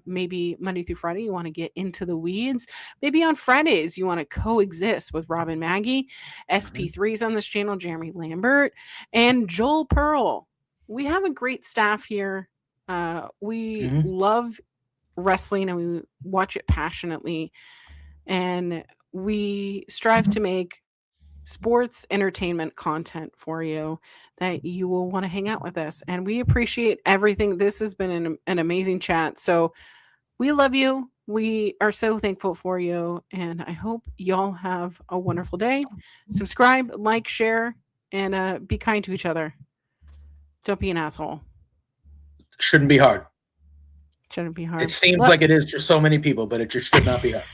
[SPEAKER 1] Maybe Monday through Friday, you want to get into the weeds. Maybe on Fridays, you want to coexist with Rob and Maggie. SP3's on this channel, Jeremy Lambert, and Joel Pearl. We have a great staff here. We love wrestling and we watch it passionately. And we strive to make sports entertainment content for you that you will want to hang out with us, and we appreciate everything. This has been an amazing chat, so we love you. We are so thankful for you, and I hope y'all have a wonderful day. Subscribe, like, share, and be kind to each other. Don't be an asshole.
[SPEAKER 2] Shouldn't be hard. It seems like it is for so many people, but it just should not be hard.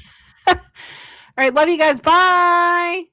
[SPEAKER 1] All right, love you guys. Bye.